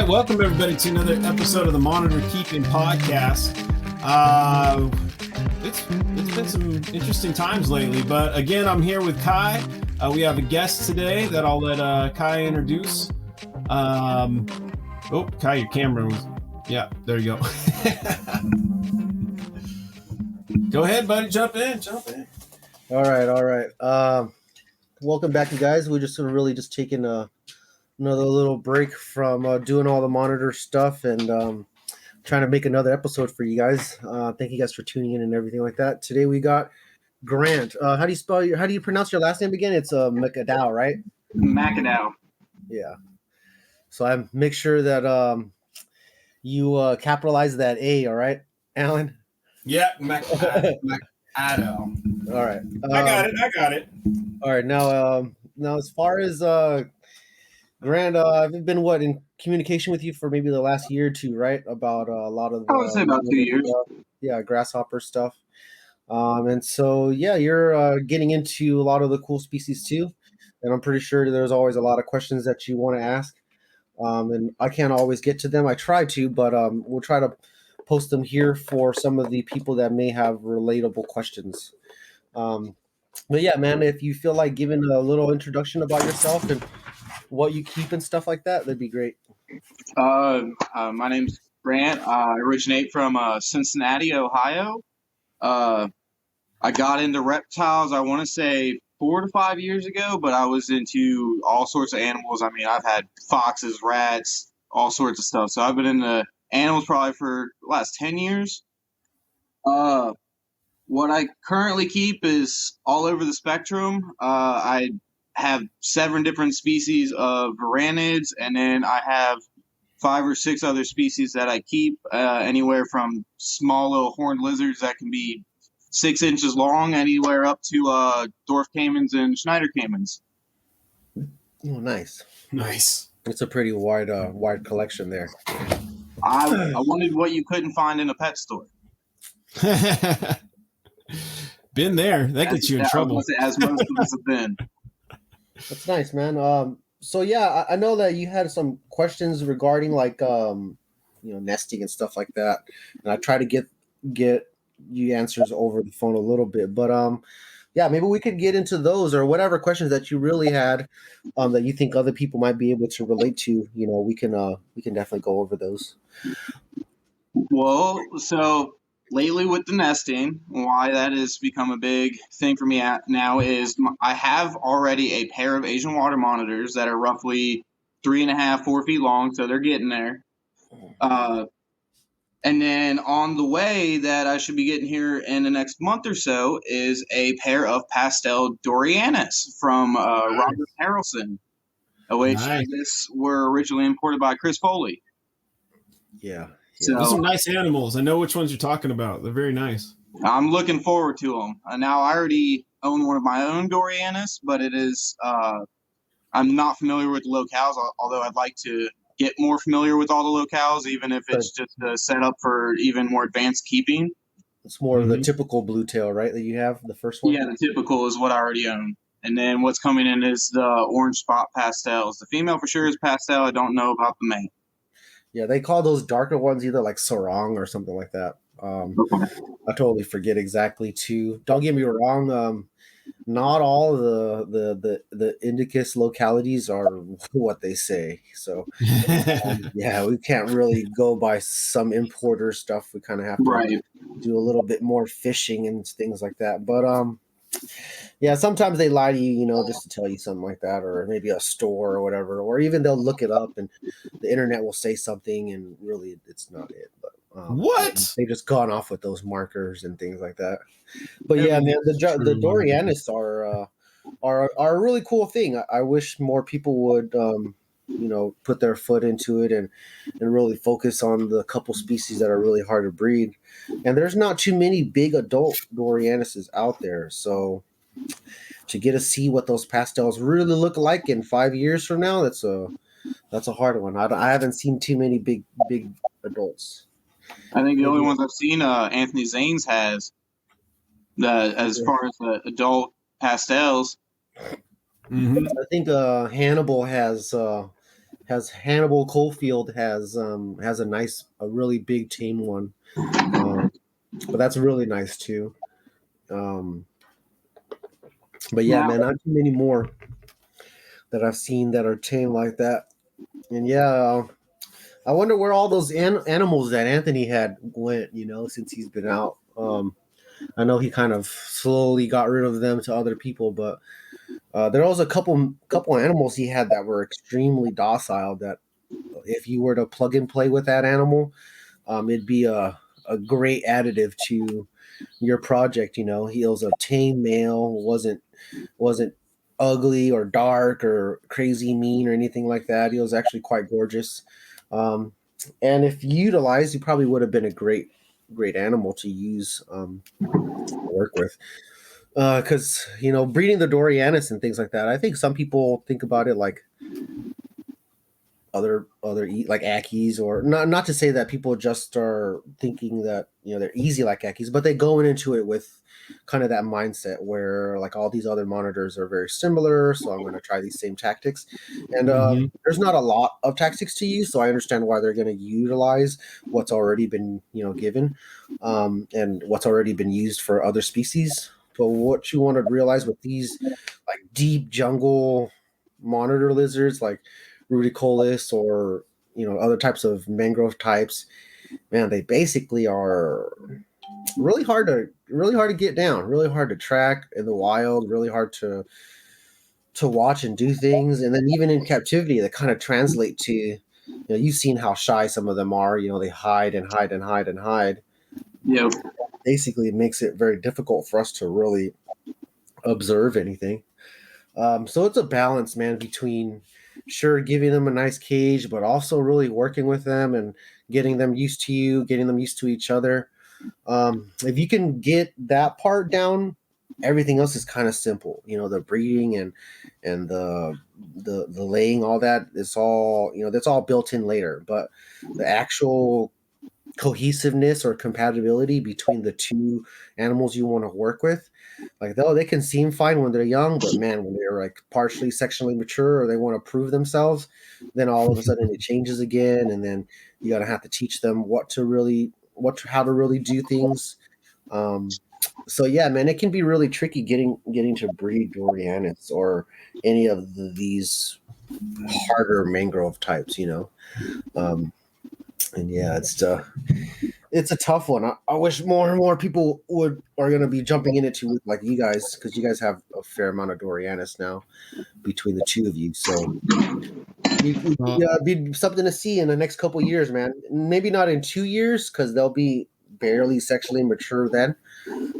right, welcome everybody to another episode of the Monitor Keeping Podcast. It's been some interesting times lately, but again, I'm here with Kai. We have a guest today that I'll let Kai introduce. Kai, your camera was... Yeah, there you go. Go ahead, buddy. Jump in. All right. Welcome back, you guys. We're just really just taking another little break from doing all the monitor stuff and trying to make another episode for you guys. Thank you guys for tuning in and everything like that. Today we got Grant. How do you pronounce your last name again? It's McAdow, right? McAdow. Yeah. So I make sure that you capitalize that A. All right, Alan. Yeah, McAdow. All right. I got it. All right. Now as far as Grant, I've been in communication with you for maybe the last year or two, right? About a lot of I would say about 2 years. Grasshopper stuff. And so you're getting into a lot of the cool species too. And I'm pretty sure there's always a lot of questions that you want to ask. And I can't always get to them. I try to, but we'll try to post them here for some of the people that may have relatable questions. But yeah, man, if you feel like giving a little introduction about yourself and what you keep and stuff like that, that'd be great. My name's Grant. I originate from Cincinnati, Ohio. I got into reptiles, I want to say 4 to 5 years ago, but I was into all sorts of animals. I mean, I've had foxes, rats, all sorts of stuff. So I've been into animals probably for the last 10 years. What I currently keep is all over the spectrum. I have 7 different species of varanids, and then I have 5 or 6 other species that I keep, anywhere from small little horned lizards that can be 6 inches long, anywhere up to dwarf caimans and Schneider caimans. Oh, nice. It's a pretty wide collection there. I wanted what you couldn't find in a pet store. Been there. That gets you in trouble. As most of us have been. That's nice, man. So yeah, I know that you had some questions regarding nesting and stuff like that, and I try to get you answers over the phone a little bit, but maybe we could get into those or whatever questions that you really had that you think other people might be able to relate to. We can definitely go over those. Well, so lately with the nesting, why that has become a big thing for me now is I have already a pair of Asian water monitors that are roughly 3.5, 4 feet long, so they're getting there. And then on the way that I should be getting here in the next month or so is a pair of pastel Dorianis from Robert Harrelson, which I guess were originally imported by Chris Foley. Yeah. So, those are nice animals. I know which ones you're talking about. They're very nice. I'm looking forward to them. Now, I already own one of my own Dorianis, but it is I'm not familiar with the locales, although I'd like to get more familiar with all the locales, even if it's just a setup for even more advanced keeping. It's more of the typical blue tail, right, that you have, the first one? Yeah, the typical is what I already own. And then what's coming in is the orange spot pastels. The female for sure is pastel. I don't know about the male. Yeah, they call those darker ones either like sarong or something like that. I totally forget exactly too. Don't get me wrong. Not all the Indicus localities are what they say. So we can't really go by some importer stuff. We kind of have to do a little bit more fishing and things like that. But sometimes they lie to you, just to tell you something like that, or maybe a store or whatever, or even they'll look it up and the internet will say something and really it's not it. But what? They just gone off with those markers and things like that. But yeah, man, the Dorianis are a really cool thing. I wish more people would put their foot into it and really focus on the couple species that are really hard to breed. And there's not too many big adult Dorianises out there. So to get to see what those pastels really look like in 5 years from now, that's a hard one. I haven't seen too many big adults. I think the only ones I've seen Anthony Zanes has as far as the adult pastels. I think Hannibal has has Hannibal Coalfield has a really big tame one, but that's really nice too. But yeah, Now, man, not too many more that I've seen that are tame like that. And yeah, I wonder where all those animals that Anthony had went. Since he's been out. I know he kind of slowly got rid of them to other people, but there was a couple animals he had that were extremely docile. That if you were to plug and play with that animal, it'd be a great additive to your project. He was a tame male, wasn't ugly or dark or crazy mean or anything like that. He was actually quite gorgeous. And if utilized, he probably would have been a great animal to use to work with. Because breeding the Dorianus and things like that, I think some people think about it like other like Ackies, or not to say that people just are thinking that they're easy like Ackies, but they go into it with kind of that mindset where like all these other monitors are very similar, so I'm going to try these same tactics. And there's not a lot of tactics to use, so I understand why they're going to utilize what's already been given, and what's already been used for other species. But what you want to realize with these like deep jungle monitor lizards like Rudicolous or other types of mangrove types, man, they basically are really hard to get down, really hard to track in the wild, really hard to watch and do things. And then even in captivity, they kind of translate to you've seen how shy some of them are. They hide and hide and hide and hide. Yep. Basically, it makes it very difficult for us to really observe anything. So it's a balance, man, between sure giving them a nice cage, but also really working with them and getting them used to you, getting them used to each other. If you can get that part down, everything else is kind of simple. The breeding and the laying, all that is all that's all built in later. But the actual cohesiveness or compatibility between the two animals you want to work with, like they can seem fine when they're young, but man, when they're like partially sexually mature or they want to prove themselves, then all of a sudden it changes again, and then you gotta have to teach them how to really do things. So yeah, man, it can be really tricky getting to breed Dorianus or any of these harder mangrove types, and yeah, it's a tough one. I wish more and more people are going to be jumping into it like you guys, because you guys have a fair amount of Dorianus now between the two of you. So it'd be something to see in the next couple of years, man. Maybe not in 2 years because they'll be barely sexually mature then.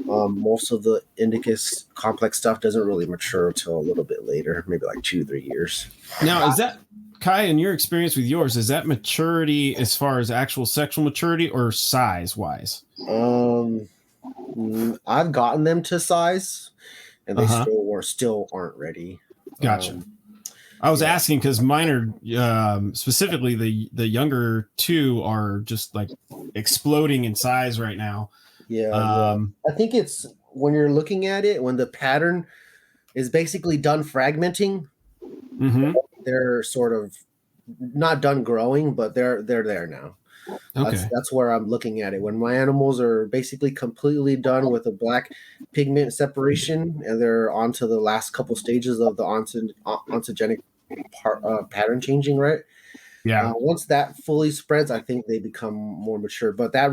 Most of the Indicus complex stuff doesn't really mature until a little bit later, maybe like 2-3 years. Now, is that Kai, in your experience with yours, is that maturity as far as actual sexual maturity or size wise? I've gotten them to size, and they still aren't ready. Gotcha. I was asking because mine are specifically the younger two are just like exploding in size right now. Yeah. I think it's when you're looking at it, when the pattern is basically done fragmenting, they're sort of not done growing, but they're there now. Okay. That's where I'm looking at it. When my animals are basically completely done with the black pigment separation, and they're onto the last couple stages of the ontogenic pattern changing, right? Yeah. Once that fully spreads, I think they become more mature. But that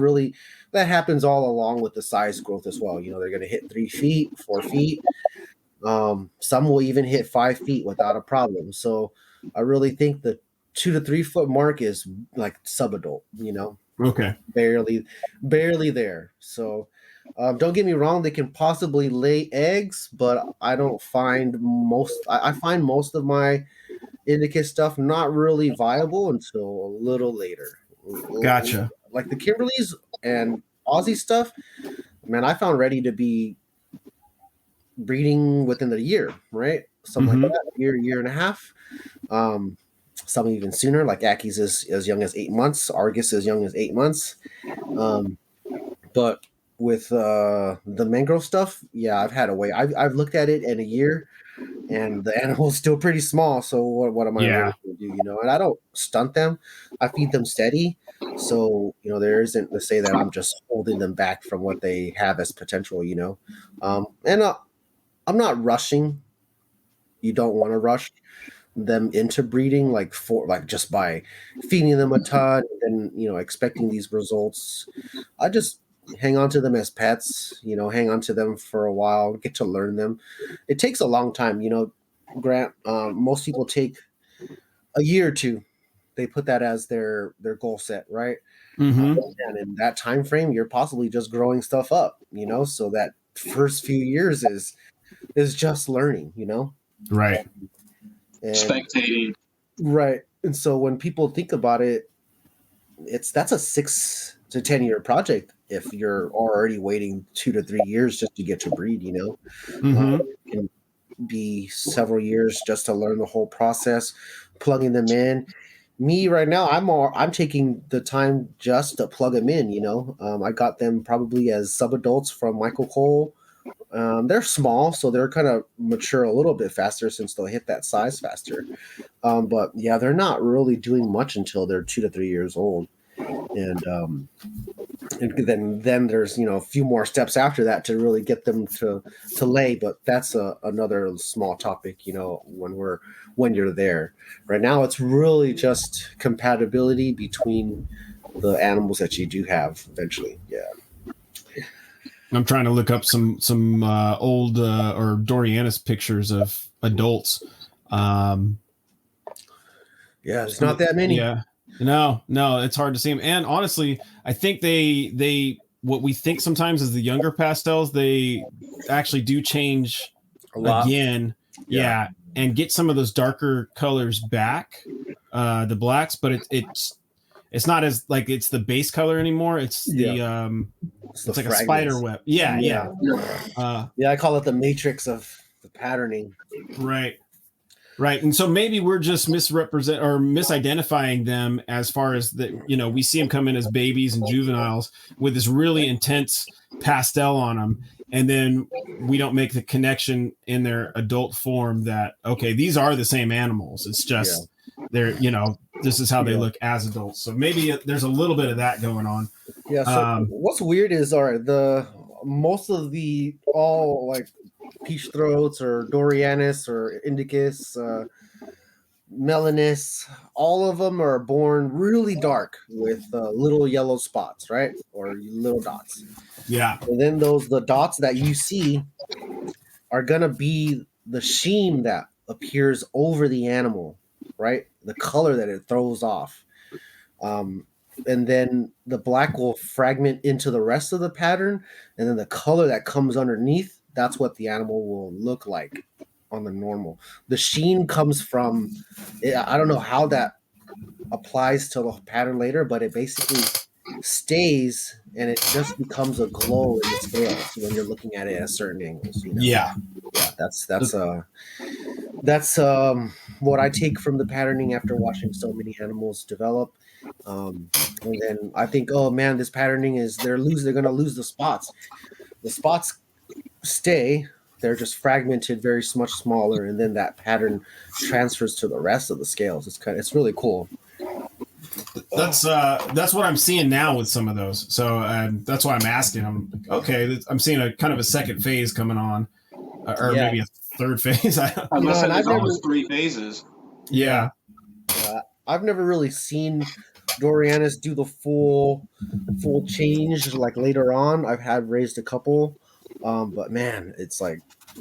happens all along with the size growth as well. They're going to hit 3 feet, 4 feet. Some will even hit 5 feet without a problem. So I really think the 2 to 3 foot mark is like subadult, Okay. Barely there. So don't get me wrong, they can possibly lay eggs, but I don't find I find most of my Indicus stuff not really viable until a little later. Gotcha. Like the Kimberleys and Aussie stuff, man, I found ready to be breeding within the year, right? Something like that, year and a half. Some even sooner, like Aki's as young as 8 months, Argus as young as 8 months. But with the mangrove stuff, yeah, I've had to wait. I've looked at it in a year, and the animal's still pretty small. So what am I really going to do, and I don't stunt them. I feed them steady. So, there isn't to say that I'm just holding them back from what they have as potential, and I'm not rushing. You don't want to rush them into breeding just by feeding them a ton and expecting these results. I just hang on to them as pets, hang on to them for a while, get to learn them. It takes a long time, Grant. Most people take a year or two. They put that as their goal set, right? Mm-hmm. And in that time frame, you're possibly just growing stuff up, so that first few years is just learning, Right. and, Spectating. right. And so when people think about it, that's a 6 to 10 year project if you're already waiting 2 to 3 years just to get to breed, Mm-hmm. It can be several years just to learn the whole process, plugging them in. Me right now, I'm taking the time just to plug them in, I got them probably as subadults from Michael Cole. They're small, so they're kind of mature a little bit faster since they'll hit that size faster. But yeah, they're not really doing much until they're 2 to 3 years old, and then there's a few more steps after that to really get them to lay. But that's another small topic, when you're there. Right now, it's really just compatibility between the animals that you do have eventually. Yeah. I'm trying to look up some old or Dorianus pictures of adults. Yeah, there's not that many. Yeah, no, it's hard to see them. And honestly, I think they what we think sometimes is the younger pastels, they actually do change A lot. again. Yeah, and get some of those darker colors back, the blacks, but it's not as like it's the base color anymore. It's it's like fragments. a spider web. Yeah. I call it the matrix of the patterning. Right. And so maybe we're just misidentifying them as far as we see them come in as babies and juveniles with this really intense pastel on them. And then we don't make the connection in their adult form that, okay, these are the same animals. It's just they're, this is how they look as adults. So maybe there's a little bit of that going on. Yeah. So what's weird is most of all like peach throats or Dorianus or Indicus, Melanus, all of them are born really dark with little yellow spots, right? Or little dots. Yeah. And then the dots that you see are gonna be the sheen that appears over the animal, right? The color that it throws off. And then the black will fragment into the rest of the pattern, and then the color that comes underneath, that's what the animal will look like on the normal. The sheen comes from, I don't know how that applies to the pattern later, but it basically stays and it just becomes a glow in the scales when you're looking at it at certain angles. Yeah. That's what I take from the patterning after watching so many animals develop. And then I think, oh man, this patterning they're going to lose the spots. The spots stay, they're just fragmented very much smaller, and then that pattern transfers to the rest of the scales. It's really cool. That's what I'm seeing now with some of those. So that's why I'm asking. I'm like, okay, I'm seeing a kind of a second phase coming on, or maybe a third phase. I've almost 3 phases. Yeah. I've never really seen Dorianus do the full change like later on. I've had raised a couple, but man, it's like,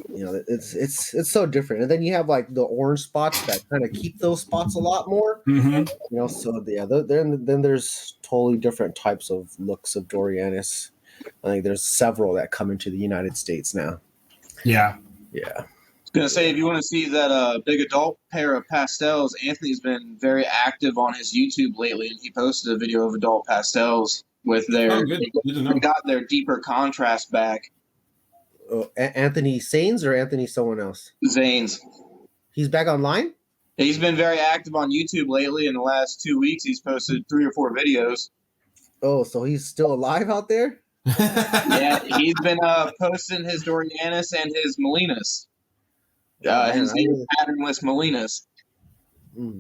it's so different. And then you have like the orange spots that kind of keep those spots a lot more. Mm-hmm. So yeah, then there's totally different types of looks of Dorianus. I think there's several that come into the United States now. Yeah. Gonna say, if you want to see that big adult pair of pastels, Anthony's been very active on his YouTube lately, and he posted a video of adult pastels with their good to know. They got their deeper contrast back. Anthony Sains or Anthony someone else? Zanes. He's back online? He's been very active on YouTube lately. In the last 2 weeks, he's posted 3 or 4 videos. Oh, so he's still alive out there? Yeah, he's been posting his Dorianus and his Melinus. His patternless Melinus.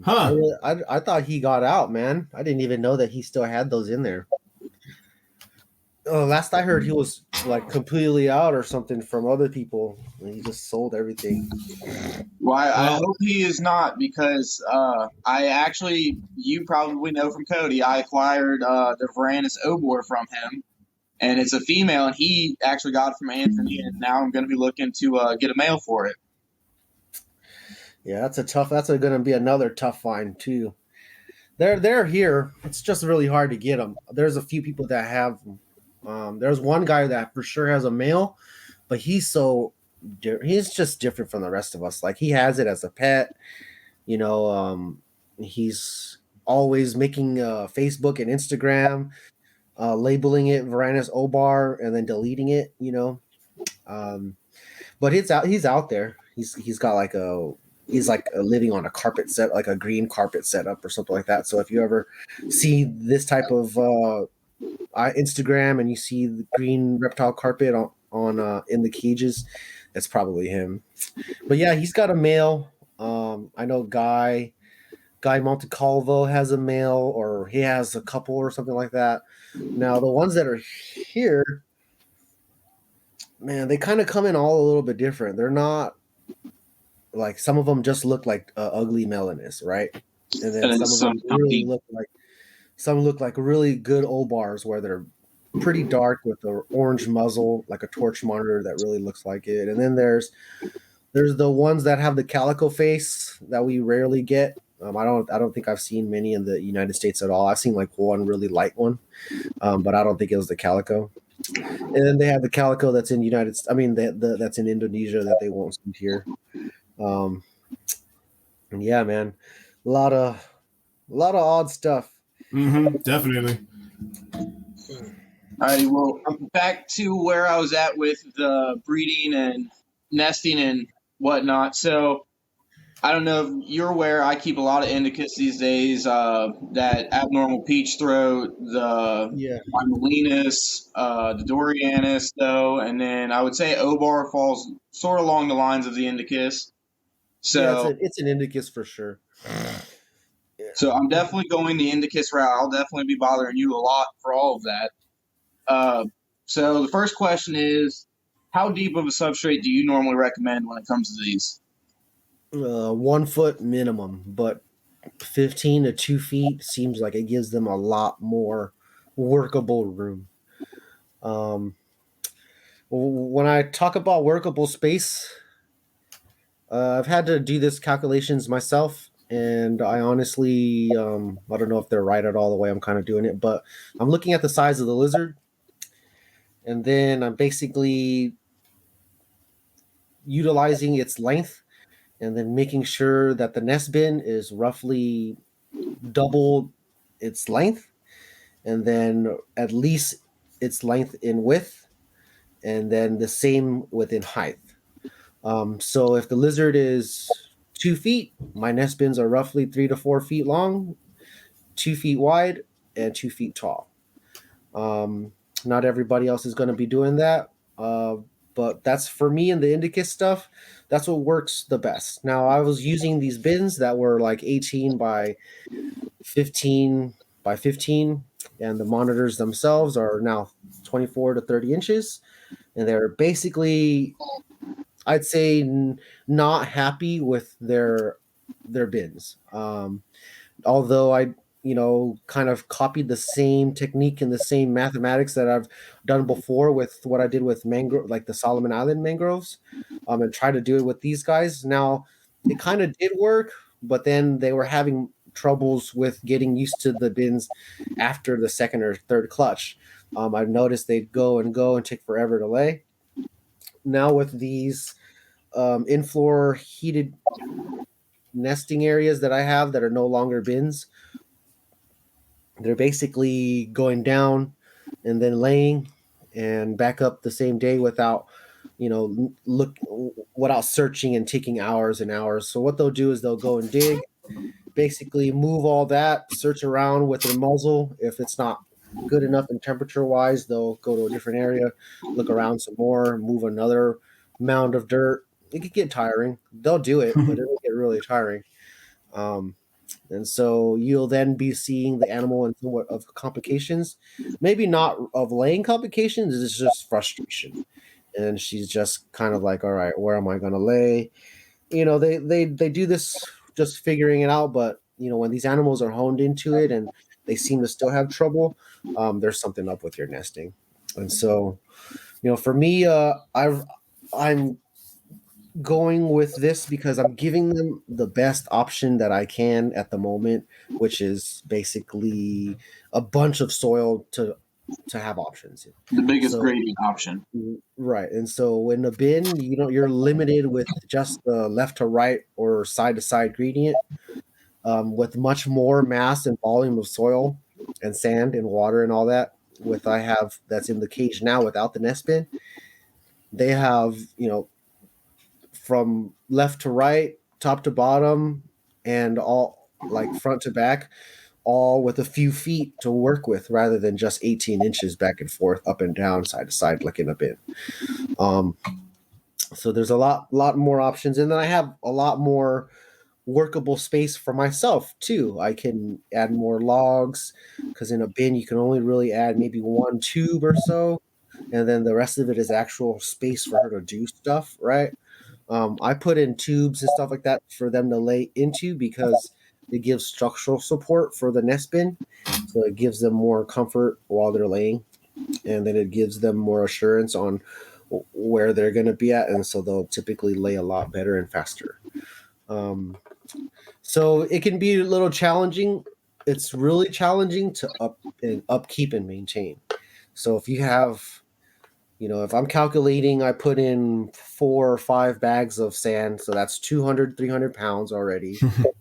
Huh. I thought he got out, man. I didn't even know that he still had those in there. Last I heard, he was like completely out or something from other people, and he just sold everything. Well, I Well, hope he is not, because you probably know from Cody, I acquired the Varanus Obor from him, and it's a female, and he actually got it from Anthony, and now I'm going to be looking to get a male for it. Yeah, that's going to be another tough find too. They're here. It's just really hard to get them. There's a few people that have them. There's one guy that for sure has a male, but he's just different from the rest of us. Like he has it as a pet, you know. He's always making Facebook and Instagram, labeling it Varanus Obar and then deleting it, you know. But he's out there. He's got like he's like living on a carpet set, like a green carpet setup or something like that. So if you ever see this type of Instagram and you see the green reptile carpet on in the cages, that's probably him. But yeah, he's got a male. I know Guy Montecalvo has a male, or he has a couple or something like that. Now the ones that are here, man, they kind of come in all a little bit different. They're not like, some of them just look like ugly Melanus, right? And then some of them really look like, some look like really good Obars where they're pretty dark with an orange muzzle, like a torch monitor that really looks like it. And then there's the ones that have the calico face that we rarely get. I don't think I've seen many in the United States at all. I've seen like one really light one, but I don't think it was the calico. And then they have the calico that's in that's in Indonesia that they won't see here. And yeah, man, a lot of odd stuff. Definitely. All right, well, back to where I was at with the breeding and nesting and whatnot. So I don't know if you're aware, I keep a lot of indicus these days. That abnormal peach throat, the Hymelinus, the Dorianus, though, and then I would say Obar falls sort of along the lines of the indicus. So yeah, it's an indicus for sure. So I'm definitely going the indicus route. I'll definitely be bothering you a lot for all of that. So the first question is, how deep of a substrate do you normally recommend when it comes to these? 1 foot minimum, but 15 to 2 feet seems like it gives them a lot more workable room. When I talk about workable space, I've had to do this calculations myself, and I honestly, I don't know if they're right at all the way I'm kind of doing it, but I'm looking at the size of the lizard, and then I'm basically utilizing its length, and then making sure that the nest bin is roughly double its length, and then at least its length in width, and then the same within height. So if the lizard is 2 feet, my nest bins are roughly 3 to 4 feet long, 2 feet wide, and 2 feet tall. Not everybody else is going to be doing that, but that's for me and the indicus stuff. That's what works the best. Now, I was using these bins that were like 18 by 15 by 15, and the monitors themselves are now 24 to 30 inches, and they're basically, I'd say, not happy with their bins. Although I, kind of copied the same technique and the same mathematics that I've done before with what I did with mangrove, like the Solomon Island mangroves, and try to do it with these guys. Now, it kind of did work, but then they were having troubles with getting used to the bins after the second or third clutch. I've noticed they'd go and take forever to lay. Now with these in-floor heated nesting areas that I have that are no longer bins, they're basically going down and then laying and back up the same day without without searching and taking hours and hours. So what they'll do is they'll go and dig, basically move all that, search around with their muzzle. If it's not good enough in temperature wise, they'll go to a different area, look around some more, move another mound of dirt. It could get tiring. They'll do it, but it'll get really tiring. And so you'll then be seeing the animal in somewhat of complications, maybe not of laying complications, it's just frustration. And she's just kind of like, all right, where am I going to lay? They do this just figuring it out, but when these animals are honed into it and they seem to still have trouble, there's something up with your nesting. And so, for me, I'm going with this because I'm giving them the best option that I can at the moment, which is basically a bunch of soil to have options. The biggest gradient option. Right. And so in the bin, you're limited with just the left to right or side to side gradient, with much more mass and volume of soil and sand and water and all that. I have that's in the cage now without the nest bin. They have, from left to right, top to bottom, and all like front to back, all with a few feet to work with rather than just 18 inches back and forth, up and down, side to side, like in a bin. So there's a lot more options. And then I have a lot more workable space for myself too. I can add more logs because in a bin, you can only really add maybe one tube or so. And then the rest of it is actual space for her to do stuff, right? I put in tubes and stuff like that for them to lay into because it gives structural support for the nest bin. So it gives them more comfort while they're laying. And then it gives them more assurance on where they're going to be at. And so they'll typically lay a lot better and faster. So it can be a little challenging. It's really challenging to upkeep and maintain. So if you have, if I'm calculating, I put in 4 or 5 bags of sand. So that's 200, 300 pounds already.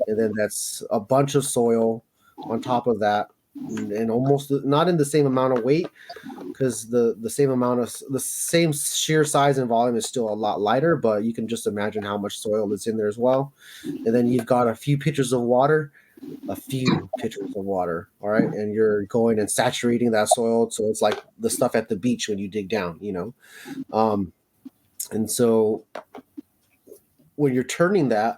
And then that's a bunch of soil on top of that. And almost not in the same amount of weight because the same sheer size and volume is still a lot lighter, but you can just imagine how much soil is in there as well. And then you've got a few pitchers of water. All right, and you're going and saturating that soil, so it's like the stuff at the beach when you dig down, and so when you're turning that,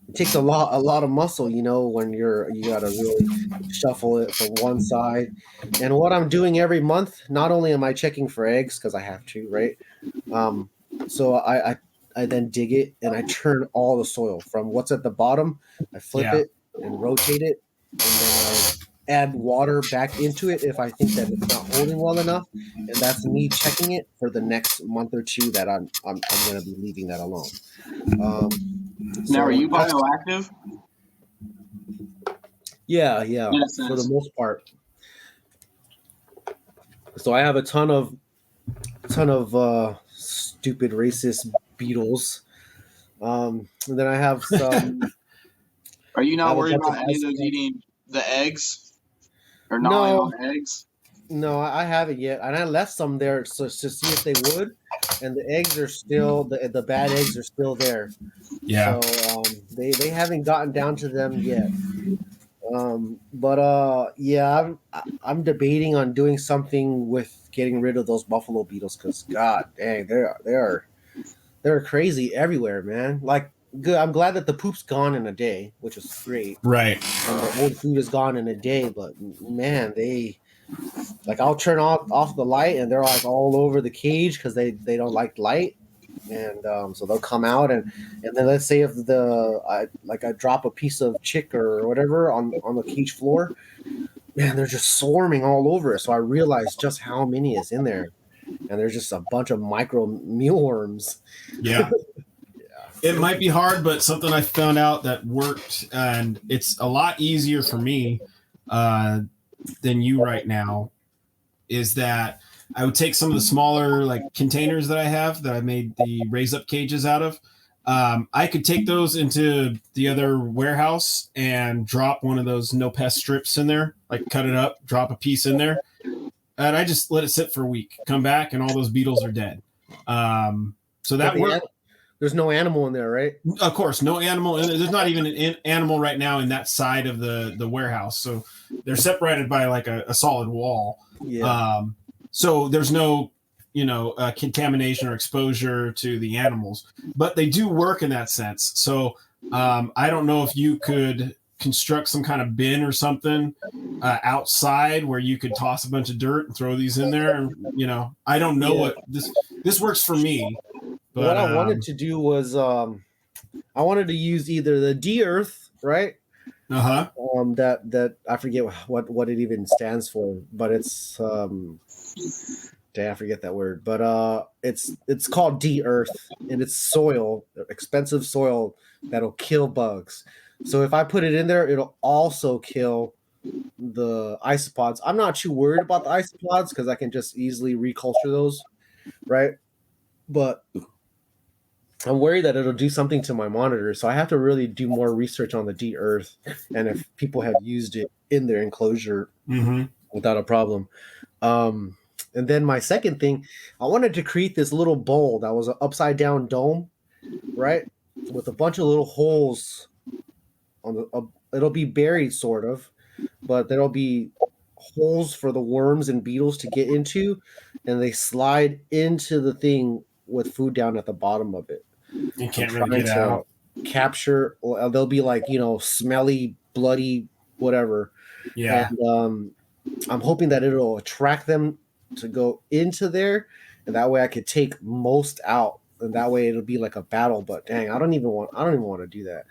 it takes a lot of muscle, when you gotta really shuffle it from one side. And what I'm doing every month, not only am I checking for eggs because I have to, right? So I then dig it and I turn all the soil from what's at the bottom. I flip it and rotate it, and then I add water back into it if I think that it's not holding well enough. And that's me checking it for the next month or two that I'm going to be leaving that alone. Now, are you bioactive? Yeah, for the most part. So I have a ton of stupid racist beetles. And then I have some. Are you not worried about any of those eating the eggs or gnawing on the eggs? No, I haven't yet, and I left some there to see if they would. And the eggs are still the bad eggs are still there. Yeah. So they haven't gotten down to them yet. I'm debating on doing something with getting rid of those buffalo beetles because god dang, they're crazy everywhere, man. Like, good. I'm glad that the poop's gone in a day, which is great. Right. And the old food is gone in a day, but man, I'll turn off the light and they're like all over the cage because they don't like light. And so they'll come out and then let's say if I drop a piece of chick or whatever on the cage floor, man, they're just swarming all over it. So I realized just how many is in there, and there's just a bunch of micro mealworms. Yeah. It might be hard, but something I found out that worked, and it's a lot easier for me than you right now, is that I would take some of the smaller like containers that I have that I made the raise up cages out of. I could take those into the other warehouse and drop one of those no pest strips in there, like cut it up, drop a piece in there, and I just let it sit for a week. Come back, and all those beetles are dead. So that worked. There's no animal in there, right? Of course, no animal. And there's not even an animal right now in that side of the warehouse. So they're separated by like a solid wall. Yeah. So there's no, contamination or exposure to the animals, but they do work in that sense. So I don't know if you could construct some kind of bin or something outside where you could toss a bunch of dirt and throw these in there. And, you know, I don't know what this works for me. But, what I wanted to do was I wanted to use either the D-Earth, right? That I forget what it even stands for, but it's I forget that word, but it's called D-Earth, and it's soil, expensive soil that'll kill bugs. So if I put it in there, it'll also kill the isopods. I'm not too worried about the isopods because I can just easily reculture those, right? But I'm worried that it'll do something to my monitor, so I have to really do more research on the D-Earth and if people have used it in their enclosure without a problem. And then my second thing, I wanted to create this little bowl that was an upside down dome, right, with a bunch of little holes on the. It'll be buried sort of, but there'll be holes for the worms and beetles to get into, and they slide into the thing with food down at the bottom of it. You can't really get out. Capture. They'll be like, you know, smelly, bloody, whatever. Yeah. And I'm hoping that it'll attract them to go into there, and that way I could take most out, and that way it'll be like a battle. But dang, I don't even want to do that.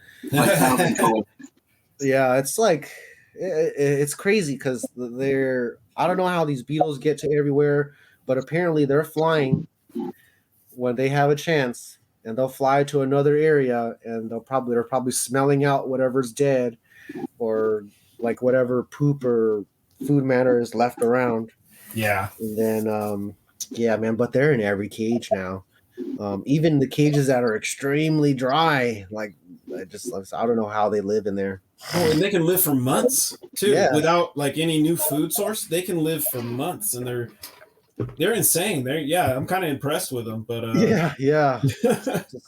Yeah, it's like it's crazy because I don't know how these beetles get to everywhere, but apparently they're flying when they have a chance, and they'll fly to another area, and they're probably smelling out whatever's dead or like whatever poop or food matter is left around. Yeah. And then, yeah, man, but they're in every cage now. Even the cages that are extremely dry, like I don't know how they live in there. Oh, and they can live for months too, without like any new food source. They can live for months, and they're insane. I'm kind of impressed with them, but yeah.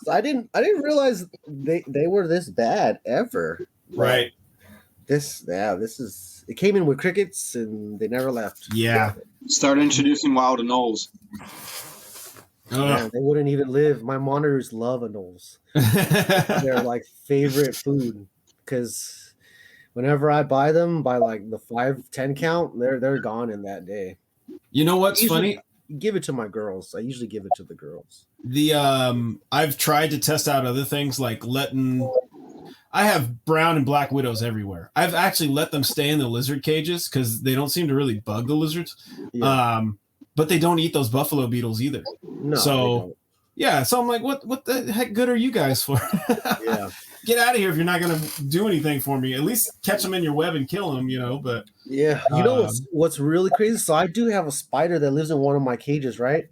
I didn't realize they were this bad ever. Right. This is it came in with crickets and they never left. Yeah. Start introducing wild anoles. Man, they wouldn't even live. My monitors love anoles. They're like favorite food because whenever I buy them by like the 5-10 count, they're gone in that day. You know what's funny? Give it to my girls. I usually give it to the girls. I've tried to test out other things like I have brown and black widows everywhere. I've actually let them stay in the lizard cages because they don't seem to really bug the lizards. Yeah. But they don't eat those buffalo beetles either. No. So so I'm like, what the heck good are you guys for? Yeah. Get out of here if you're not going to do anything for me. At least catch them in your web and kill them, you know. But yeah, you know what's really crazy? So I do have a spider that lives in one of my cages, right?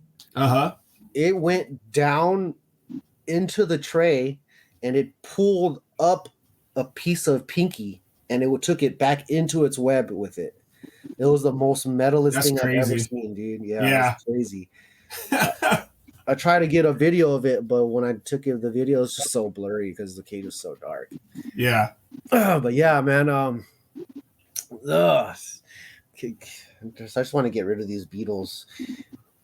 It went down into the tray and it pulled up a piece of pinky and it took it back into its web with it. It was the most metalist thing I've ever seen, dude. Yeah. It's crazy. I tried to get a video of it, but when I took it, the video is just so blurry because the cage is so dark. Yeah. But yeah, man. I just want to get rid of these beetles.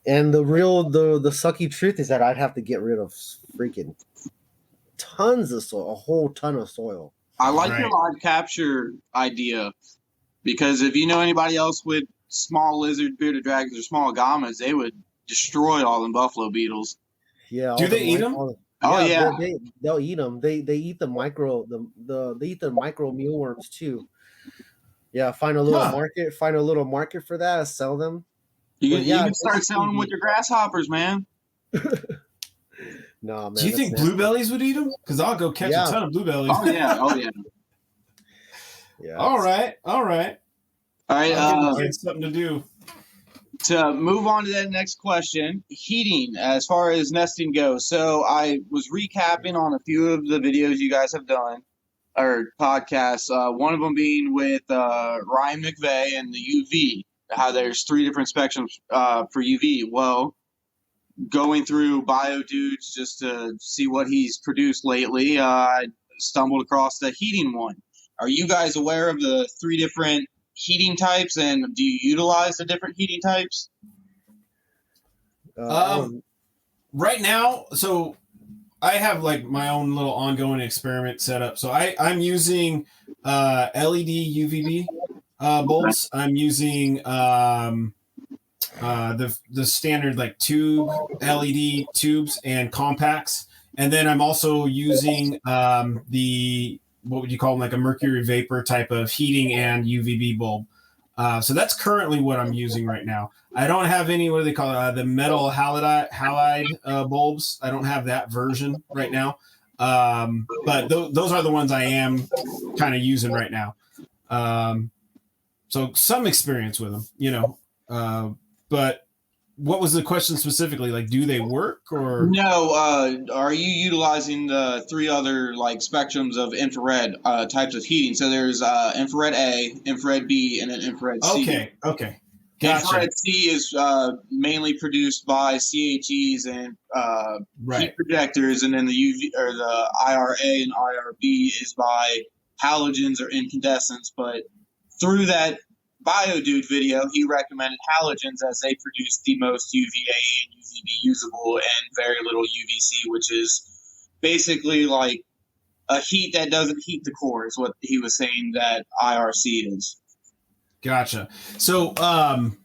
And the sucky truth is that I'd have to get rid of freaking tons of soil, a whole ton of soil. I like your live capture idea because if you know anybody else with small lizard, bearded dragons, or small gammas, they would destroy all them buffalo beetles. Yeah. Do they eat them? They'll eat them. They eat the micro they eat the micro mealworms too. Yeah, find a little market for that, sell them. You can start selling them with your grasshoppers, man. No, man. Do you think bluebellies would eat them? Because I'll go catch a ton of bluebellies. Oh yeah. Yeah. All right. It's something to do. To move on to that next question, heating as far as nesting goes. So I was recapping on a few of the videos you guys have done, or podcasts. One of them being with Ryan McVeigh and the UV, how there's 3 different spectrums for UV. Well, going through BioDudes just to see what he's produced lately, I stumbled across the heating one. Are you guys aware of the 3 different heating types, and do you utilize the different heating types? Right now, so I have like my own little ongoing experiment set up. So I'm using LED UVB bulbs. I'm using the standard like tube LED tubes and compacts, and then I'm also using the what would you call them, like a mercury vapor type of heating and UVB bulb. So that's currently what I'm using right now. I don't have any, what do they call it, the metal halide bulbs. I don't have that version right now. But those are the ones I am kind of using right now. So some experience with them, you know. But what was the question specifically? Like, do they work or No? Are you utilizing the three other like spectrums of infrared types of heating? So there's infrared A, infrared B, and then infrared C. Okay. Gotcha. Infrared C is mainly produced by CHEs and heat projectors, and then the UV or the IRA and IRB is by halogens or incandescents. But through that BioDude video, he recommended halogens as they produce the most UVA and UVB usable and very little UVC, which is basically like a heat that doesn't heat the core, is what he was saying that IRC is. Gotcha. So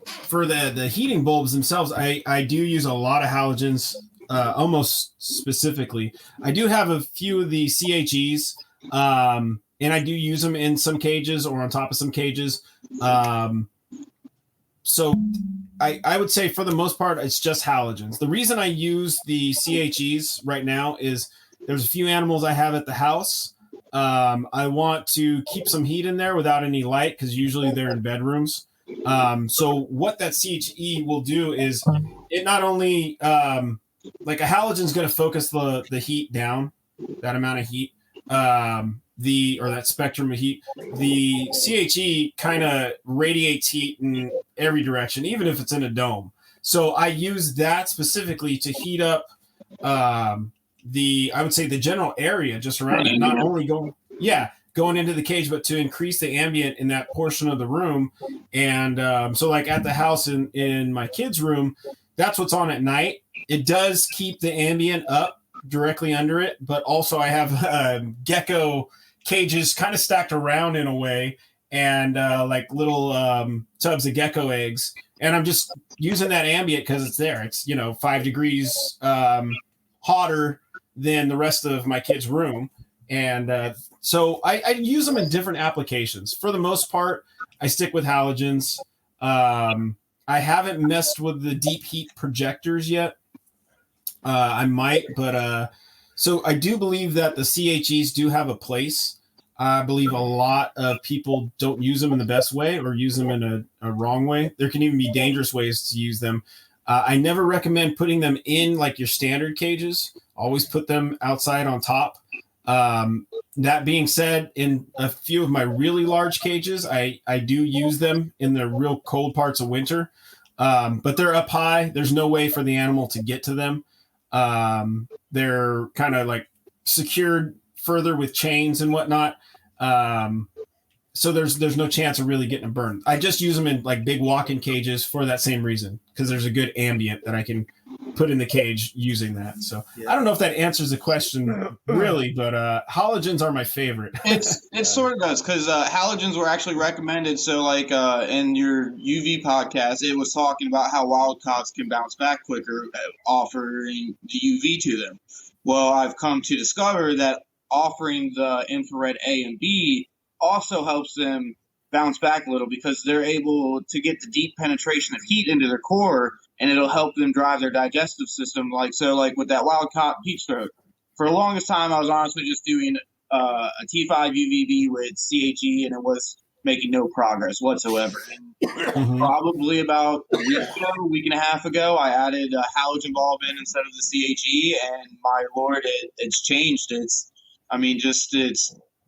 for the heating bulbs themselves, I do use a lot of halogens, almost specifically. I do have a few of the CHEs, and I do use them in some cages or on top of some cages. So I would say for the most part, it's just halogens. The reason I use the CHEs right now is there's a few animals I have at the house. I want to keep some heat in there without any light because usually they're in bedrooms. So what that CHE will do is it not only like a halogen is going to focus the heat down, that amount of heat, or that spectrum of heat. The CHE kind of radiates heat in every direction, even if it's in a dome. So I use that specifically to heat up I would say the general area just around it, not only going into the cage, but to increase the ambient in that portion of the room. And so like at the house in my kids' room, that's what's on at night. It does keep the ambient up directly under it, but also I have gecko cages kind of stacked around in a way, and like little tubs of gecko eggs. And I'm just using that ambient because it's there. It's 5 degrees hotter than the rest of my kids' room. And so I use them in different applications. For the most part, I stick with halogens. I haven't messed with the deep heat projectors yet. I might, but so I do believe that the CHEs do have a place. I believe a lot of people don't use them in the best way or use them in a wrong way. There can even be dangerous ways to use them. I never recommend putting them in like your standard cages. Always put them outside on top. That being said, in a few of my really large cages, I do use them in the real cold parts of winter. But they're up high. There's no way for the animal to get to them. They're kind of like secured further with chains and whatnot. So there's no chance of really getting them burned. I just use them in like big walk-in cages for that same reason, because there's a good ambient that I can put in the cage using that. So yeah. I don't know if that answers the question really, but halogens are my favorite. It sort of does, because halogens were actually recommended. So like in your UV podcast, it was talking about how wild caughts can bounce back quicker, offering the UV to them. Well, I've come to discover that offering the infrared A and B also helps them bounce back a little, because they're able to get the deep penetration of heat into their core, and it'll help them drive their digestive system. Like with that wild caught peach throat, for the longest time I was honestly just doing a T5 UVB with CHE, and it was making no progress whatsoever. And probably about a week and a half ago, I added a halogen bulb in instead of the CHE, and my lord, it's changed. It's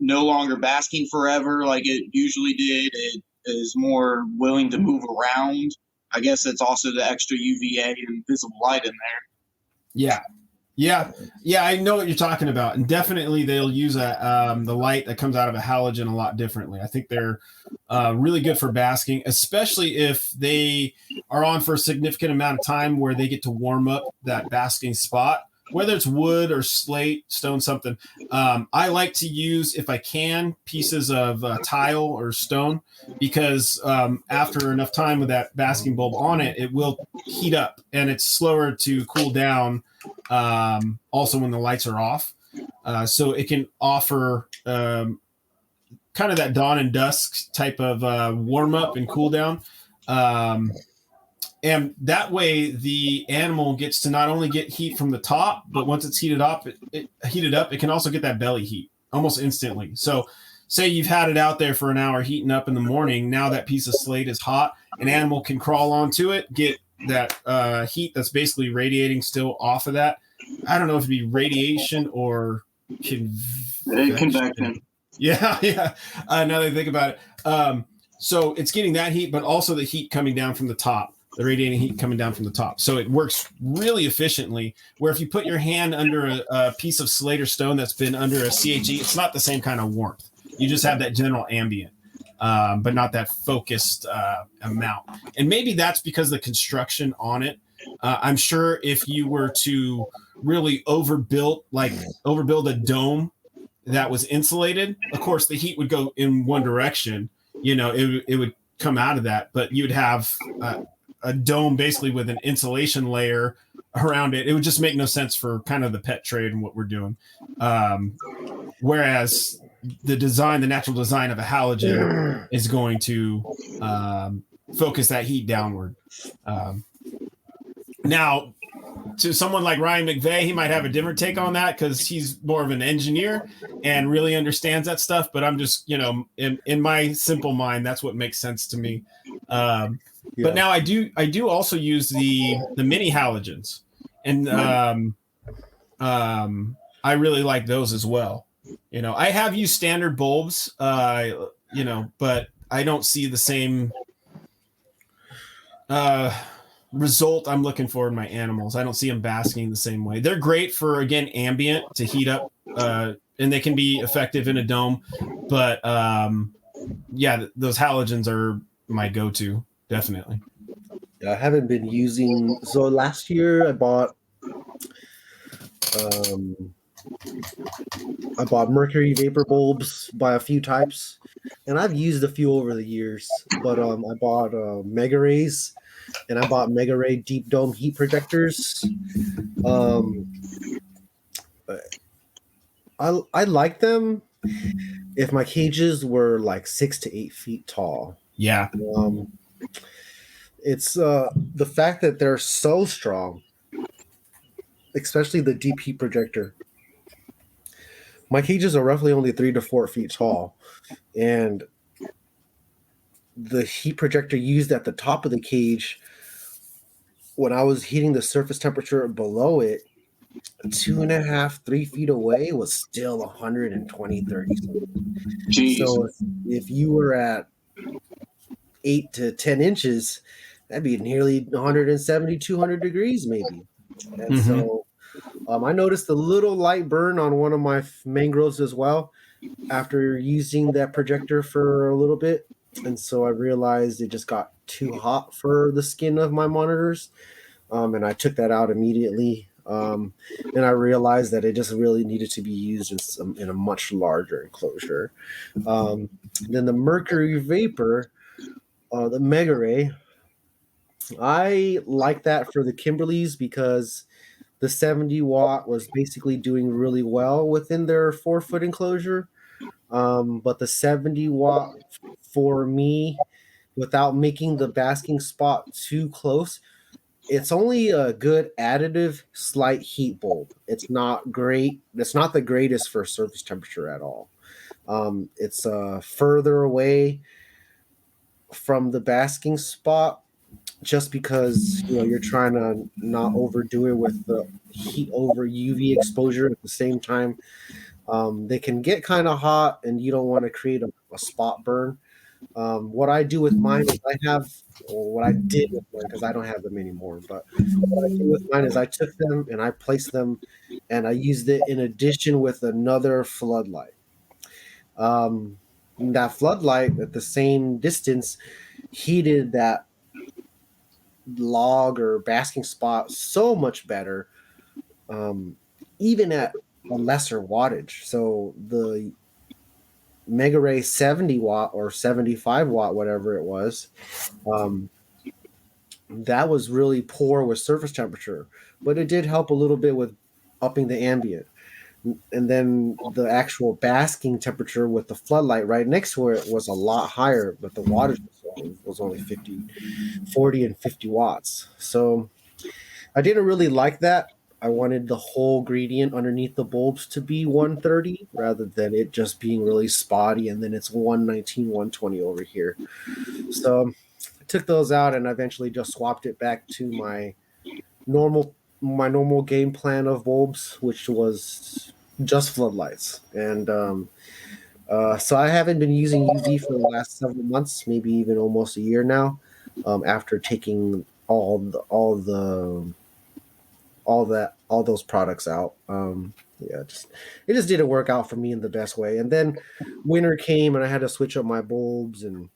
no longer basking forever like it usually did. It is more willing to move around. I guess it's also the extra UVA and visible light in there. Yeah. I know what you're talking about, and definitely they'll use the light that comes out of a halogen a lot differently. I think they're really good for basking, especially if they are on for a significant amount of time where they get to warm up that basking spot. whether it's wood or slate, stone, something. I like to use, if I can, pieces of tile or stone, because after enough time with that basking bulb on it, it will heat up, and it's slower to cool down. Also, when the lights are off, so it can offer kind of that dawn and dusk type of warm up and cool down. And that way the animal gets to not only get heat from the top, but once it's heated up, it can also get that belly heat almost instantly. So say you've had it out there for an hour heating up in the morning. Now that piece of slate is hot. An animal can crawl onto it, get that heat that's basically radiating still off of that. I don't know if it'd be radiation or convection. Yeah. Now that I think about it. So it's getting that heat, but also the heat coming down from the top. The radiating heat coming down from the top. So it works really efficiently, where if you put your hand under a piece of slate or stone that's been under a CHE, it's not the same kind of warmth. You just have that general ambient, but not that focused amount. And maybe that's because the construction on it. I'm sure if you were to really overbuild a dome that was insulated, of course the heat would go in one direction. It would come out of that, but you'd have a dome basically with an insulation layer around it. It would just make no sense for kind of the pet trade and what we're doing. Whereas the natural design of a halogen is going to focus that heat downward. Now, to someone like Ryan McVeigh, he might have a different take on that because he's more of an engineer and really understands that stuff. But I'm just, in my simple mind, that's what makes sense to me. But now I do also use the mini halogens, and I really like those as well. I have used standard bulbs, but I don't see the same result I'm looking for in my animals. I don't see them basking the same way. They're great for, again, ambient to heat up, and they can be effective in a dome. But those halogens are my go-to, definitely. I haven't been using. So last year I bought Mercury vapor bulbs by a few types, and I've used a few over the years. But I bought Mega Rays, and I bought Mega Ray deep dome heat projectors. I like them if my cages were like 6 to 8 feet tall. Yeah. It's the fact that they're so strong, especially the deep heat projector. My cages are roughly only 3 to 4 feet tall, and the heat projector used at the top of the cage, when I was heating the surface temperature below it, 2.5, 3 feet away was still 120, 30. Jeez. So if you were at 8 to 10 inches, that'd be nearly 170, 200 degrees maybe. And so I noticed a little light burn on one of my mangroves as well after using that projector for a little bit. And so I realized it just got too hot for the skin of my monitors. And I took that out immediately. And I realized that it just really needed to be used in a much larger enclosure. Then the Mercury Vapor, the Mega Ray, I like that for the Kimberleys because the 70 watt was basically doing really well within their 4-foot enclosure. But the 70 watt for me, without making the basking spot too close, it's only a good additive slight heat bulb. It's not great. It's not the greatest for surface temperature at all. It's further away from the basking spot just because you're trying to not overdo it with the heat over UV exposure at the same time. They can get kind of hot and you don't want to create a spot burn. What I do with mine is what I did with mine, because I don't have them anymore, but what I do with mine is I took them and I placed them and I used it in addition with another floodlight. That floodlight at the same distance heated that log or basking spot so much better. even at a lesser wattage. So the Mega Ray 70 watt or 75 watt, whatever it was, um, that was really poor with surface temperature, but it did help a little bit with upping the ambient. And then the actual basking temperature with the floodlight right next to it was a lot higher, but the wattage was only 50, 40 and 50 watts. So I didn't really like that. I wanted the whole gradient underneath the bulbs to be 130 rather than it just being really spotty and then it's 119, 120 over here. So I took those out and eventually just swapped it back to my normal game plan of bulbs, which was just floodlights. And so I haven't been using UV for the last several months, maybe even almost a year now, after taking all those products out. It just didn't work out for me in the best way. And then winter came and I had to switch up my bulbs, and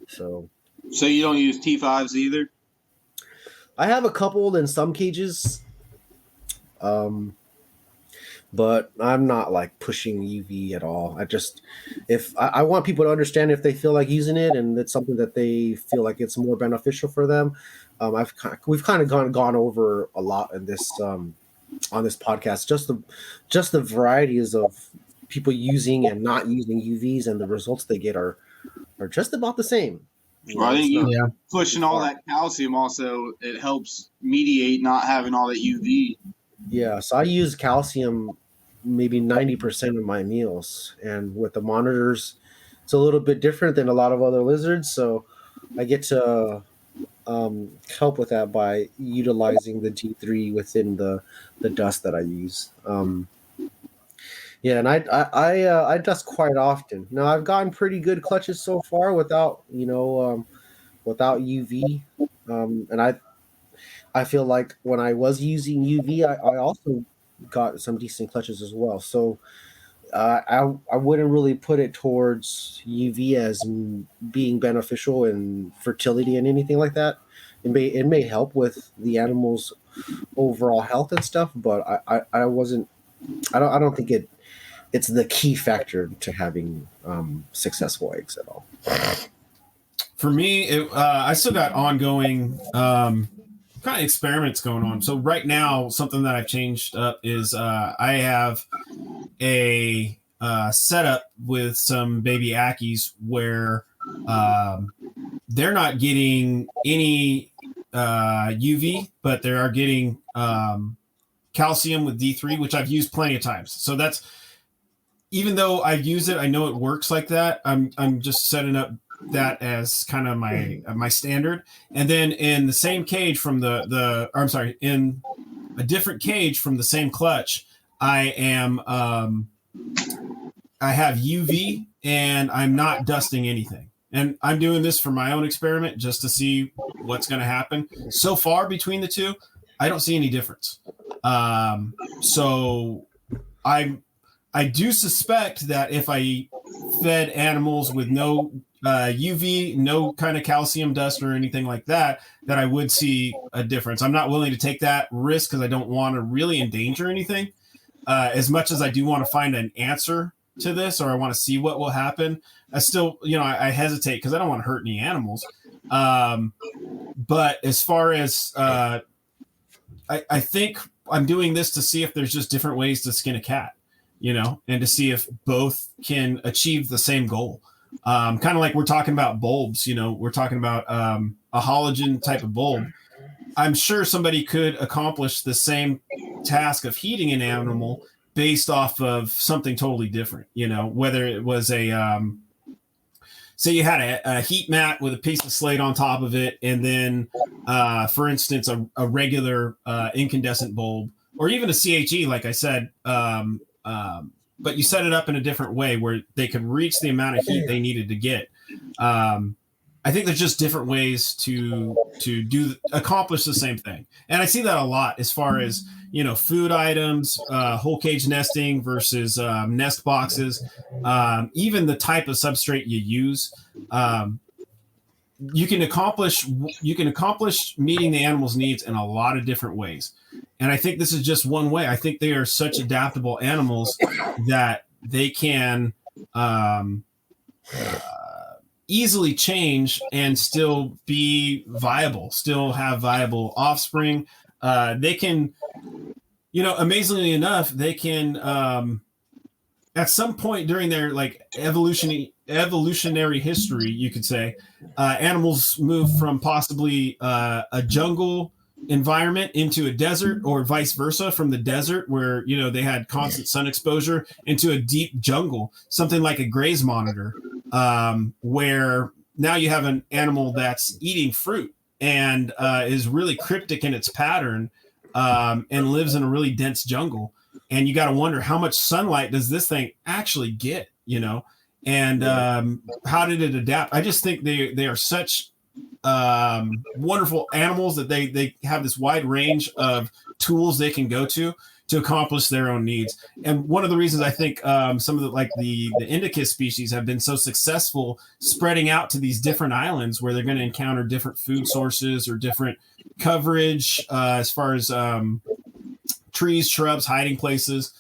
so you don't use T5s either? I have a couple in some cages, but I'm not like pushing UV at all. If I want people to understand, if they feel like using it and it's something that they feel like it's more beneficial for them. We've kind of gone over a lot in this on this podcast, just the varieties of people using and not using UVs, and the results they get are just about the same. Well, I think pushing all that calcium also, it helps mediate not having all that UV. Yeah, so I use calcium maybe 90% of my meals, and with the monitors, it's a little bit different than a lot of other lizards. So I get to help with that by utilizing the D3 within the dust that I use. And I dust quite often. Now I've gotten pretty good clutches so far without without UV, and I feel like when I was using UV, I also got some decent clutches as well. So I wouldn't really put it towards UV as being beneficial in fertility and anything like that. It may help with the animal's overall health and stuff, but I don't think it's the key factor to having successful eggs at all. For me, I still got ongoing kind of experiments going on. So right now, something that I've changed up is I have a setup with some baby Ackies where they're not getting any UV, but they are getting calcium with D3, which I've used plenty of times. So that's, even though I've used it, I know it works like that. I'm just setting up that as kind of my standard. And then in the same cage from in a different cage from the same clutch, I have UV and I'm not dusting anything. And I'm doing this for my own experiment just to see what's going to happen. So far between the two, I don't see any difference. So I do suspect that if I fed animals with no UV, no kind of calcium dust or anything like that, that I would see a difference. I'm not willing to take that risk because I don't want to really endanger anything. As much as I do want to find an answer to this, or I want to see what will happen, I still, I hesitate because I don't want to hurt any animals. But as far as I think I'm doing this to see if there's just different ways to skin a cat, and to see if both can achieve the same goal. Kind of like we're talking about bulbs, we're talking about a halogen type of bulb. I'm sure somebody could accomplish the same task of heating an animal based off of something totally different, whether it was say you had a heat mat with a piece of slate on top of it, and then, for instance, a regular incandescent bulb, or even a CHE, like I said, but you set it up in a different way where they could reach the amount of heat they needed to get. I think there's just different ways to accomplish the same thing. And I see that a lot as far as, food items, whole cage nesting versus nest boxes, even the type of substrate you use. You can accomplish meeting the animal's needs in a lot of different ways. And I think this is just one way. I think they are such adaptable animals that they can easily change and still be viable, still have viable offspring. They can, amazingly enough, they can, at some point during their like evolutionary history, you could say, animals move from possibly a jungle environment into a desert, or vice versa, from the desert where they had constant sun exposure into a deep jungle, something like a graze monitor, where now you have an animal that's eating fruit and is really cryptic in its pattern, and lives in a really dense jungle. And you got to wonder, how much sunlight does this thing actually get, and how did it adapt? I just think they are such wonderful animals that they have this wide range of tools they can go to accomplish their own needs. And one of the reasons I think some of the indica species have been so successful spreading out to these different islands where they're going to encounter different food sources or different coverage as far as trees, shrubs, hiding places,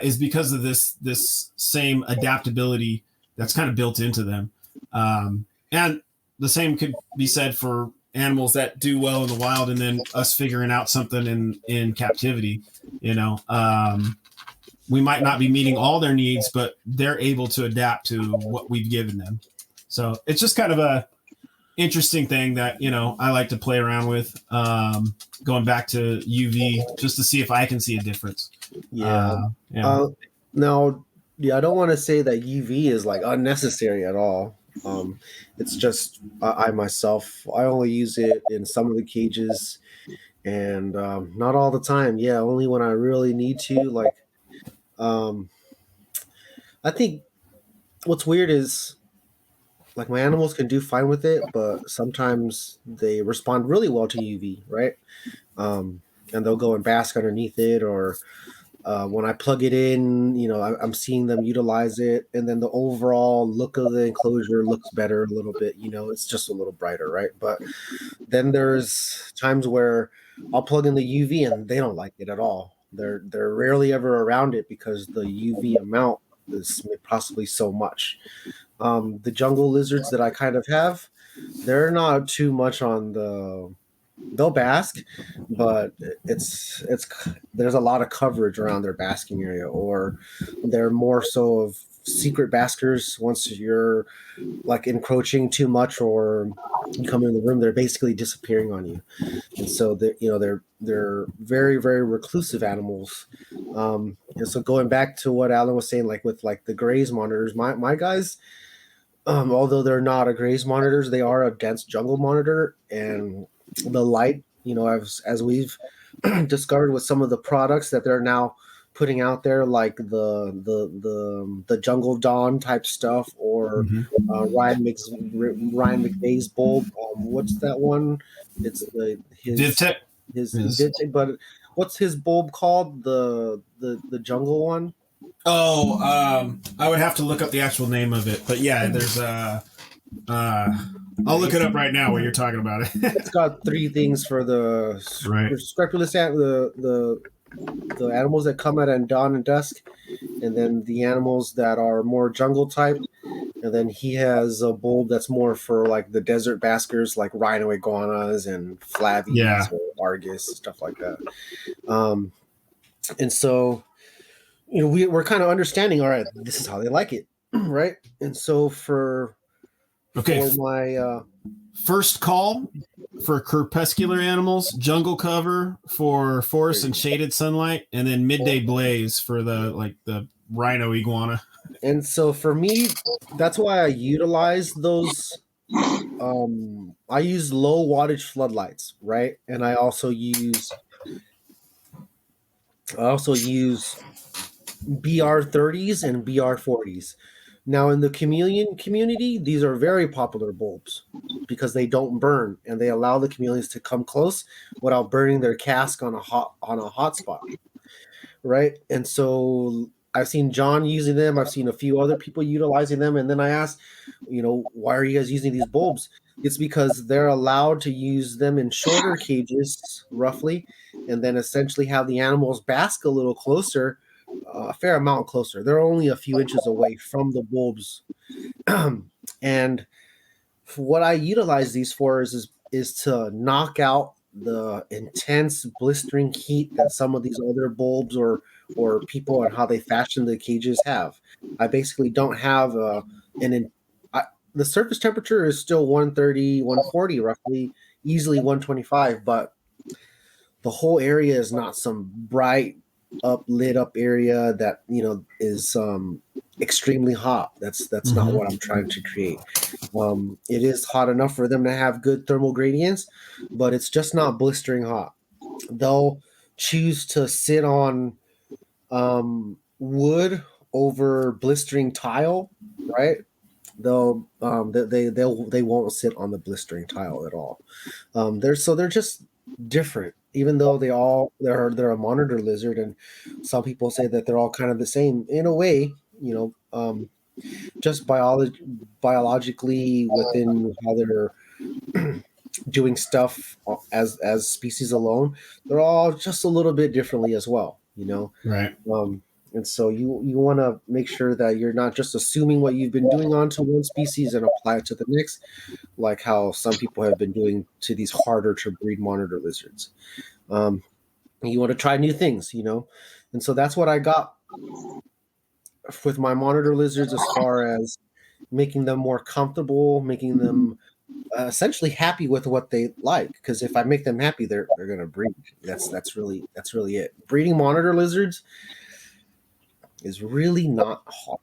is because of this same adaptability that's kind of built into them. And the same could be said for animals that do well in the wild, and then us figuring out something in captivity. We might not be meeting all their needs, but they're able to adapt to what we've given them. So it's just kind of a interesting thing that I like to play around with, going back to UV just to see if I can see a difference. Now, I don't want to say that UV is like unnecessary at all. It's just I myself, I only use it in some of the cages, and not all the time. Yeah, only when I really need to. Like, I think what's weird is, like, my animals can do fine with it, but sometimes they respond really well to UV, right? And they'll go and bask underneath it, or when I plug it in, I'm seeing them utilize it, and then the overall look of the enclosure looks better a little bit. It's just a little brighter, right? But then there's times where I'll plug in the UV and they don't like it at all. They're rarely ever around it because the UV amount is possibly so much. The jungle lizards that I kind of have, they're not too much on they'll bask, but it's there's a lot of coverage around their basking area, or they're more so of secret baskers. Once you're like encroaching too much or you come in the room, they're basically disappearing on you. And so they're very, very reclusive animals. And so going back to what Alan was saying, like with like the graze monitors, my guys, although they're not a graze monitors, they are a dense jungle monitor. And the light, as we've discovered with some of the products that they're now putting out there, like the Jungle Dawn type stuff, or Ryan McVeigh's bulb. What's that one? It's his VivTech, but what's his bulb called? The jungle one. Oh, I would have to look up the actual name of it, but yeah, there's I'll look it up right now while you're talking about it. It's got three things for the scrupulous the animals that come at dawn and dusk, and then the animals that are more jungle type, and then he has a bulb that's more for like the desert baskers, like rhino iguanas and flavies or argus, stuff like that. And so we're kind of understanding, all right, this is how they like it, right? And so for my first call for crepuscular animals, jungle cover for forest and shaded sunlight, and then midday blaze for the rhino iguana. And so for me, that's why I utilize those. I use low wattage floodlights, right? And I also use BR30s and BR40s. Now, in the chameleon community, these are very popular bulbs because they don't burn and they allow the chameleons to come close without burning their cask on a hot spot, right? And so I've seen John using them. I've seen a few other people utilizing them. And then I asked, why are you guys using these bulbs? It's because they're allowed to use them in shorter cages, roughly, and then essentially have the animals bask a little closer, a fair amount closer. They're only a few inches away from the bulbs. And what I utilize these for is to knock out the intense blistering heat that some of these other bulbs or people and how they fashion the cages have. I basically don't have the surface temperature is still 130, 140 roughly, easily 125, but the whole area is not some bright lit up area that is extremely hot. That's not what I'm trying to create. It is hot enough for them to have good thermal gradients, but it's just not blistering hot. They'll choose to sit on wood over blistering tile, right? They won't sit on the blistering tile at all. They're just different, even though they're a monitor lizard, and some people say that they're all kind of the same in a way. Just biologically within how they're doing stuff as species alone, they're all just a little bit differently as well. Right. And so you want to make sure that you're not just assuming what you've been doing onto one species and apply it to the next, like how some people have been doing to these harder to breed monitor lizards. You want to try new things, and so that's what I got with my monitor lizards, as far as making them more comfortable, making them essentially happy with what they like. Because if I make them happy, they're going to breed. That's really it. Breeding monitor lizards is really not hard.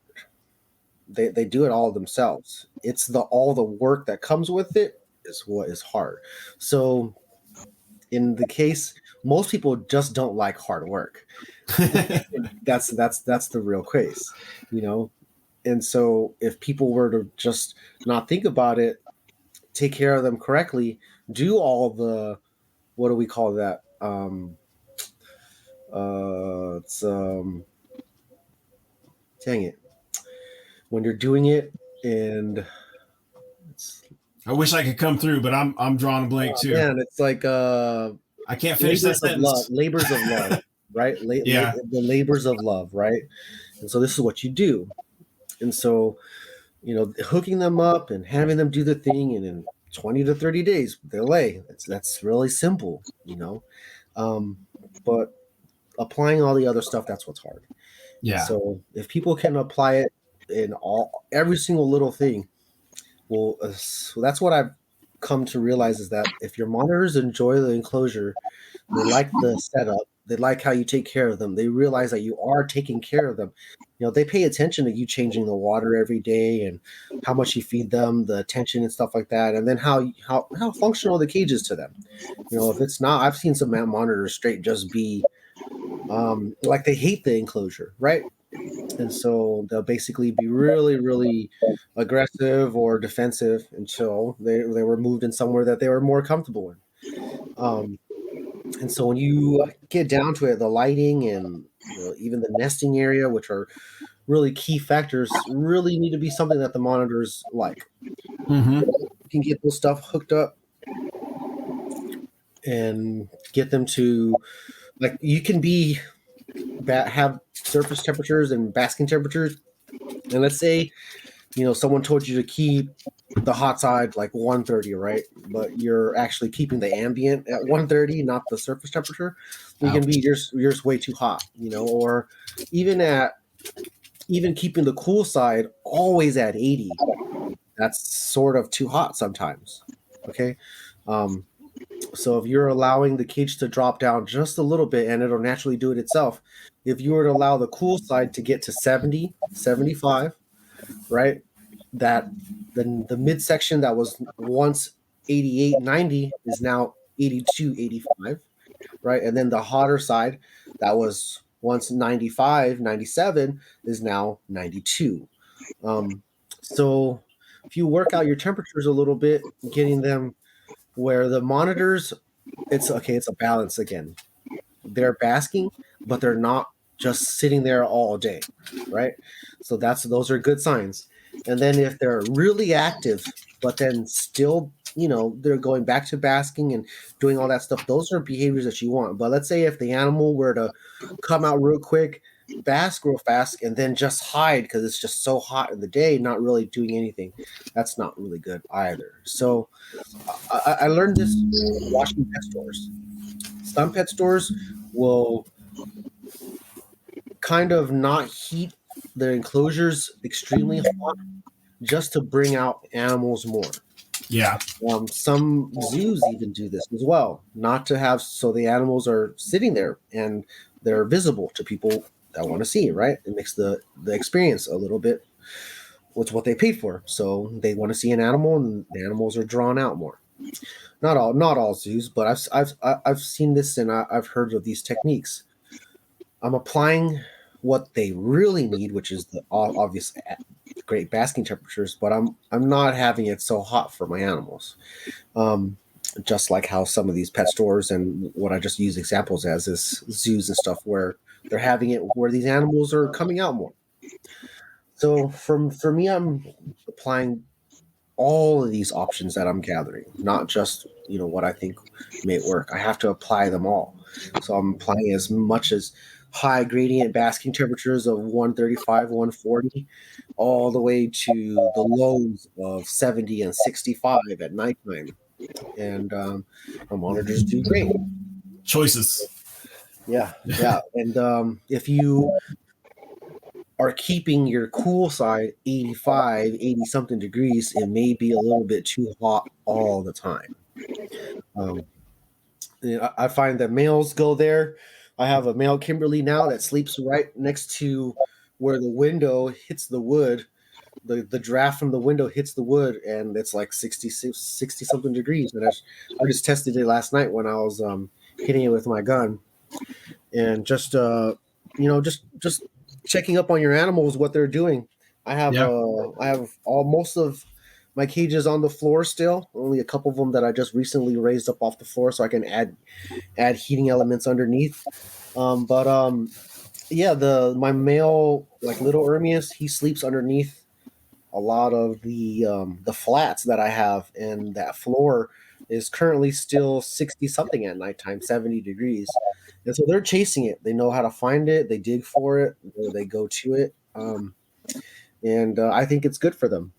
They do it all themselves. It's all the work that comes with it is what is hard. So in the case, most people just don't like hard work. That's the real case, And so if people were to just not think about it, take care of them correctly, do all the, what do we call that? Dang it. When you're doing it, and I wish I could come through, but I'm drawing a blank too. Man, it's like I can't finish that sentence. Labors of love, right? The labors of love, right? And so this is what you do. And so, hooking them up and having them do the thing, and in 20 to 30 days they'll lay. That's really simple, but applying all the other stuff, that's what's hard. Yeah. So if people can apply it in every single little thing, well, so that's what I've come to realize, is that if your monitors enjoy the enclosure, they like the setup, they like how you take care of them, they realize that you are taking care of them. They pay attention to you changing the water every day and how much you feed them, the attention and stuff like that, and then how functional the cage is to them. If it's not, I've seen some monitors straight just be like they hate the enclosure, right? And so they'll basically be really, really aggressive or defensive until they were moved in somewhere that they were more comfortable in. And so when you get down to it, the lighting and even the nesting area, which are really key factors, really need to be something that the monitors like. You can get this stuff hooked up and get them to, like, you can have surface temperatures and basking temperatures, and let's say someone told you to keep the hot side like 130, right? But you're actually keeping the ambient at 130, not the surface temperature. You can be you're way too hot, or even keeping the cool side always at 80. That's sort of too hot sometimes. Okay. So if you're allowing the cage to drop down just a little bit, and it'll naturally do it itself, if you were to allow the cool side to get to 70, 75, right, that then the midsection that was once 88, 90 is now 82, 85, right? And then the hotter side that was once 95, 97 is now 92. So if you work out your temperatures a little bit, getting them where the monitors, it's a balance again. They're basking, but they're not just sitting there all day, right? So those are good signs. And then if they're really active, but then still they're going back to basking and doing all that stuff. Those are behaviors that you want. But let's say if the animal were to come out real quick, bask real fast, and then just hide because it's just so hot in the day, not really doing anything, that's not really good either. So I learned this watching pet stores. Some pet stores will kind of not heat their enclosures extremely hot just to bring out animals more. Yeah. Some zoos even do this as well, not to have so the animals are sitting there and they're visible to people that want to see, right? It makes the experience a little bit with what they paid for. So they want to see an animal, and the animals are drawn out more. Not all zoos, but I've seen this and I've heard of these techniques. I'm applying what they really need, which is the obvious great basking temperatures, but I'm not having it so hot for my animals. Just like how some of these pet stores and what I just use examples as is zoos and stuff where they're having it where these animals are coming out more. So for me, I'm applying all of these options that I'm gathering, not just what I think may work. I have to apply them all. So I'm applying as much as high gradient basking temperatures of 135, 140, all the way to the lows of 70 and 65 at nighttime. And my monitors do great. Choices. Yeah. And if you are keeping your cool side 85, 80 something degrees, it may be a little bit too hot all the time. I find that males go there. I have a male Kimberly now that sleeps right next to where the window hits the wood. The draft from the window hits the wood, and it's like 60 something degrees. And I just tested it last night when I was hitting it with my gun, and just checking up on your animals, what they're doing. I have most of my cages on the floor still. Only a couple of them that I just recently raised up off the floor, so I can add heating elements underneath. My male, like little Ermias, he sleeps underneath a lot of the flats that I have, and that floor is currently still 60 something at nighttime, 70 degrees. And so they're chasing it. They know how to find it. They dig for it. Or they go to it. And I think it's good for them,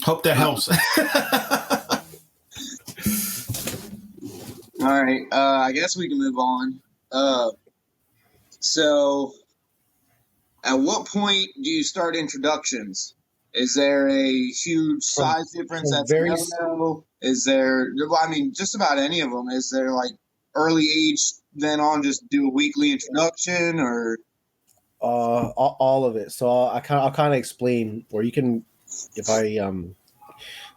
Hope that helps. All right. I guess we can move on. So at what point do you start introductions? Is there a huge size difference that's no? Is there, just about any of them. Is there like early age, then on just do a weekly introduction, or? All of it. So I'll kind of explain, or you can, if I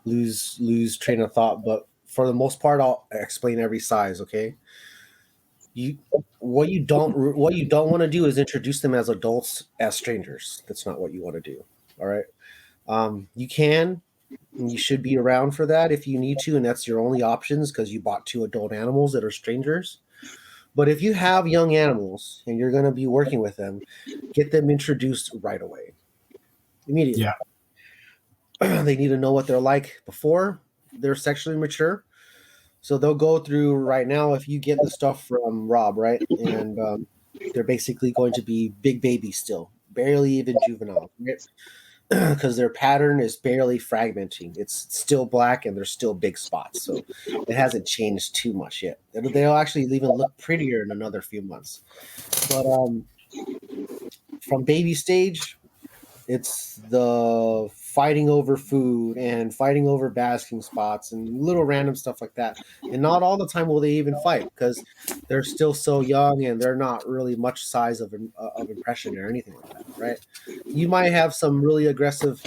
lose train of thought, but for the most part, I'll explain every size. Okay. What you don't want to do is introduce them as adults as strangers. That's not what you want to do. All right. You can, and you should be around for that if you need to, and that's your only options because you bought 2 adult animals that are strangers. But if you have young animals and you're going to be working with them, get them introduced right away, immediately. Yeah. They need to know what they're like before they're sexually mature. So they'll go through right now. If you get the stuff from Rob, right, and they're basically going to be big babies still, barely even juvenile, right? Because their pattern is barely fragmenting. It's still black and there's still big spots. So it hasn't changed too much yet. They'll actually even look prettier in another few months. But from baby stage, it's the fighting over food and fighting over basking spots and little random stuff like that. And not all the time will they even fight because they're still so young and they're not really much size of impression or anything like that, right? You might have some really aggressive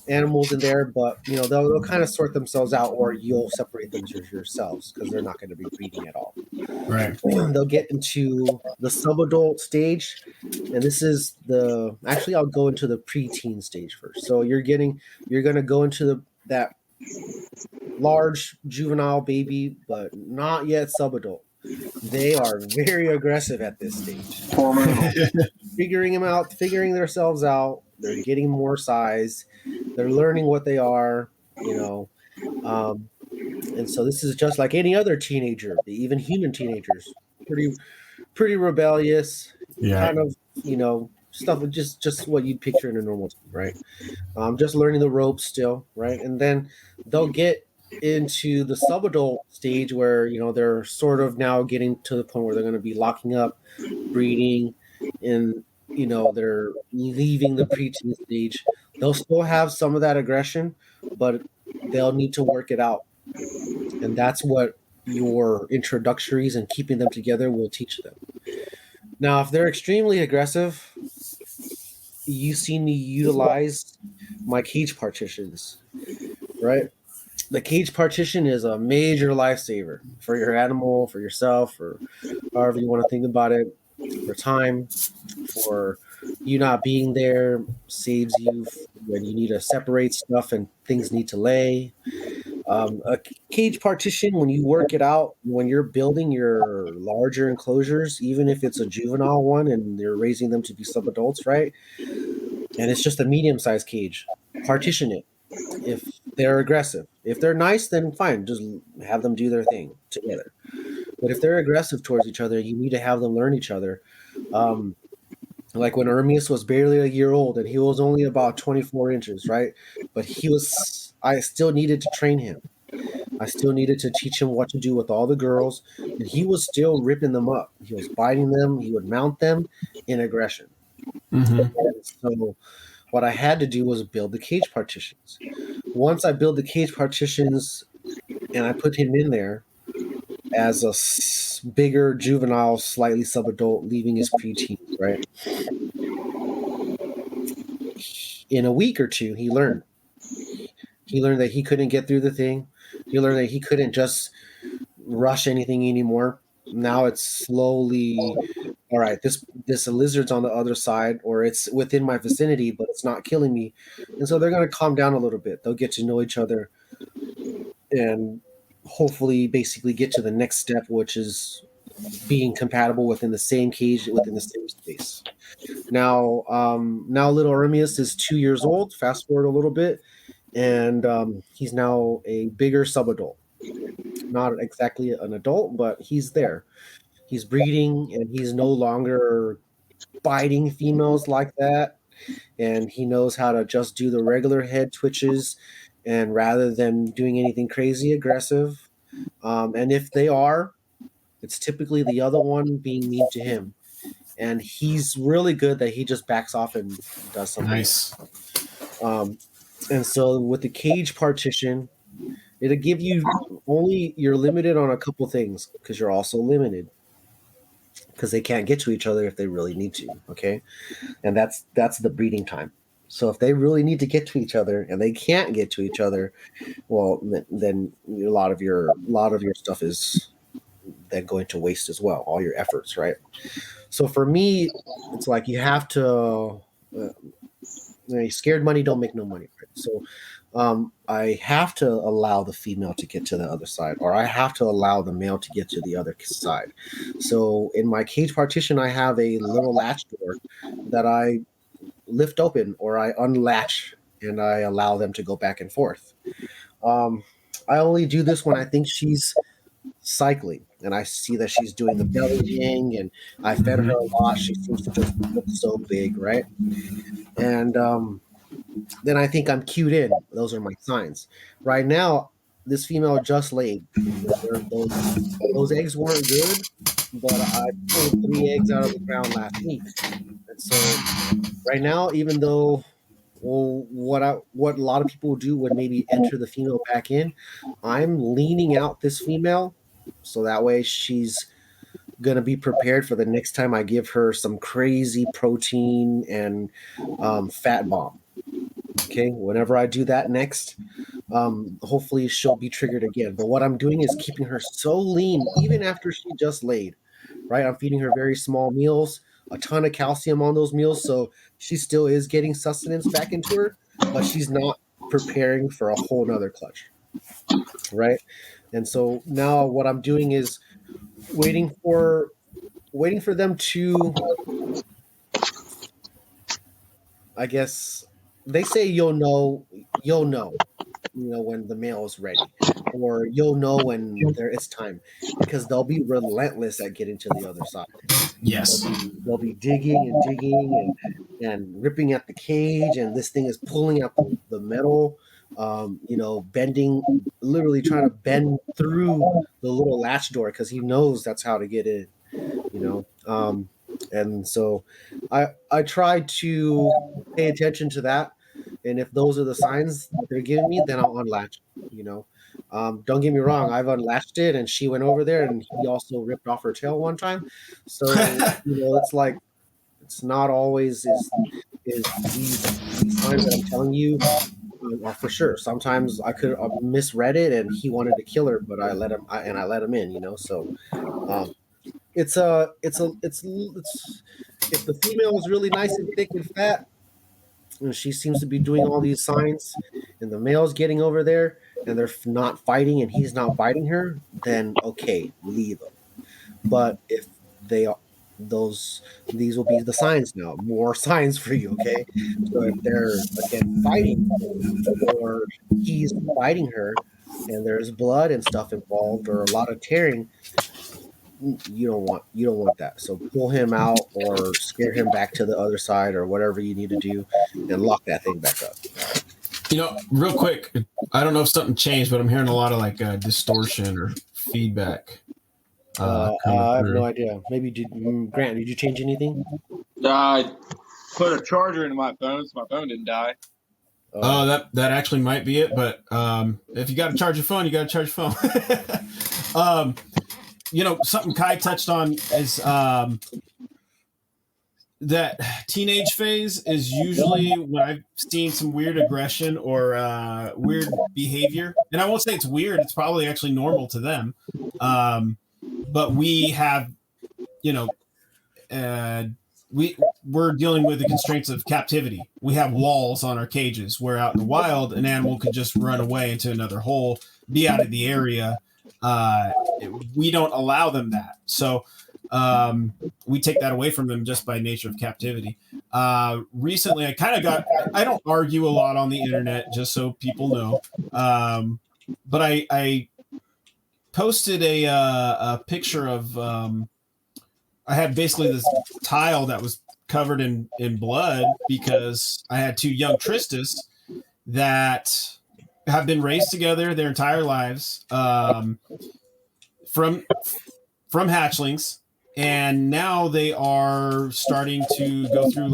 animals in there, but they'll kind of sort themselves out, or you'll separate them yourselves because they're not going to be breeding at all. Right. They'll get into the subadult stage, and this is actually I'll go into the preteen stage first. So you're going to go into that large juvenile baby, but not yet subadult. They are very aggressive at this stage. Figuring themselves out, They're getting more size. They're learning what they are, and so this is just like any other teenager, even human teenagers, pretty rebellious, Yeah. kind of, stuff with just what you'd picture in a normal teen, right? Just learning the ropes still, right? And then they'll get into the subadult stage where they're sort of now getting to the point where they're going to be locking up, breeding, and they're leaving the preteen stage. They'll still have some of that aggression, but they'll need to work it out, and that's what your introductories and keeping them together will teach them. Now, if they're extremely aggressive, you see me utilize my cage partitions, right? The cage partition is a major lifesaver for your animal, for yourself, or however you want to think about it. For time, for you not being there, saves you when you need to separate stuff and things need to lay. A cage partition, when you work it out, when you're building your larger enclosures, even if it's a juvenile one and they're raising them to be subadults, right? And it's just a medium-sized cage, partition it. If they're aggressive, if they're nice, then fine, just have them do their thing together. But if they're aggressive towards each other, you need to have them learn each other. Like when Ermias was barely a year old and he was only about 24 inches, right? But I still needed to train him. I still needed to teach him what to do with all the girls, and he was still ripping them up. He was biting them. He would mount them in aggression. Mm-hmm. And so what I had to do was build the cage partitions. Once I built the cage partitions and I put him in there as a bigger juvenile, slightly subadult, leaving his preteen, right? In a week or two, he learned. He learned that he couldn't get through the thing. He learned that he couldn't just rush anything anymore. Now it's slowly, all right, this lizard's on the other side, or it's within my vicinity, but it's not killing me. And so they're going to calm down a little bit. They'll get to know each other and hopefully basically get to the next step, which is being compatible within the same cage, within the same space. Now little Ermias is 2 years old. Fast forward a little bit, and he's now a bigger subadult. Not exactly an adult, but he's there. He's breeding, and he's no longer biting females like that. And he knows how to just do the regular head twitches, and rather than doing anything crazy aggressive. And if they are, it's typically the other one being mean to him. And he's really good that he just backs off and does something. Nice. And so with the cage partition, it'll give you you're limited on a couple things because you're also limited because they can't get to each other if they really need to. Okay. And that's the breeding time. So if they really need to get to each other and they can't get to each other, well, then a lot of your stuff is then going to waste as well, all your efforts, right? So for me, it's like you have to scared money don't make no money, right? So I have to allow the female to get to the other side, or I have to allow the male to get to the other side. So in my cage partition, I have a little latch door that I lift open or I unlatch, and I allow them to go back and forth. I only do this when I think she's cycling and I see that she's doing the belly thing, and I fed her a lot. She seems to just look so big, right? And then I think I'm cued in. Those are my signs. Right now, this female just laid. Those eggs weren't good, but I pulled 3 eggs out of the ground last week. And so right now, even though what a lot of people do would maybe enter the female back in, I'm leaning out this female so that way she's going to be prepared for the next time I give her some crazy protein and fat bomb. Okay, whenever I do that next, hopefully she'll be triggered again. But what I'm doing is keeping her so lean, even after she just laid, right? I'm feeding her very small meals, a ton of calcium on those meals, so she still is getting sustenance back into her, but she's not preparing for a whole nother clutch, right? And so now what I'm doing is waiting for them to I guess they say you'll know, when the male is ready, or you'll know when it's time, because they'll be relentless at getting to the other side. Yes. They'll be digging and digging and ripping at the cage, and this thing is pulling out the metal, bending, literally trying to bend through the little latch door because he knows that's how to get in, and so I try to pay attention to that, and if those are the signs that they're giving me, then I'll unlatch. Don't get me wrong, I've unlatched it, and she went over there, and he also ripped off her tail one time. So it's like it's not always is these signs that I'm telling you are for sure. Sometimes I could have misread it, and he wanted to kill her, but I let him in. So it's if the female is really nice and thick and fat, and she seems to be doing all these signs, and the male's getting over there, and they're not fighting, and he's not biting her, then okay, leave them. But if these will be the signs now, more signs for you, okay? So if they're again fighting, or he's biting her, and there's blood and stuff involved, or a lot of tearing, you don't want that. So pull him out or scare him back to the other side, or whatever you need to do, and lock that thing back up. Real quick, I don't know if something changed, but I'm hearing a lot of distortion or feedback. I have no idea. Maybe Grant, did you change anything? I put a charger into my phone, so my phone didn't die. Oh, that actually might be it. But if you got to charge your phone, you got to charge your phone. Something Kai touched on is that teenage phase is usually when I've seen some weird aggression or weird behavior. And I won't say it's weird. It's probably actually normal to them. But we have, we're dealing with the constraints of captivity. We have walls on our cages, where out in the wild, an animal could just run away into another hole, be out of the area. We don't allow them that. So we take that away from them just by nature of captivity. Recently, I don't argue a lot on the internet, just so people know. But I posted a picture of, I had basically this tile that was covered in blood because I had two young Tristas that have been raised together their entire lives, from hatchlings, and now they are starting to go through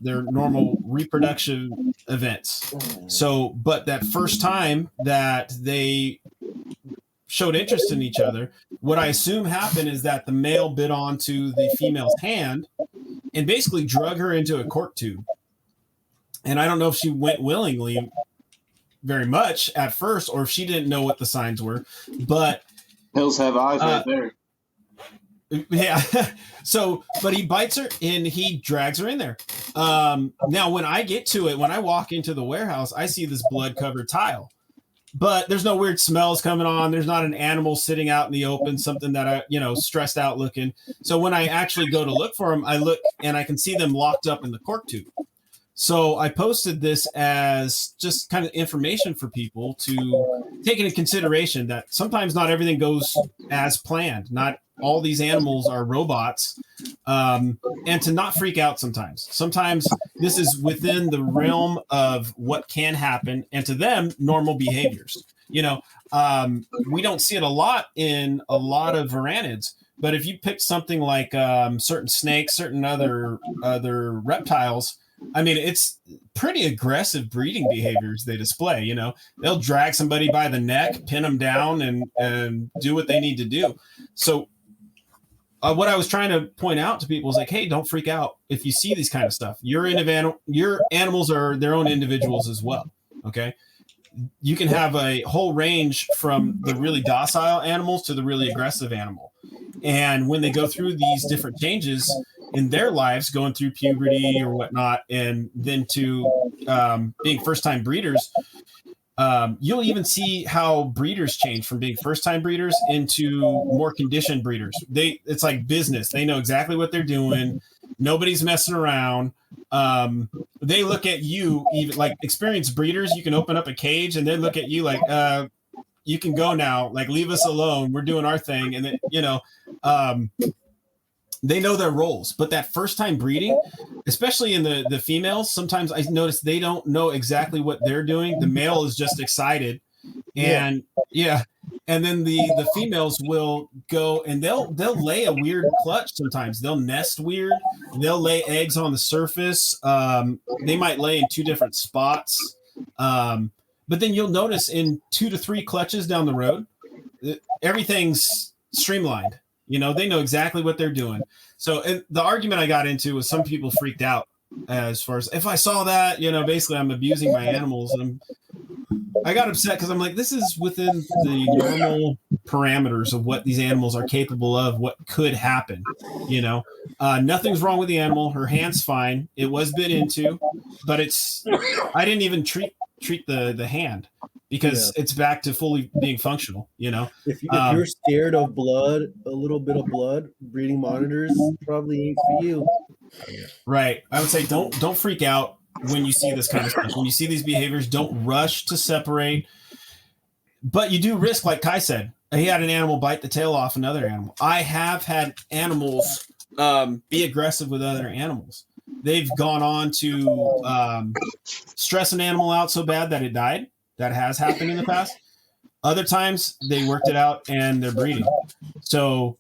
their normal reproduction events. So, but that first time that they showed interest in each other, what I assume happened is that the male bit onto the female's hand and basically drug her into a cork tube. And I don't know if she went willingly very much at first, or if she didn't know what the signs were, but Hills have eyes right there. Yeah. So, but he bites her and he drags her in there. Now, when I get to it, when I walk into the warehouse, I see this blood covered tile, but there's no weird smells coming on. There's not an animal sitting out in the open, something that I, stressed out looking. So when I actually go to look for them, I look and I can see them locked up in the cork tube. So I posted this as just kind of information for people to take into consideration that sometimes not everything goes as planned. Not all these animals are robots, and to not freak out sometimes. Sometimes this is within the realm of what can happen, and to them, normal behaviors. We don't see it a lot in a lot of varanids, but if you pick something like certain snakes, certain other reptiles, I mean, it's pretty aggressive breeding behaviors they display. They'll drag somebody by the neck, pin them down, and do what they need to do. So what I was trying to point out to people is hey, don't freak out if you see these kind of stuff. Your animals are their own individuals as well. Okay. You can have a whole range from the really docile animals to the really aggressive animal. And when they go through these different changes in their lives, going through puberty or whatnot, and then to being first-time breeders, you'll even see how breeders change from being first-time breeders into more conditioned breeders. It's like business. They know exactly what they're doing. Nobody's messing around. they look at you, even like experienced breeders, you can open up a cage and they look at you like, you can go now, like leave us alone, we're doing our thing. And then, they know their roles. But that first time breeding, especially in the females, sometimes I notice they don't know exactly what they're doing. The male is just excited, and and then the females will go and they'll lay a weird clutch. Sometimes they'll nest weird. They'll lay eggs on the surface. They might lay in two different spots. But then you'll notice in 2 to 3 clutches down the road, everything's streamlined. They know exactly what they're doing. So the argument I got into was some people freaked out as far as if I saw that, basically I'm abusing my animals. And I got upset because I'm like, this is within the normal parameters of what these animals are capable of, what could happen. Nothing's wrong with the animal. Her hand's fine. It was bit into, but I didn't even treat the hand, because it's back to fully being functional. If you're scared of blood, a little bit of blood, breeding monitors probably ain't for you. Right. I would say don't freak out when you see this kind of stuff. When you see these behaviors, don't rush to separate. But you do risk, like Kai said, he had an animal bite the tail off another animal. I have had animals be aggressive with other animals. They've gone on to stress an animal out so bad that it died. That has happened in the past. Other times they worked it out and they're breeding. So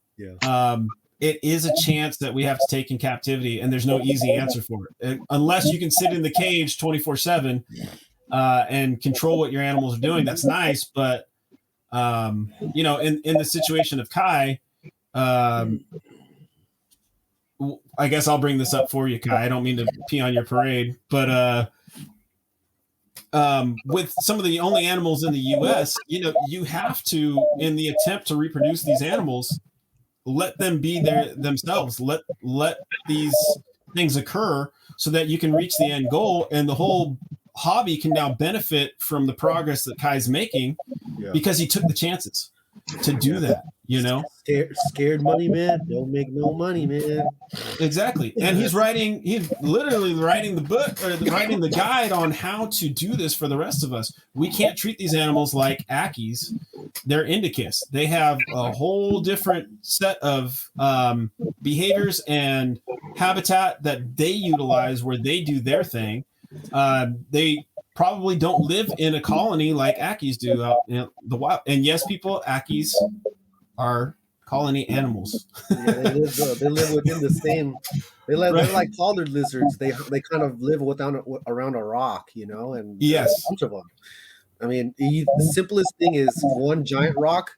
it is a chance that we have to take in captivity, and there's no easy answer for it. Unless you can sit in the cage 24/7 and control what your animals are doing. That's nice, but in the situation of Kai, I guess I'll bring this up for you, Kai. I don't mean to pee on your parade, but with some of the only animals in the U.S., you have to, in the attempt to reproduce these animals, let them be themselves. Let these things occur so that you can reach the end goal, and the whole hobby can now benefit from the progress that Kai's making because he took the chances to do that. Scared money man don't make no money, man. Exactly. And he's literally writing the book, or writing the guide on how to do this for the rest of us. We can't treat these animals like Ackies. They're indicus. They have a whole different set of behaviors and habitat that they utilize where they do their thing. They probably don't live in a colony like Ackies do out in the wild. And yes, Ackies are colony animals. They live within the same. They're like collared lizards. They kind of live around a rock, and yes, a bunch of them. I mean, the simplest thing is one giant rock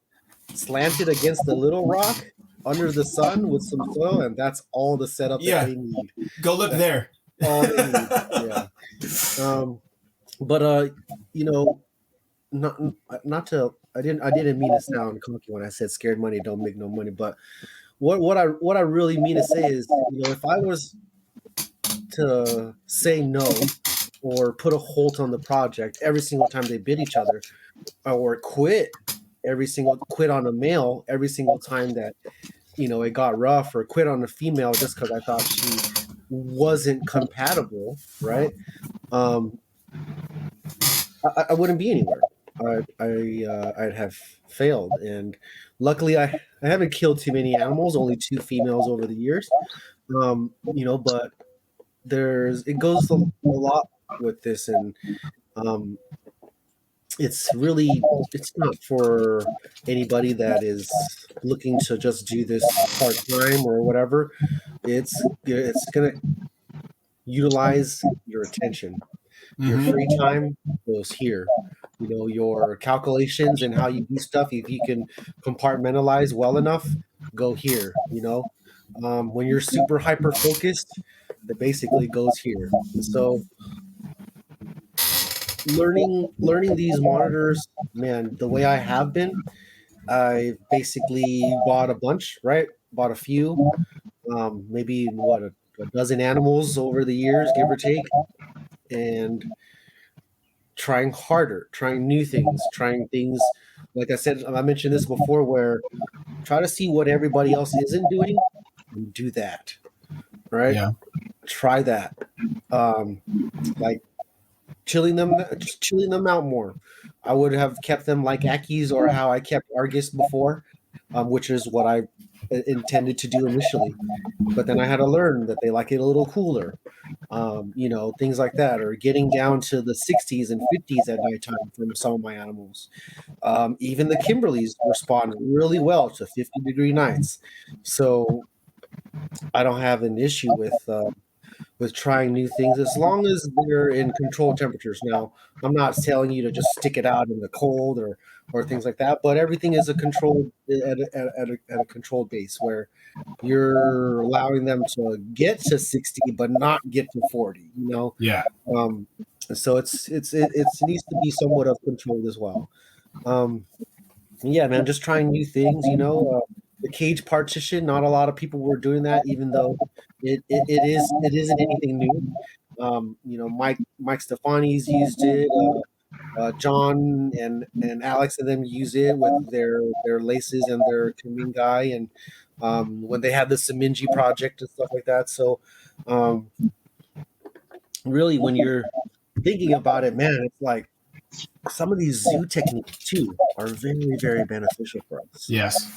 slanted against a little rock under the sun with some soil, and that's all the setup that they need. Go look there. All they need. But not to. I didn't mean to sound cocky when I said scared money don't make no money. But what I really mean to say is, if I was to say no or put a halt on the project every single time they bid each other, or quit on a male every single time that it got rough, or quit on a female just because I thought she wasn't compatible, right? I wouldn't be anywhere. I'd have failed, and luckily I haven't killed too many animals, only 2 females over the years. But it goes a lot with this, and it's not for anybody that is looking to just do this part-time or whatever. It's gonna utilize your attention. Your free time goes here. Your calculations and how you do stuff, if you can compartmentalize well enough, go here. When you're super hyper focused, that basically goes here. So learning these monitors, man, the way I have been, I basically bought a bunch, right? Bought a few, maybe a dozen animals over the years, give or take, and trying harder, trying new things, trying things, like I said, I mentioned this before, where try to see what everybody else isn't doing and do that, right? try that. Like chilling them out more. I would have kept them like Ackies or how I kept Argus before, which is what I intended to do initially. But then I had to learn that they like it a little cooler, things like that, or getting down to the 60s and 50s at nighttime from some of my animals. Even the Kimberleys respond really well to 50-degree nights. So I don't have an issue with trying new things as long as they're in controlled temperatures. Now, I'm not telling you to just stick it out in the cold or things like that, but everything is a controlled at a controlled base where you're allowing them to get to 60 but not get to 40. Yeah. So it needs to be somewhat of controlled as well. Yeah, man, just trying new things. The cage partition. Not a lot of people were doing that, even though it isn't anything new. Mike Stefani's used it. John and Alex and them use it with their laces and their Kamingai, and when they had the Seminji project and stuff like that. So really, when you're thinking about it, man, it's like some of these zoo techniques too are very, very beneficial for us. Yes.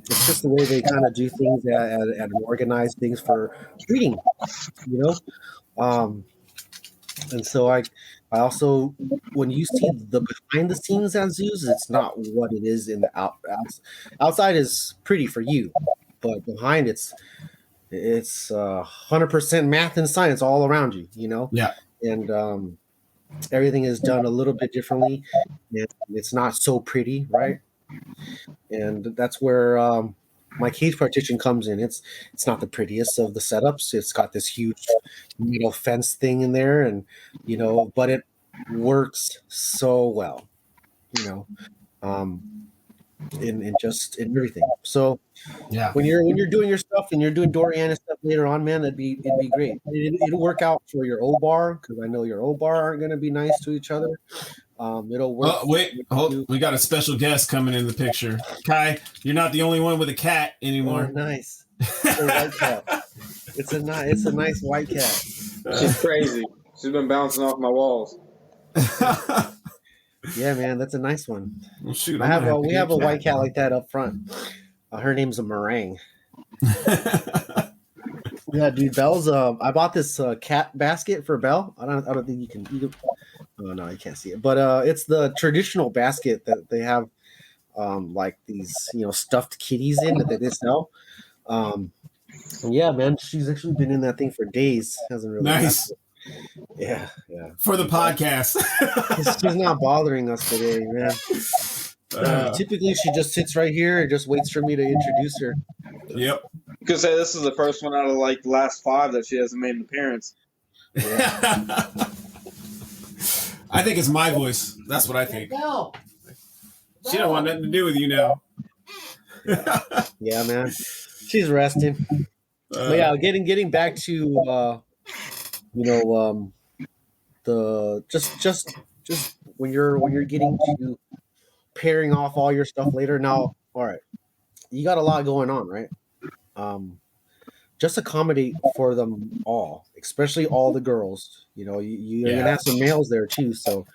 It's just the way they kind of do things and organize things for breeding, and so I also, when you see the behind the scenes at zoos, it's not what it is in the outside is pretty for you, but behind it's 100% math and science all around you, Yeah. And everything is done a little bit differently, and it's not so pretty, right? And that's where my cage partition comes in. It's not the prettiest of the setups. It's got this huge metal fence thing in there, and but it works so well, in everything. So Yeah. when you're doing your stuff and you're doing Doriana stuff later on, man, it'd be great. It'll work out for your O-bar, because I know your O-bar aren't going to be nice to each other. It'll work. Oh, wait, we got a special guest coming in the picture. Kai, you're not the only one with a cat anymore. Oh, nice. It's a white cat. It's a nice white cat. She's crazy. She's been bouncing off my walls. Yeah, man, that's a nice one. Well, shoot, we have a white cat like that up front. Her name's a meringue. Yeah, dude, Belle's. I bought this cat basket for Belle. I don't think you can. Oh no, you can't see it. But it's the traditional basket that they have, like these stuffed kitties in that they sell. Yeah, man, she's actually been in that thing for days. Hasn't really. Nice. Yeah. For the podcast. She's not bothering us today, man. Typically, she just sits right here and just waits for me to introduce her. Yep. You could say this is the first one out of like the last 5 that she hasn't made an appearance. Yeah. I think it's my voice. That's what I think. No. She don't want nothing to do with you now. Yeah, man. She's resting. But yeah, getting back to the just when you're getting to pairing off all your stuff later. Now, all right, you got a lot going on, right? Just accommodate for them all, especially all the girls. You're gonna have some males there too, so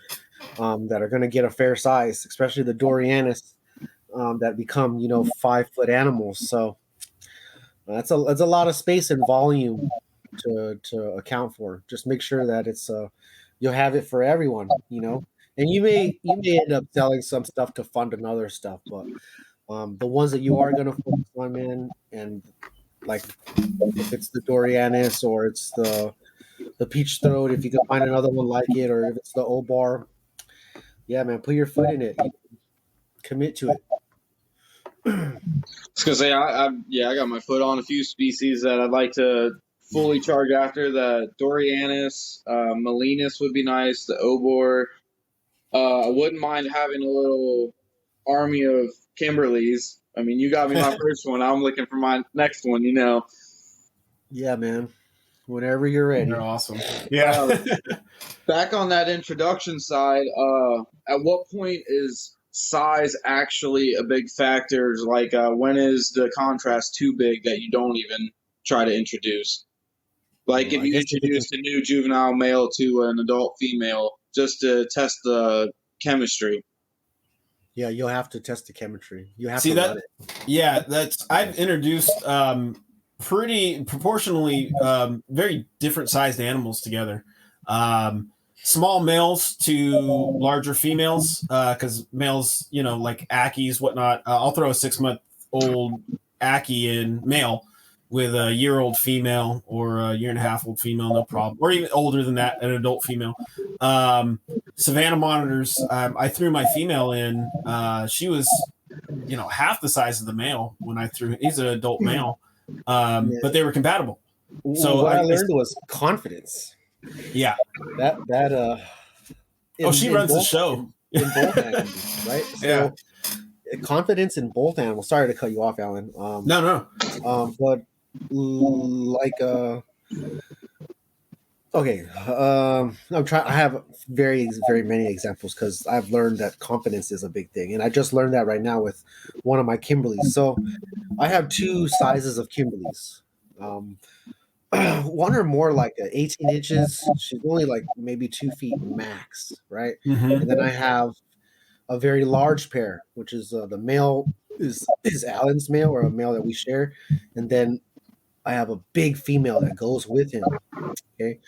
that are gonna get a fair size, especially the Dorianis that become 5-foot animals. So that's a lot of space and volume to account for. Just make sure that it's you'll have it for everyone, and you may end up selling some stuff to fund another stuff, but the ones that you are going to focus on, man, and like if it's the Dorianis or it's the peach throat, if you can find another one like it, or if it's the O-bar, yeah, man, put your foot in it, commit to it. I was gonna say, I got my foot on a few species that I'd like to fully charge after. The Dorianis, Melinus would be nice. The Obor. I wouldn't mind having a little army of Kimberleys. I mean, you got me my first one. I'm looking for my next one. Yeah, man. Whenever you're ready. They're awesome. Yeah. Back on that introduction side, at what point is size actually a big factor? Like, when is the contrast too big that you don't even try to introduce? Like if I you guess if it's introduced a new juvenile male to an adult female just to test the chemistry. yeah, you'll have to test the chemistry. You have See to that? run it. Yeah, that's I've introduced pretty proportionally very different sized animals together. Small males to larger females, because males, like Ackies, whatnot. I'll throw a 6-month-old Ackie in male with a year-old female or a year-and-a-half-old female, no problem. Or even older than that, an adult female. Savannah monitors, I threw my female in. She was, half the size of the male when I threw. He's an adult male, but they were compatible. So what I learned was confidence. Yeah. She runs the show. In both animals, right? So confidence in both animals. Sorry to cut you off, Alan. No. But like okay, I'm trying. I have very many examples because I've learned that confidence is a big thing, and I just learned that right now with one of my Kimberleys. So I have 2 sizes of Kimberleys. One are more like 18 inches. She's only like maybe 2 feet max, right? Mm-hmm. And then I have a very large pair, which is the male is Alan's male, or a male that we share, and then I have a big female that goes with him. Okay.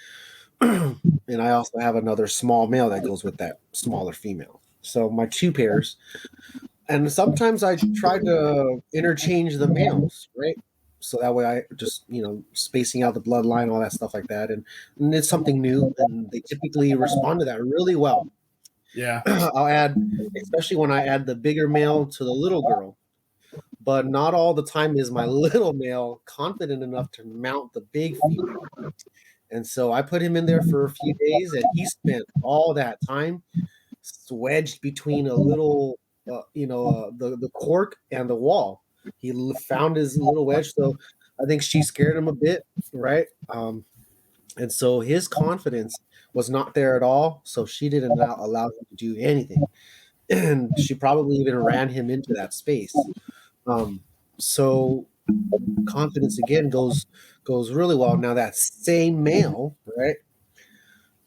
And I also have another small male that goes with that smaller female. So my 2 pairs. And sometimes I try to interchange the males, right? So that way I just, spacing out the bloodline, all that stuff like that. And it's something new, and they typically respond to that really well. Yeah. I'll add, especially when I add the bigger male to the little girl. But not all the time is my little male confident enough to mount the big female. And so I put him in there for a few days, and he spent all that time wedged between a little, the cork and the wall. He found his little wedge, so I think she scared him a bit, right? And so his confidence was not there at all, so she didn't allow him to do anything. And she probably even ran him into that space. So confidence again goes really well. Now that same male, right?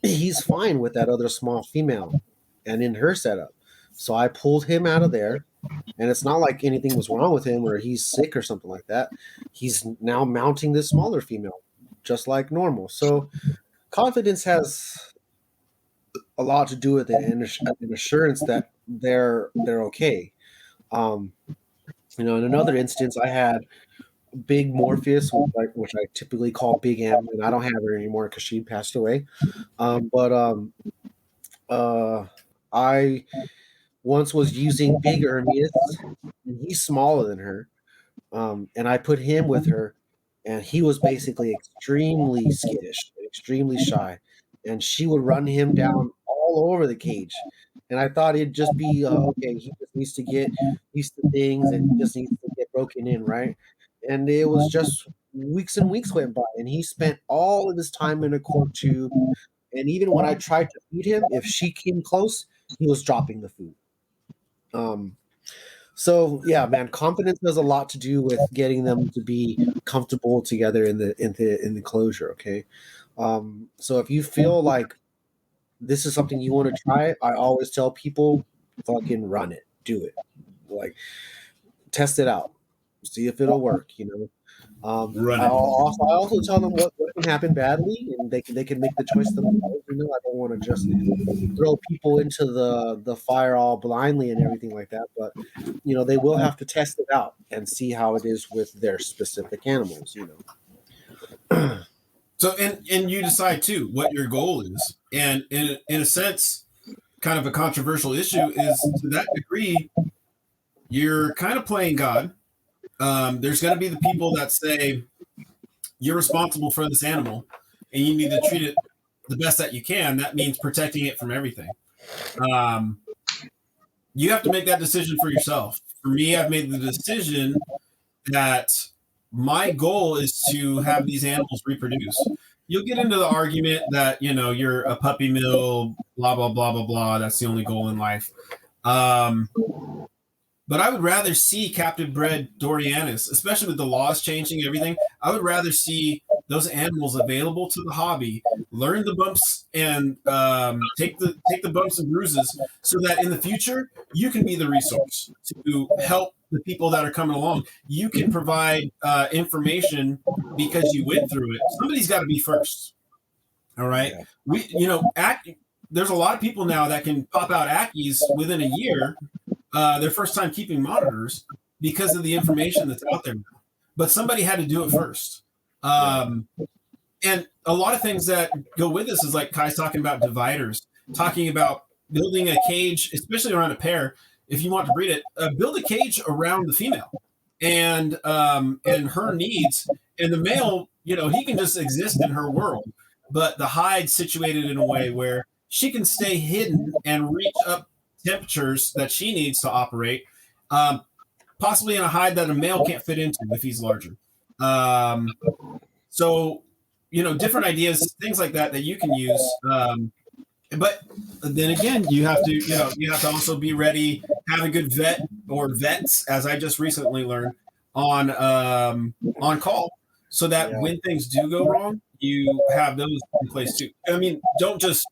He's fine with that other small female and in her setup. So I pulled him out of there, and it's not like anything was wrong with him or he's sick or something like that. He's now mounting this smaller female just like normal. So confidence has a lot to do with it, and an assurance that they're okay. In another instance, I had Big Morpheus, which I typically call Big M, and I don't have her anymore because she passed away. I once was using Big Ermias, and he's smaller than her, and I put him with her, and he was basically extremely skittish, extremely shy, and she would run him down all over the cage. And I thought it'd just be okay. He just needs to get used to things, and he just needs to get broken in, right? And it was just weeks and weeks went by, and he spent all of his time in a cork tube. And even when I tried to feed him, if she came close, he was dropping the food. So yeah, man, confidence has a lot to do with getting them to be comfortable together in the closure. Okay, so if you feel like this is something you want to try, I always tell people, fucking run it, do it, like test it out, see if it'll work. Run I it. also tell them what can happen badly, and they can make the choice themselves. I don't want to just throw people into the fire all blindly and everything like that. But they will have to test it out and see how it is with their specific animals. So, and you decide too what your goal is, and in a sense, kind of a controversial issue is to that degree, you're kind of playing God. There's going to be the people that say you're responsible for this animal, and you need to treat it the best that you can. That means protecting it from everything. You have to make that decision for yourself. For me, I've made the decision that my goal is to have these animals reproduce. You'll get into the argument that, you're a puppy mill, blah, blah, blah, blah, blah. That's the only goal in life. But I would rather see captive bred Dorianus, especially with the laws changing everything. I would rather see those animals available to the hobby, learn the bumps and take the bumps and bruises, so that in the future you can be the resource to help the people that are coming along. You can provide information because you went through it. Somebody's got to be first. All right. Yeah. There's a lot of people now that can pop out Ackies within a year, their first time keeping monitors, because of the information that's out there now. But somebody had to do it first. And a lot of things that go with this is like Kai's talking about dividers, talking about building a cage, especially around a pair. If you want to breed it, build a cage around the female and her needs. And the male, he can just exist in her world, but the hide's situated in a way where she can stay hidden and reach up temperatures that she needs to operate, possibly in a hide that a male can't fit into if he's larger. So, different ideas, things like that you can use. But then again, you have to also be ready, have a good vet or vets, as I just recently learned, on call, so that when things do go wrong, you have those in place too. I mean, don't just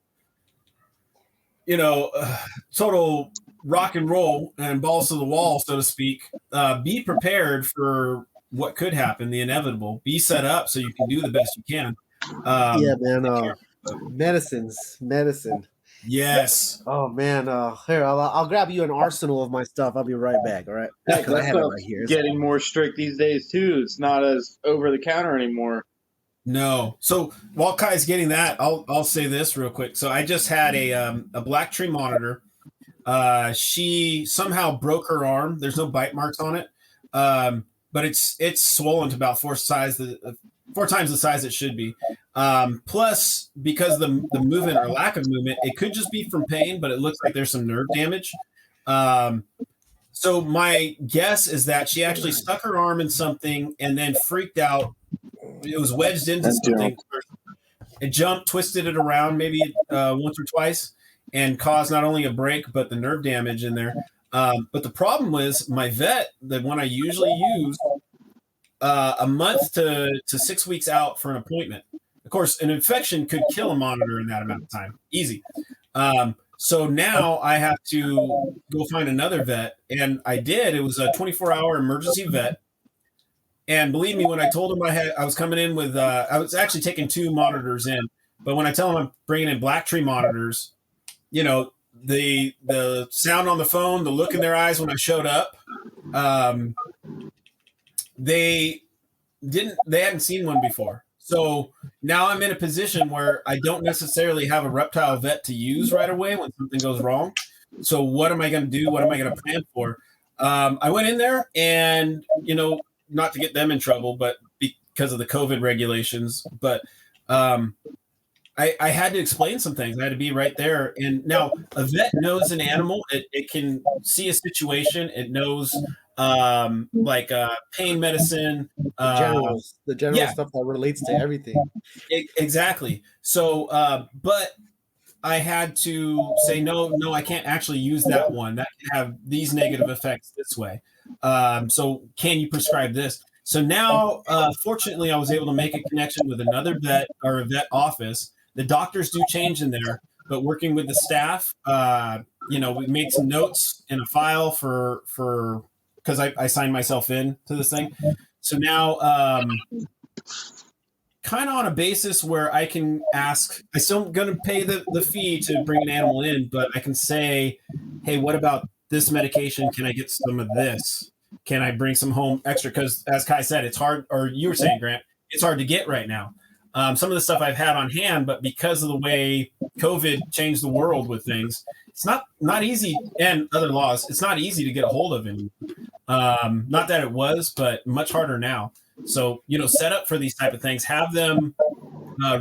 total rock and roll and balls to the wall, so to speak. Be prepared for what could happen, the inevitable. Be set up so you can do the best you can. Medicine. Yes. Oh man. Here, I'll grab you an arsenal of my stuff. I'll be right back. All right. Because I have it right here. Getting more strict these days too. It's not as over the counter anymore. No. So while Kai's getting that, I'll say this real quick. So I just had a black tree monitor. She somehow broke her arm. There's no bite marks on it, but it's swollen to about 4 times the size it should be. Plus, because the movement or lack of movement, it could just be from pain, but it looks like there's some nerve damage. So my guess is that she actually stuck her arm in something and then freaked out. It was wedged into something. It jumped, twisted it around maybe once or twice, and caused not only a break but the nerve damage in there. But the problem was my vet, the one I usually use, a month to 6 weeks out for an appointment. Of course, an infection could kill a monitor in that amount of time. Easy. So now I have to go find another vet, and I did. It was a 24-hour emergency vet. And believe me, when I told him I was coming in with, I was actually taking 2 monitors in, but when I tell him I'm bringing in black tree monitors, the sound on the phone, the look in their eyes when I showed up, they hadn't seen one before. So now I'm in a position where I don't necessarily have a reptile vet to use right away when something goes wrong. So what am I going to do? What am I going to plan for? I went in there and, not to get them in trouble, but because of the COVID regulations, but I had to explain some things. I had to be right there. And now a vet knows an animal. It can see a situation. It knows pain medicine, the general stuff that relates to everything. Exactly. So, but I had to say, no, I can't actually use that one. That can have these negative effects this way. So can you prescribe this? So now, fortunately, I was able to make a connection with another vet or a vet office. The doctors do change in there, but working with the staff, we made some notes in a file for because I signed myself in to this thing. So now, kind of on a basis where I can ask, I still going to pay the fee to bring an animal in, but I can say, hey, what about this medication? Can I get some of this? Can I bring some home extra? Because as Kai said, it's hard, or you were saying, Grant, it's hard to get right now. Some of the stuff I've had on hand, but because of the way COVID changed the world with things, it's not easy, and other laws, it's not easy to get a hold of anymore. Not that it was, but much harder now. So, set up for these type of things, have them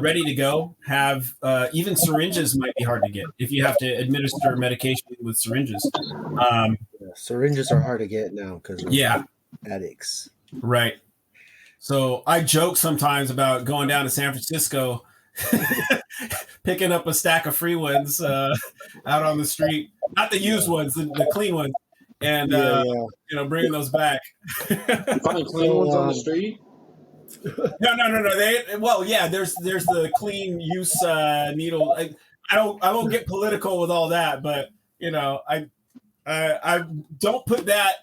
ready to go. Have even syringes might be hard to get if you have to administer medication with syringes. Syringes are hard to get now because of addicts. Right. So I joke sometimes about going down to San Francisco, picking up a stack of free ones out on the street. Not the used ones, the clean ones. and Yeah, bringing those back. You find clean ones on the street? No. Well, yeah. There's the clean use needle. I won't get political with all that, but I don't put that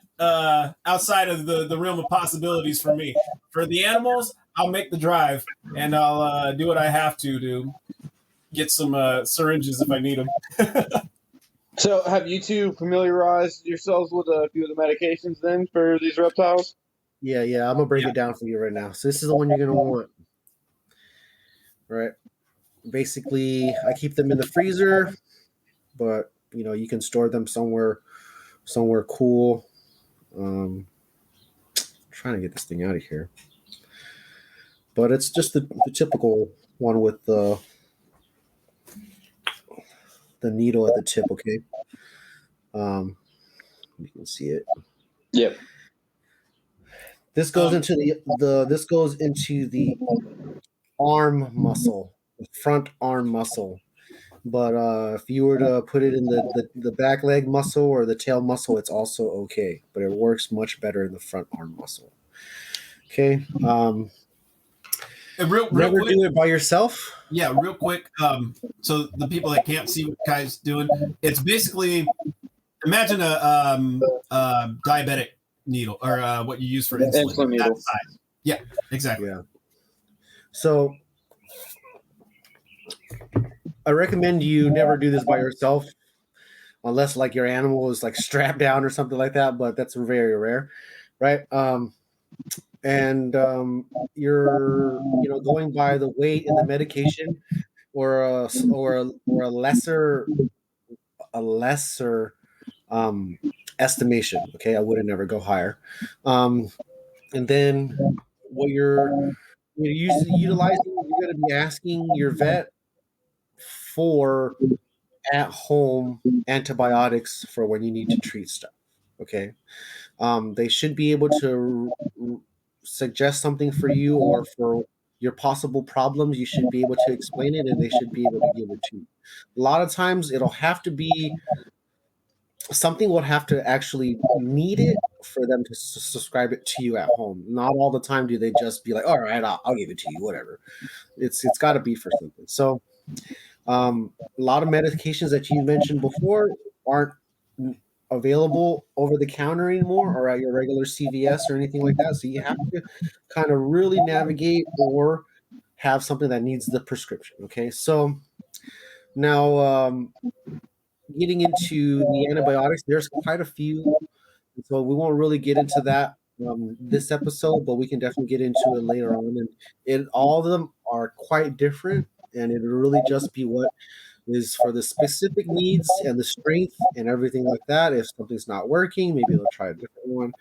outside of the realm of possibilities for me. For the animals, I'll make the drive and I'll do what I have to get some syringes if I need them. So, have you two familiarized yourselves with a few of the medications then for these reptiles? yeah. I'm gonna break it down for you right now. So this is the one you're gonna want, right? Basically, I keep them in the freezer, but you can store them somewhere cool. Trying to get this thing out of here, but it's just the typical one with the needle at the tip. Okay, you can see it. Yep. This goes into the arm muscle, the front arm muscle. But if you were to put it in the back leg muscle or the tail muscle, it's also okay. But it works much better in the front arm muscle. Okay. Real Never quick, do it by yourself. Yeah, real quick. So the people that can't see what Kai's doing, it's basically imagine a diabetic needle or what you use for insulin. needle. That size. Yeah, exactly. Yeah. So I recommend you never do this by yourself, unless like your animal is like strapped down or something like that. But that's very rare, right? You're going by the weight and the medication, or a lesser estimation. Okay, I wouldn't never go higher. And then what you're utilizing, you're going to be asking your vet for at-home antibiotics for when you need to treat stuff. Okay, they should be able to suggest something for you, or for your possible problems. You should be able to explain it, and they should be able to give it to you. A lot of times, it'll have to be something would have to actually need it for them to subscribe it to you at home. Not all the time do they just be like, all right, I'll give it to you, whatever. It's got to be for something. So a lot of medications that you mentioned before aren't available over the counter anymore, or at your regular CVS or anything like that. So you have to kind of really navigate, or have something that needs the prescription. Okay, so now getting into the antibiotics, there's quite a few, so we won't really get into that this episode, but we can definitely get into it later on. And all of them are quite different, and it'll really just be what is for the specific needs and the strength and everything like that. If something's not working, maybe they'll try a different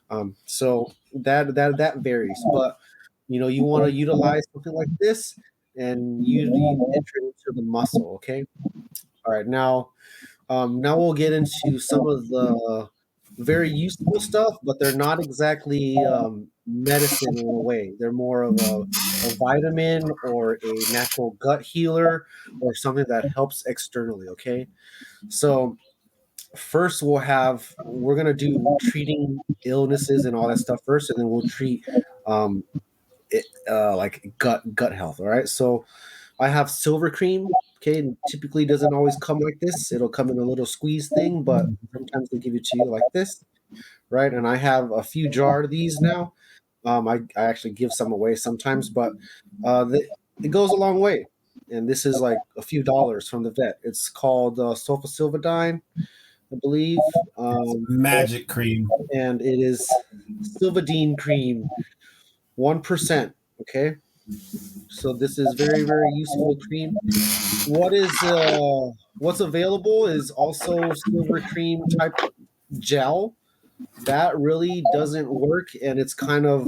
one. So that varies, but you want to utilize something like this, and you enter into the muscle. Okay. All right. Now we'll get into some of the very useful stuff, but they're not exactly medicine in a way. They're more of a vitamin or a natural gut healer, or something that helps externally. Okay, so first we're gonna do treating illnesses and all that stuff first, and then we'll treat like gut health. All right, so I have silver cream. Okay, typically doesn't always come like this. It'll come in a little squeeze thing, but sometimes they give it to you like this, right? And I have a few jar of these now. I actually give some away sometimes, but it goes a long way. And this is like a few dollars from the vet. It's called sulfasilvadine, I believe. Magic cream. And it is Silvadine cream, 1%. Okay. So this is very, very useful cream. What's available is also silver cream type gel. That really doesn't work, and it's kind of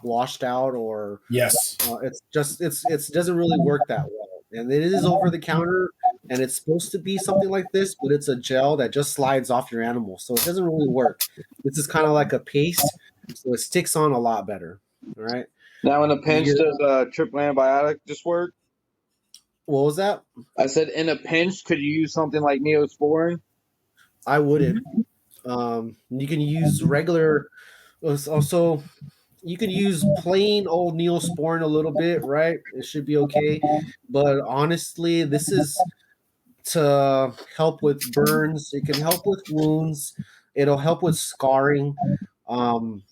washed out, or yes, it doesn't really work that well. And it is over the counter, and it's supposed to be something like this, but it's a gel that just slides off your animal, so it doesn't really work. This is kind of like a paste, so it sticks on a lot better. All right. Now, in a pinch, does a triple antibiotic just work? What was that? I said, in a pinch, could you use something like Neosporin? I wouldn't. You can use regular. Also, you can use plain old Neosporin a little bit, right? It should be okay. But honestly, this is to help with burns. It can help with wounds. It'll help with scarring. Um,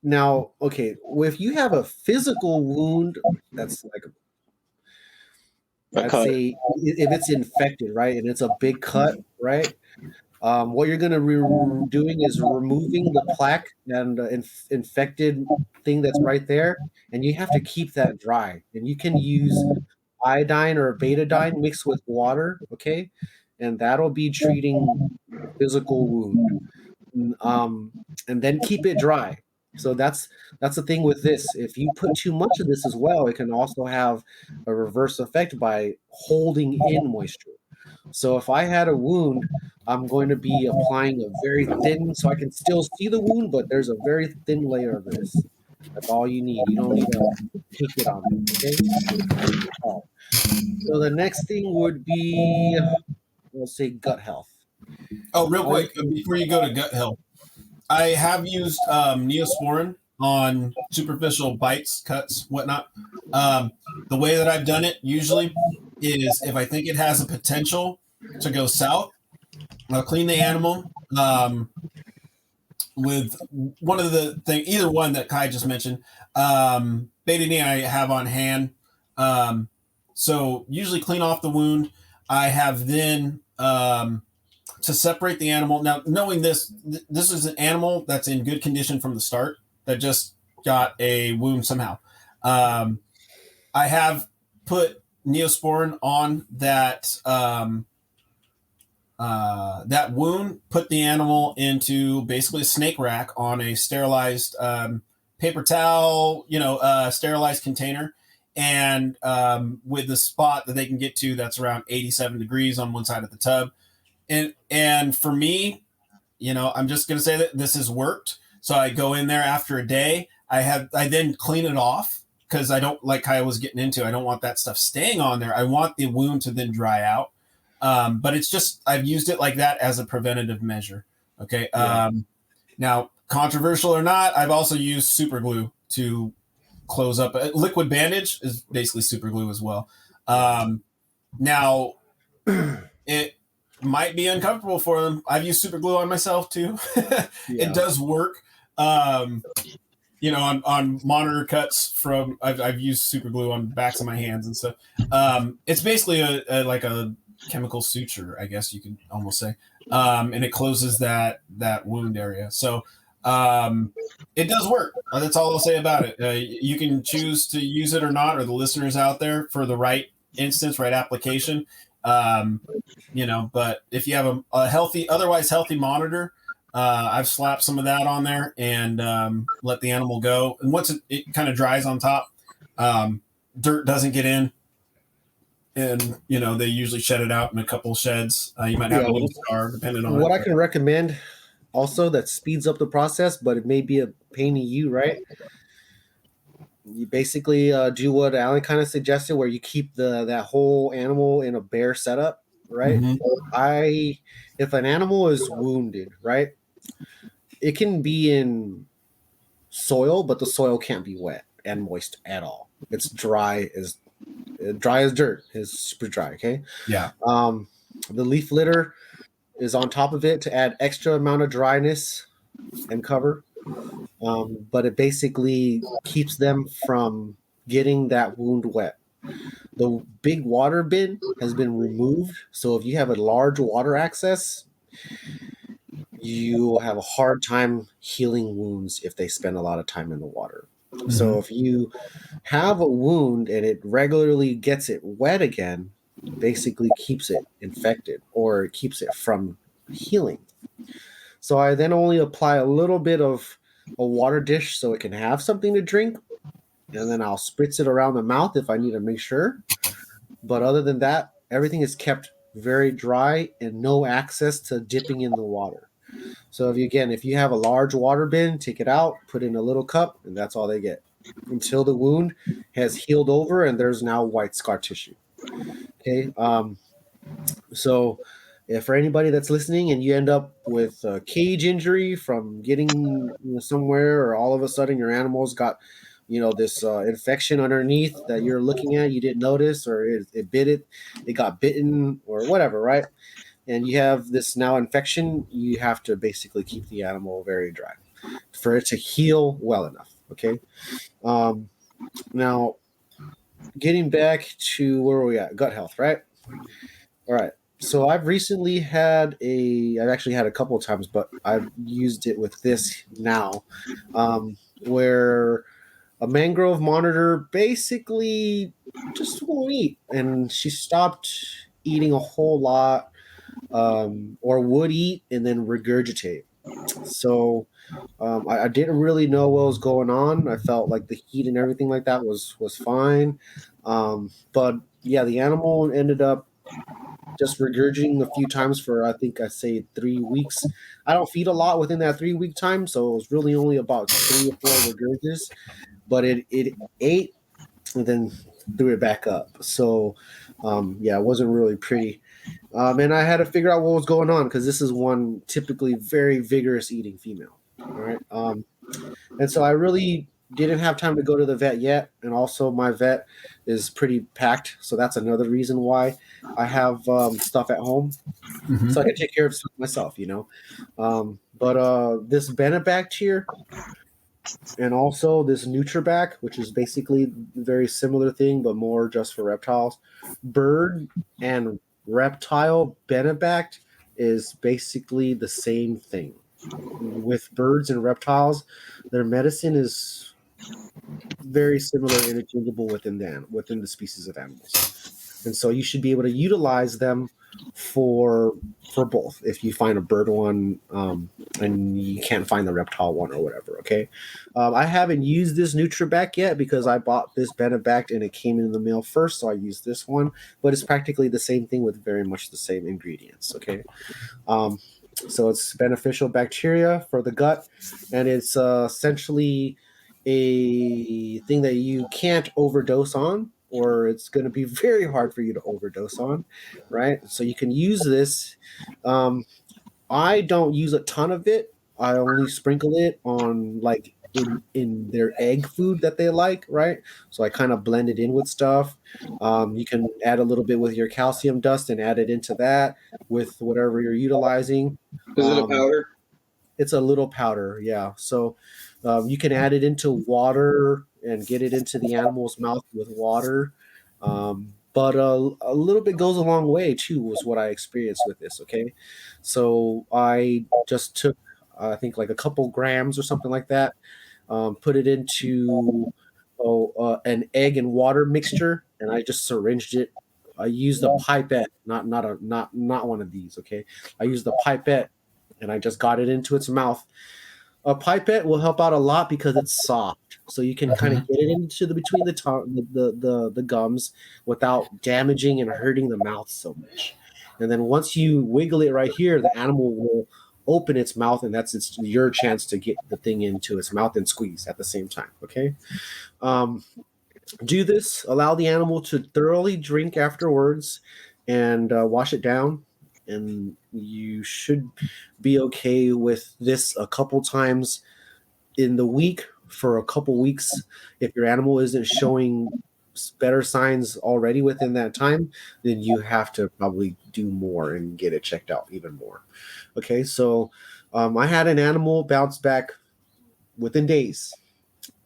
Now, okay, if you have a physical wound that's like, A I'd cut. say if it's infected, right, and it's a big cut, right, what you're going to be doing is removing the plaque and infected thing that's right there, and you have to keep that dry. And you can use iodine or betadine mixed with water, okay, and that'll be treating the physical wound. um, and then keep it dry. So that's the thing with this. If you put too much of this as well, it can also have a reverse effect by holding in moisture. So if I had a wound, I'm going to be applying a very thin, so I can still see the wound, but there's a very thin layer of this. That's all you need. You don't need to take it on it. Okay. All right. So the next thing would be, let's say, gut health. Oh, real quick, before you go to gut health, I have used Neosporin on superficial bites, cuts, whatnot. The way that I've done it usually is if I think it has a potential to go south, I'll clean the animal with one of the thing, either one that Kai just mentioned. Betadine I have on hand. So usually clean off the wound. I have then to separate the animal. Now, knowing this is an animal that's in good condition from the start that just got a wound somehow. I have put Neosporin on that that wound, put the animal into basically a snake rack on a sterilized paper towel, sterilized container, and with the spot that they can get to that's around 87 degrees on one side of the tub. And for me, I'm just going to say that this has worked. So I go in there after a day. I then clean it off because I don't, like Kyle was getting into, I don't want that stuff staying on there. I want the wound to then dry out. But it's just, I've used it like that as a preventative measure. Okay. Yeah. Now, controversial or not, I've also used super glue to close up. A liquid bandage is basically super glue as well. Now, it might be uncomfortable for them. I've used super glue on myself too. It does work. On monitor cuts from, I've used super glue on backs of my hands and stuff. It's basically like a chemical suture, I guess you could almost say. And it closes that wound area. So it does work. That's all I'll say about it. You can choose to use it or not, or the listeners out there, for the right instance, right application. But if you have a otherwise healthy monitor, I've slapped some of that on there and let the animal go. And once it kind of dries on top, dirt doesn't get in. And, they usually shed it out in a couple sheds. You might have a little scar depending on what I can recommend also that speeds up the process, but it may be a pain in you, right? You basically do what Alan kind of suggested, where you keep that whole animal in a bare setup, right? Mm-hmm. If an animal is wounded, right, it can be in soil, but the soil can't be wet and moist at all. It's dry as dirt. It's super dry. Okay. Yeah. The leaf litter is on top of it to add extra amount of dryness and cover. But it basically keeps them from getting that wound wet. The big water bin has been removed, so if you have a large water access, you will have a hard time healing wounds if they spend a lot of time in the water. Mm-hmm. So if you have a wound and it regularly gets it wet again, basically keeps it infected or keeps it from healing. So I then only apply a little bit of a water dish so it can have something to drink, and then I'll spritz it around the mouth if I need to make sure. But other than that, everything is kept very dry and no access to dipping in the water. So if you have a large water bin, take it out, put in a little cup, and that's all they get until the wound has healed over and there's now white scar tissue. Okay. So If for anybody that's listening and you end up with a cage injury from getting somewhere, or all of a sudden your animal's got this infection underneath that you're looking at, you didn't notice, or it got bitten or whatever, right? And you have this now infection, you have to basically keep the animal very dry for it to heal well enough. Okay. Now, getting back to where are we at? Gut health, right? All right. So I've actually had a couple of times, but I've used it with this now, where a mangrove monitor basically just won't eat, and she stopped eating a whole lot, or would eat and then regurgitate. So I didn't really know what was going on. I felt like the heat and everything like that was fine, but yeah, the animal ended up just regurgitating a few times for, I think I say 3 weeks. I don't feed a lot within that 3 week time, so it was really only about 3 or 4 regurgitations. But it ate and then threw it back up. So yeah, it wasn't really pretty. And I had to figure out what was going on, because this is one typically very vigorous eating female. All right. And so I really didn't have time to go to the vet yet. And also my vet is pretty packed. So that's another reason why I have stuff at home. Mhm. So I can take care of stuff myself, But this Benebact here, and also this Nutrabac, which is basically a very similar thing, but more just for reptiles. Bird and reptile Benebact is basically the same thing. With birds and reptiles, their medicine is very similar and interchangeable within the species of animals, and so you should be able to utilize them for both. If you find a bird one, and you can't find the reptile one or whatever, okay. I haven't used this Nutrabac yet because I bought this Benebact and it came in the mail first, so I used this one. But it's practically the same thing with very much the same ingredients, okay. So it's beneficial bacteria for the gut, and it's essentially a thing that you can't overdose on, or it's going to be very hard for you to overdose on, right? So you can use this. I don't use a ton of it. I only sprinkle it on, like, in their egg food that they like, right? So I kind of blend it in with stuff. You can add a little bit with your calcium dust and add it into that with whatever you're utilizing. Is it a powder? It's a little powder, yeah. So you can add it into water and get it into the animal's mouth with water. But a little bit goes a long way too, was what I experienced with this. Okay, so I just took, I think, like a couple grams or something like that, put it into an egg and water mixture, and I just syringed it. I used a pipette, not one of these. Okay, I used the pipette, and I just got it into its mouth. A pipette will help out a lot because it's soft, so you can kind of get it into between the tongue, the gums, without damaging and hurting the mouth so much. And then once you wiggle it right here, the animal will open its mouth, and that's your chance to get the thing into its mouth and squeeze at the same time. Okay. Do this. Allow the animal to thoroughly drink afterwards, and wash it down. And you should be okay with this a couple times in the week for a couple weeks. If your animal isn't showing better signs already within that time, then you have to probably do more and get it checked out even more. Okay, so I had an animal bounce back within days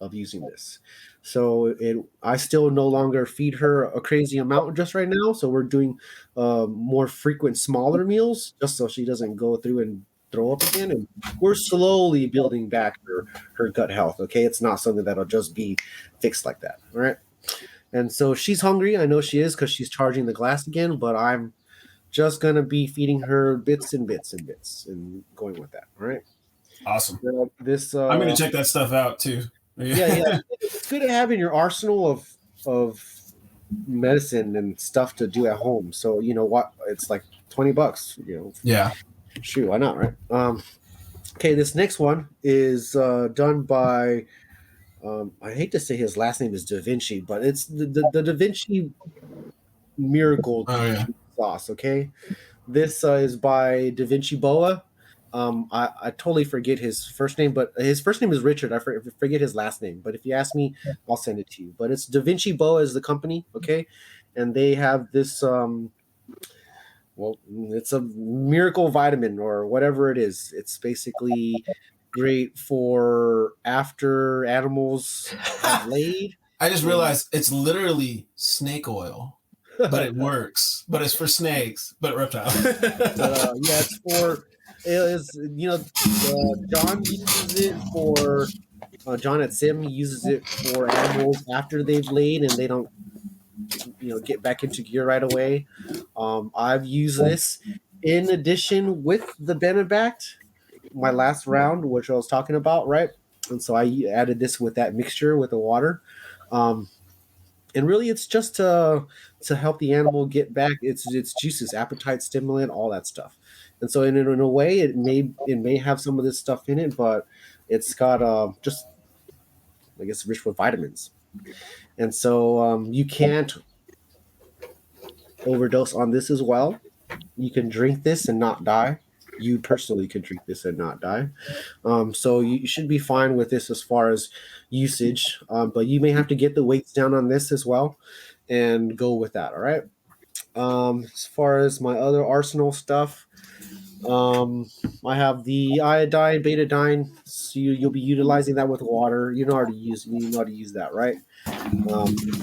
of using this. So I still no longer feed her a crazy amount just right now. So we're doing more frequent, smaller meals, just so she doesn't go through and throw up again. And we're slowly building back her gut health. Okay, it's not something that'll just be fixed like that. All right. And so she's hungry. I know she is, because she's charging the glass again. But I'm just gonna be feeding her bits and bits and bits and going with that. All right. Awesome. This I'm gonna check that stuff out too. Yeah. It's good to have in your arsenal of medicine and stuff to do at home. So you know what? It's like $20. Yeah. Shoot, why not, right? Okay, this next one is done by. I hate to say his last name is Da Vinci, but it's the Da Vinci Miracle Oh yeah. sauce. Okay, This is by Da Vinci Boa. I totally forget his first name, but his first name is Richard. I forget his last name, but if you ask me, I'll send it to you. But it's Da Vinci Boa is the company, okay? And they have this, well, it's a miracle vitamin or whatever it is. It's basically great for after animals have laid. I just realized it's literally snake oil, but it works. But it's for snakes, but reptiles. Yeah, it's for. It is, John uses it for. John at Sim, he uses it for animals after they've laid and they don't, get back into gear right away. I've used this in addition with the Benebact, my last round, which I was talking about, right? And so I added this with that mixture with the water. And really, it's just to help the animal get back its juices, appetite stimulant, all that stuff. And so, in a way, it may have some of this stuff in it, but it's got just, I guess, rich with vitamins. And so you can't overdose on this as well. You can drink this and not die. You personally can drink this and not die. So you should be fine with this as far as usage. But you may have to get the weights down on this as well and go with that. All right. As far as my other arsenal stuff, I have the iodine, betadine. So you'll be utilizing that with water. You know how to use that, right?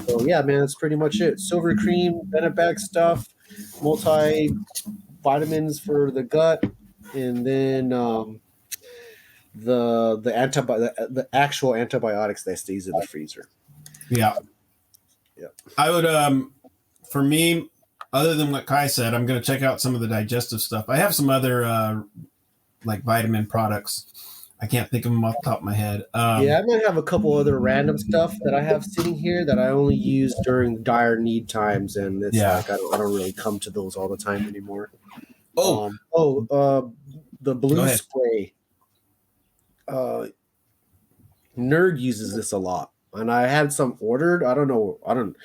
So yeah, man, that's pretty much it. Silver cream, Benebact stuff, multi vitamins for the gut, and then the actual antibiotics that stays in the freezer. Yeah. I would for me, other than what Kai said, I'm going to check out some of the digestive stuff. I have some other like vitamin products. I can't think of them off the top of my head. I might have a couple other random stuff that I have sitting here that I only use during dire need times, and it's like I don't really come to those all the time anymore. The blue spray. Nerd uses this a lot, and I had some ordered. I don't.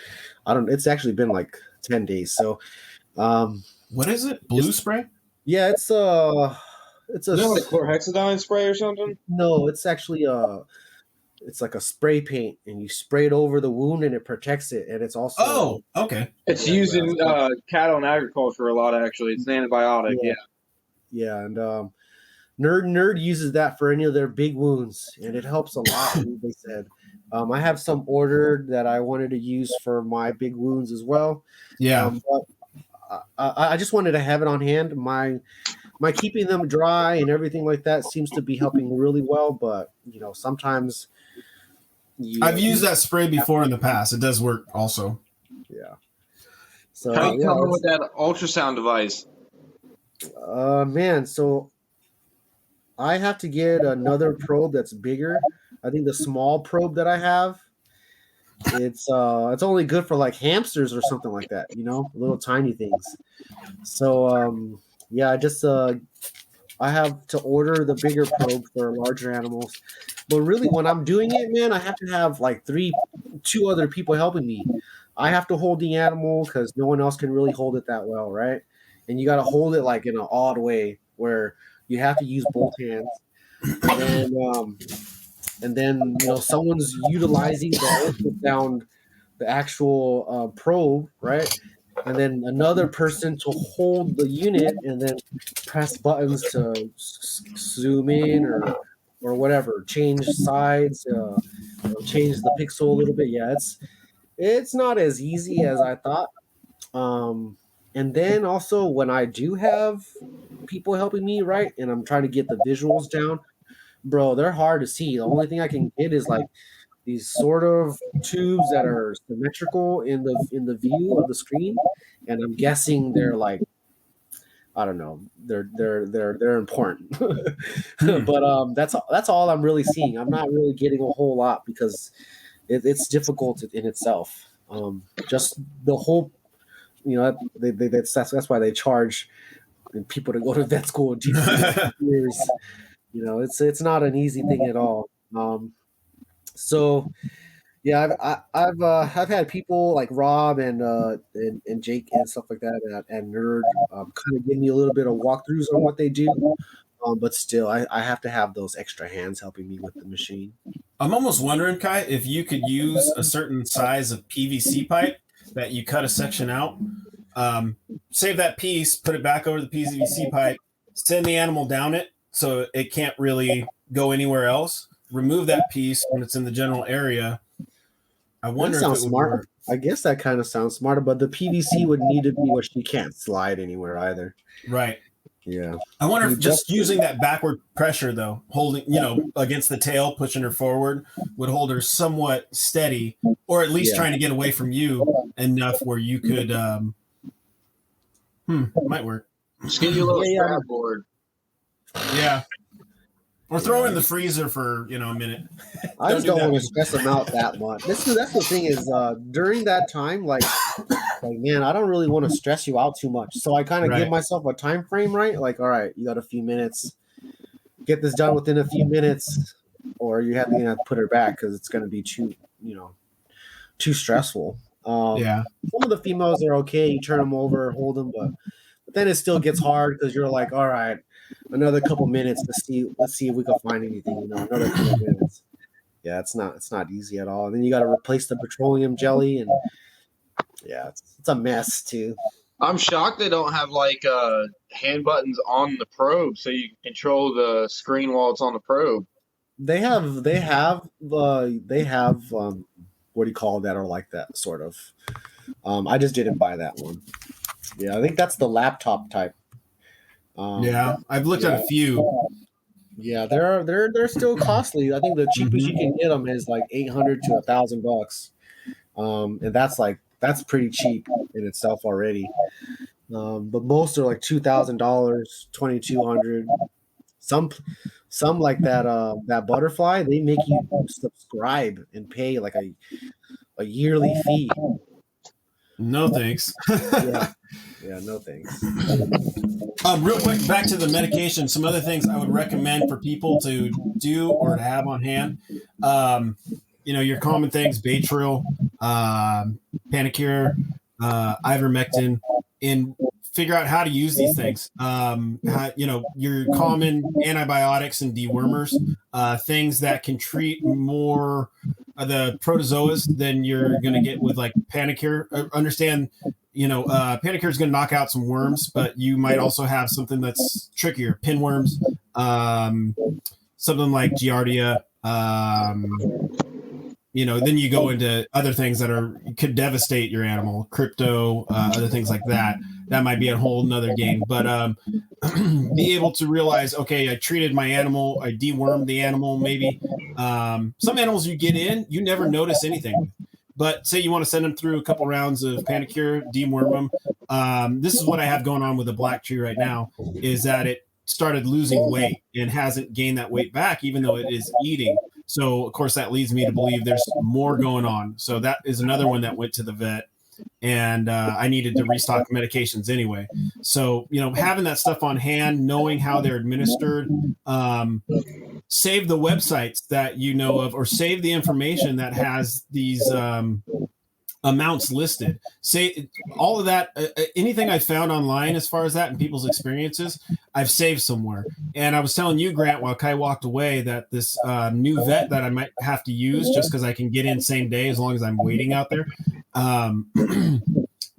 It's actually been like 10 days. So, what is it? Blue spray? Yeah, it's Is that like chlorhexidine spray or something? No, it's actually it's like a spray paint, and you spray it over the wound, and it protects it, and it's also okay. It's used in cattle and agriculture a lot. Actually, it's an antibiotic. Yeah, and Nerd uses that for any of their big wounds, and it helps a lot. They said. I have some ordered that I wanted to use for my big wounds as well. Yeah, but I just wanted to have it on hand. My keeping them dry and everything like that seems to be helping really well. But sometimes I've used that spray before in the past. It does work also. Yeah. So how do you come with that ultrasound device? Man, so I have to get another probe that's bigger. I think the small probe that I have, it's only good for like hamsters or something like that, little tiny things. So I just I have to order the bigger probe for larger animals. But really, when I'm doing it, man, I have to have like two other people helping me. I have to hold the animal because no one else can really hold it that well, right? And you got to hold it like in an odd way where you have to use both hands. And then someone's utilizing the ultrasound, the actual probe, right? And then another person to hold the unit and then press buttons to zoom in or whatever, change sides, change the pixel a little bit. Yeah, it's not as easy as I thought. And then also when I do have people helping me, right, and I'm trying to get the visuals down, bro, they're hard to see. The only thing I can get is like these sort of tubes that are symmetrical in the view of the screen, and I'm guessing they're like, I don't know, they're important. But that's all I'm really seeing. I'm not really getting a whole lot because it's difficult in itself. Just the whole, that's why they charge people to go to vet school and teach years. It's not an easy thing at all. So Yeah, I've had people like Rob and Jake and stuff like that and Nerd kind of give me a little bit of walkthroughs on what they do. But still, I have to have those extra hands helping me with the machine. I'm almost wondering, Kai, if you could use a certain size of PVC pipe that you cut a section out, save that piece, put it back over the PVC pipe, send the animal down it so it can't really go anywhere else. Remove that piece when it's in the general area. I wonder That if it sounds would smart. work. I guess that kind of sounds smarter, but the PVC would need to be where she can't slide anywhere either. Right. Yeah. I wonder if You just just- using that backward pressure, though, holding, against the tail, pushing her forward, would hold her somewhat steady, or at least Yeah. trying to get away from you enough where you could, might work. Just get you a little Yeah, strap board. Yeah. Or throw in the freezer for, a minute. I just do don't that. want to stress them out that much. That's the thing is during that time, like man, I don't really want to stress you out too much. So I kind of Right. give myself a time frame, right? Like, all right, you got a few minutes. Get this done within a few minutes, or you're going to put her back because it's going to be too stressful. Yeah. Some of the females are okay. You turn them over, hold them, but then it still gets hard because you're like, all right, another couple minutes to see. Let's see if we can find anything. Another couple minutes. Yeah, it's not easy at all. And then you got to replace the petroleum jelly, and yeah, it's a mess too. I'm shocked they don't have like hand buttons on the probe so you can control the screen while it's on the probe. They have what do you call that, or like that sort of. I just didn't buy that one. Yeah, I think that's the laptop type. Yeah. I've looked at a few. Yeah, they're still costly. I think the cheapest you can get them is like $800 to $1,000, and that's pretty cheap in itself already. But most are like $2,000, $2,200. Some like that butterfly, they make you subscribe and pay like a yearly fee. No thanks. Yeah, no thanks. Real quick, back to the medication. Some other things I would recommend for people to do or to have on hand. Your common things: Baytril, Panacur, ivermectin, and figure out how to use these things. Your common antibiotics and dewormers, things that can treat more of the protozoas than you're going to get with like Panacur. Understand, Panacur is going to knock out some worms, but you might also have something that's trickier, pinworms, something like Giardia. Then you go into other things that could devastate your animal, crypto, other things like that. That might be a whole nother game, but be able to realize, okay, I treated my animal, I dewormed the animal, maybe. Some animals you get in, you never notice anything. But say you want to send them through a couple rounds of Panacur, deworm them. This is what I have going on with the black tree right now, is that it started losing weight and hasn't gained that weight back, even though it is eating. So, of course, that leads me to believe there's more going on. So that is another one that went to the vet, and I needed to restock medications anyway. So, having that stuff on hand, knowing how they're administered, save the websites that you know of, or save the information that has these amounts listed. Say all of that, anything I found online as far as that and people's experiences, I've saved somewhere. And I was telling you, Grant, while Kai walked away, that this new vet that I might have to use just because I can get in same day as long as I'm waiting out there.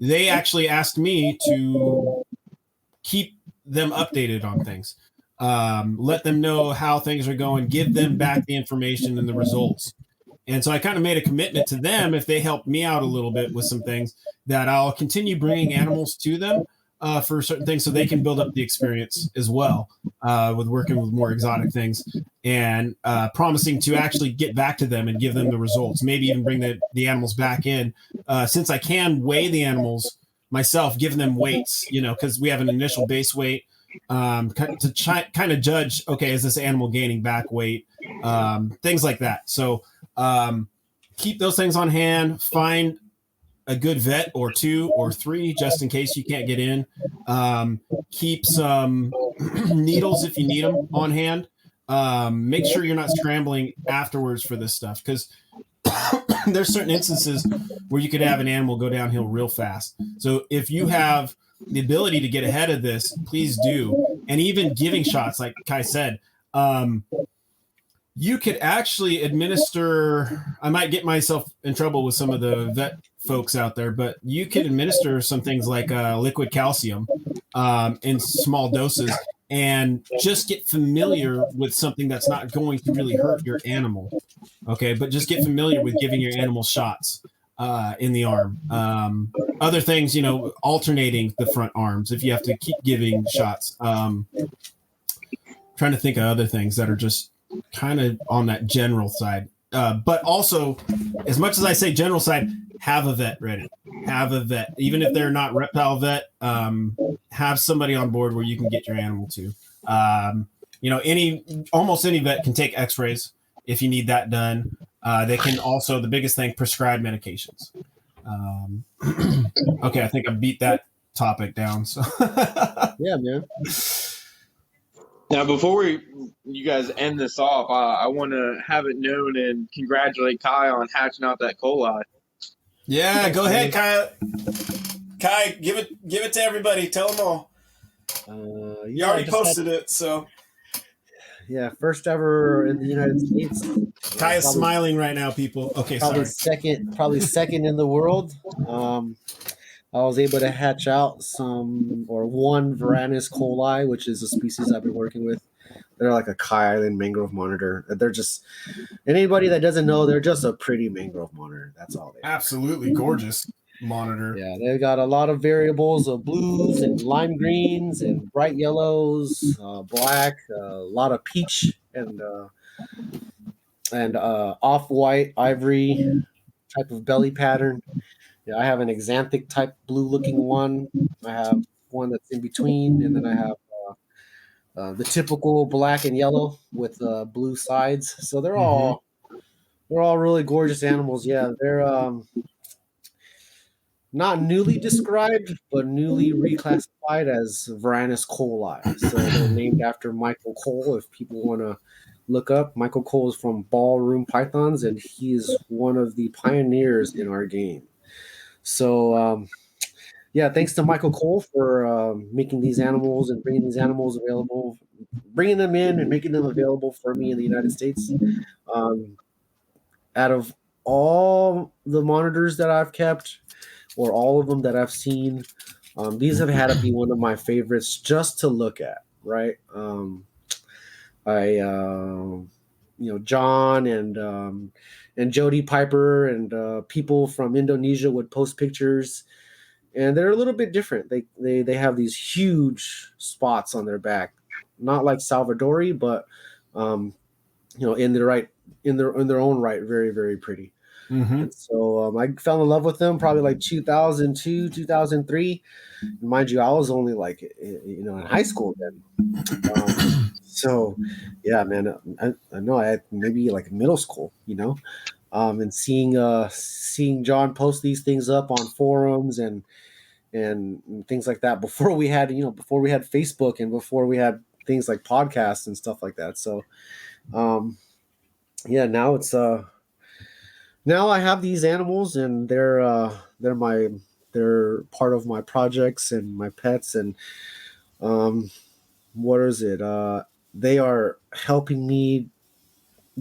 They actually asked me to keep them updated on things. Let them know how things are going, give them back the information and the results. And so I kind of made a commitment to them, if they help me out a little bit with some things, that I'll continue bringing animals to them for certain things so they can build up the experience as well with working with more exotic things, and promising to actually get back to them and give them the results, maybe even bring the animals back in. Since I can weigh the animals myself, giving them weights, because we have an initial base weight to kind of judge, okay, is this animal gaining back weight? Things like that. So keep those things on hand, find a good vet or 2 or 3 just in case you can't get in. Keep some needles if you need them on hand. Make sure you're not scrambling afterwards for this stuff, because there's certain instances where you could have an animal go downhill real fast. So if you have the ability to get ahead of this, please do. And even giving shots, like Kai said, you could actually administer, I might get myself in trouble with some of the vet folks out there, but you could administer some things like liquid calcium in small doses and just get familiar with something that's not going to really hurt your animal. Okay, but just get familiar with giving your animal shots in the arm. Other things, alternating the front arms if you have to keep giving shots. Trying to think of other things that are just kind of on that general side. But also, as much as I say general side, have a vet ready. Have a vet. Even if they're not reptile vet, have somebody on board where you can get your animal to. Almost any vet can take x-rays if you need that done. They can also, the biggest thing, prescribe medications. Okay, I think I beat that topic down. So Yeah, man. Now, before you guys end this off, I want to have it known and congratulate Kai on hatching out that coli. Yeah, go ahead, Kai. Kai, give it to everybody. Tell them all. You already posted it, so. Yeah, first ever in the United States. Kai is smiling right now, people. Okay, probably sorry. Probably second in the world. I was able to hatch out one Varanus coli, which is a species I've been working with. They're like a Kai Island mangrove monitor. They're just, anybody that doesn't know, they're just a pretty mangrove monitor. That's all they are. Absolutely gorgeous monitor. Yeah, they've got a lot of variables of blues and lime greens and bright yellows, black, a lot of peach and off-white ivory type of belly pattern. Yeah, I have an xanthic type blue looking one. I have one that's in between, and then I have the typical black and yellow with blue sides. So they're all really gorgeous animals. Yeah, they're not newly described, but newly reclassified as Varanus coli. So they're named after Michael Cole. If people want to look up, Michael Cole is from Ballroom Pythons, and he is one of the pioneers in our game. So, thanks to Michael Cole for making these animals and bringing these animals available, bringing them in and making them available for me in the United States. Out of all the monitors that I've kept, or all of them that I've seen, these have had to be one of my favorites just to look at, right? John and Jody Piper and people from Indonesia would post pictures, and they're a little bit different. They have these huge spots on their back, not like Salvadori, but in their own right, very, very pretty. And so I fell in love with them probably like 2002, 2003. And mind you, I was only like in high school then. So yeah, man, I know I had maybe like middle school, and seeing John post these things up on forums and things like that before we had Facebook and before we had things like podcasts and stuff like that. So now it's now I have these animals, and they're part of my projects and my pets, and what is it? They are helping me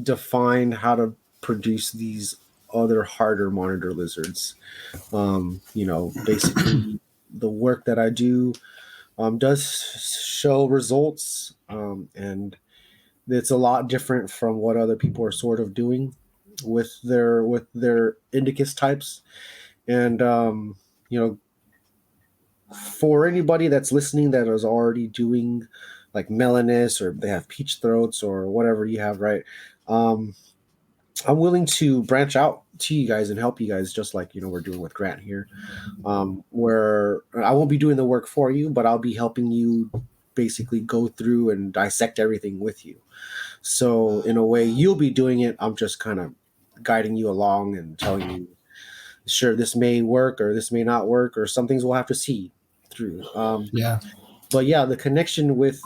define how to produce these other harder monitor lizards. Basically the work that I do does show results, and it's a lot different from what other people are sort of doing with their indicus types. And for anybody that's listening that is already doing like melanus, or they have peach throats or whatever you have, right? I'm willing to branch out to you guys and help you guys, just like we're doing with Grant here, where I won't be doing the work for you, but I'll be helping you basically go through and dissect everything with you. So in a way, you'll be doing it. I'm just kind of guiding you along and telling you, sure, this may work or this may not work, or some things we'll have to see through. But yeah, the connection with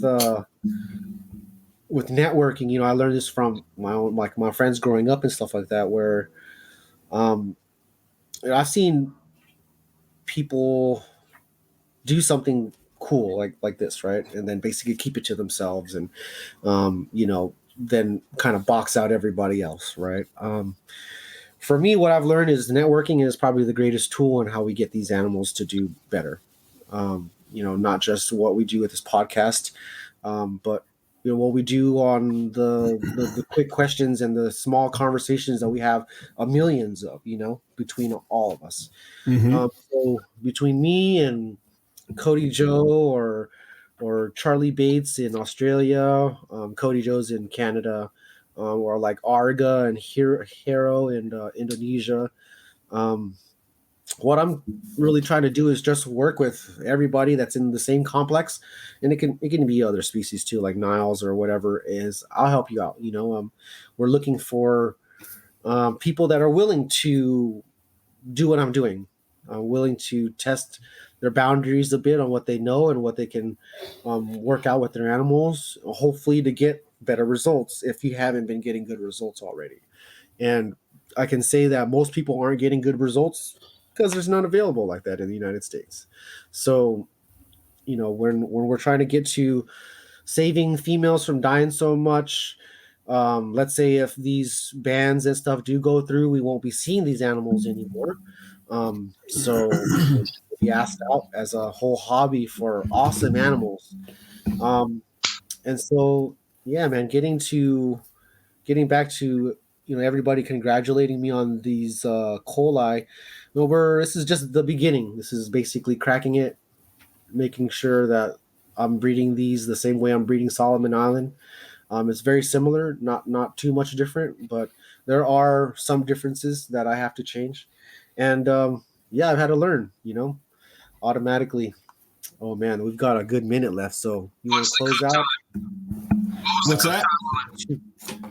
networking, I learned this from my own, like my friends growing up and stuff like that, where I've seen people do something cool like this, right? And then basically keep it to themselves and, then kind of box out everybody else, right? For me, what I've learned is networking is probably the greatest tool in how we get these animals to do better. Not just what we do with this podcast, but what we do on the quick questions and the small conversations that we have millions of, between all of us. Mm-hmm. So between me and Cody Joe or Charlie Bates in Australia, Cody Joe's in Canada, or like Arga and Hero in Indonesia. What I'm really trying to do is just work with everybody that's in the same complex, and it can be other species too, like Niles or whatever. Is I'll help you out. We're looking for people that are willing to do what I'm doing, willing to test their boundaries a bit on what they know and what they can work out with their animals, hopefully to get better results if you haven't been getting good results already. And I can say that most people aren't getting good results because there's none available like that in the United States. So, when we're trying to get to saving females from dying so much, let's say if these bans and stuff do go through, we won't be seeing these animals anymore. So be asked out as a whole hobby for awesome animals. And so, yeah, man, getting back to, everybody congratulating me on these coli. This is just the beginning. This is basically cracking it, making sure that I'm breeding these the same way I'm breeding Solomon Island. It's very similar, not too much different, but there are some differences that I have to change. And I've had to learn, automatically. Oh man, we've got a good minute left, so you want to close out? What's that?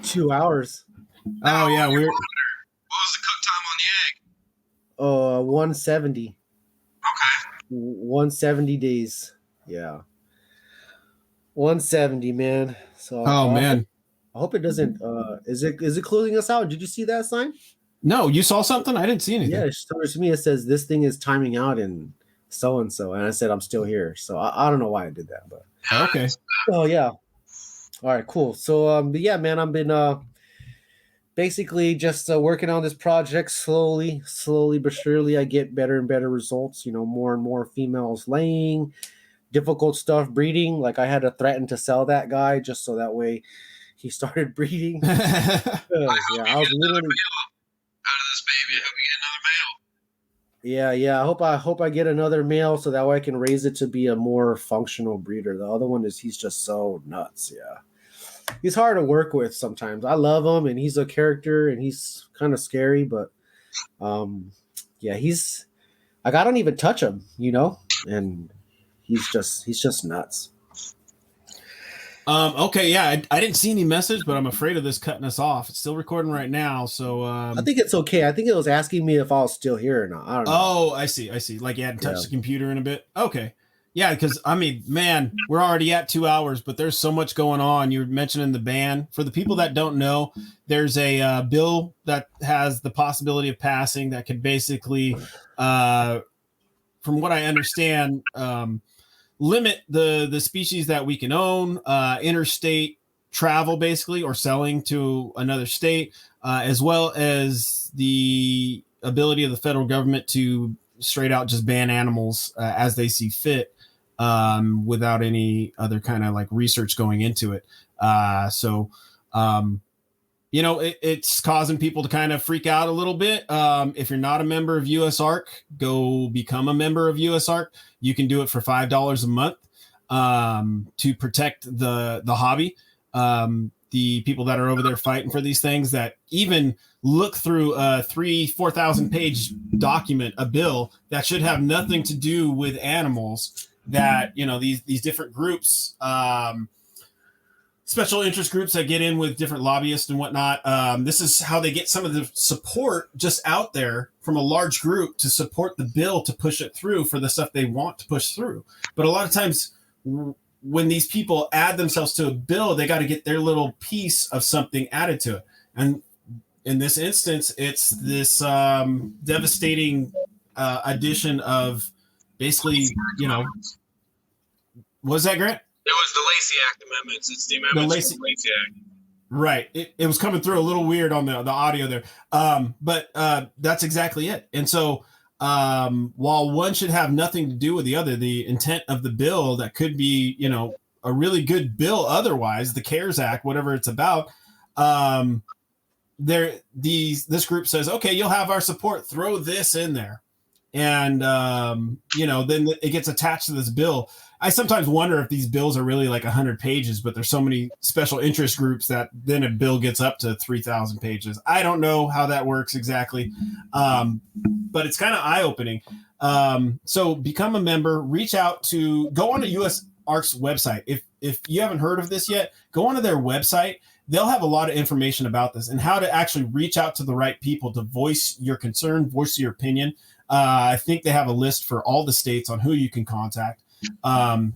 2 hours. Oh yeah, we're. What was the cook time on the egg? 170. Okay. 170 days. Yeah. 170, man. So Man. I hope it doesn't is it closing us out? Did you see that sign? No, you saw something? I didn't see anything. Yeah, to me it says this thing is timing out in so and so, and I said I'm still here. So I don't know why I did that, but Okay. oh yeah. All right, cool. So but yeah, man, I've been basically just working on this project slowly but surely. I get better and better results, more and more females laying, difficult stuff breeding. Like I had to threaten to sell that guy just so that way he started breeding. Yeah, I was literally out of this baby. I hope we get another male. Yeah. I hope I get another male so that way I can raise it to be a more functional breeder. The other one he's just so nuts. Yeah. He's hard to work with sometimes. I love him and he's a character and he's kind of scary, but he's I don't even touch him, and he's just nuts. Okay, yeah, I didn't see any message, but I'm afraid of this cutting us off. It's still recording right now, so I think it's okay. I think it was asking me if I was still here or not. I don't know. Oh, I see. Like you hadn't touched the computer in a bit. Okay. Yeah, because man, we're already at 2 hours, but there's so much going on. You were mentioning the ban. For the people that don't know, there's a bill that has the possibility of passing that could basically, from what I understand, limit the species that we can own, interstate travel basically, or selling to another state, as well as the ability of the federal government to straight out just ban animals as they see fit, without any other kind of like research going into it. It's causing people to kind of freak out a little bit. If you're not a member of USARK, go become a member of USARK. You can do it for $5 a month to protect the hobby. The people that are over there fighting for these things that even look through a 4,000 page document, a bill that should have nothing to do with animals, that, these different groups, special interest groups that get in with different lobbyists and whatnot. This is how they get some of the support just out there from a large group to support the bill to push it through for the stuff they want to push through. But a lot of times when these people add themselves to a bill, they got to get their little piece of something added to it. And in this instance, it's this devastating addition of basically, was that Grant? It was the Lacey Act amendments. It's the amendments to the Lacey Act. Right. It was coming through a little weird on the audio there. But that's exactly it. And so while one should have nothing to do with the other, the intent of the bill that could be, a really good bill otherwise, the CARES Act, whatever it's about, this group says, okay, you'll have our support, throw this in there. And, then it gets attached to this bill. I sometimes wonder if these bills are really like 100 pages, but there's so many special interest groups that then a bill gets up to 3,000 pages. I don't know how that works exactly, but it's kind of eye-opening. So become a member, go on to US ARC's website. If you haven't heard of this yet, go onto their website. They'll have a lot of information about this and how to actually reach out to the right people to voice your concern, voice your opinion. I think they have a list for all the states on who you can contact.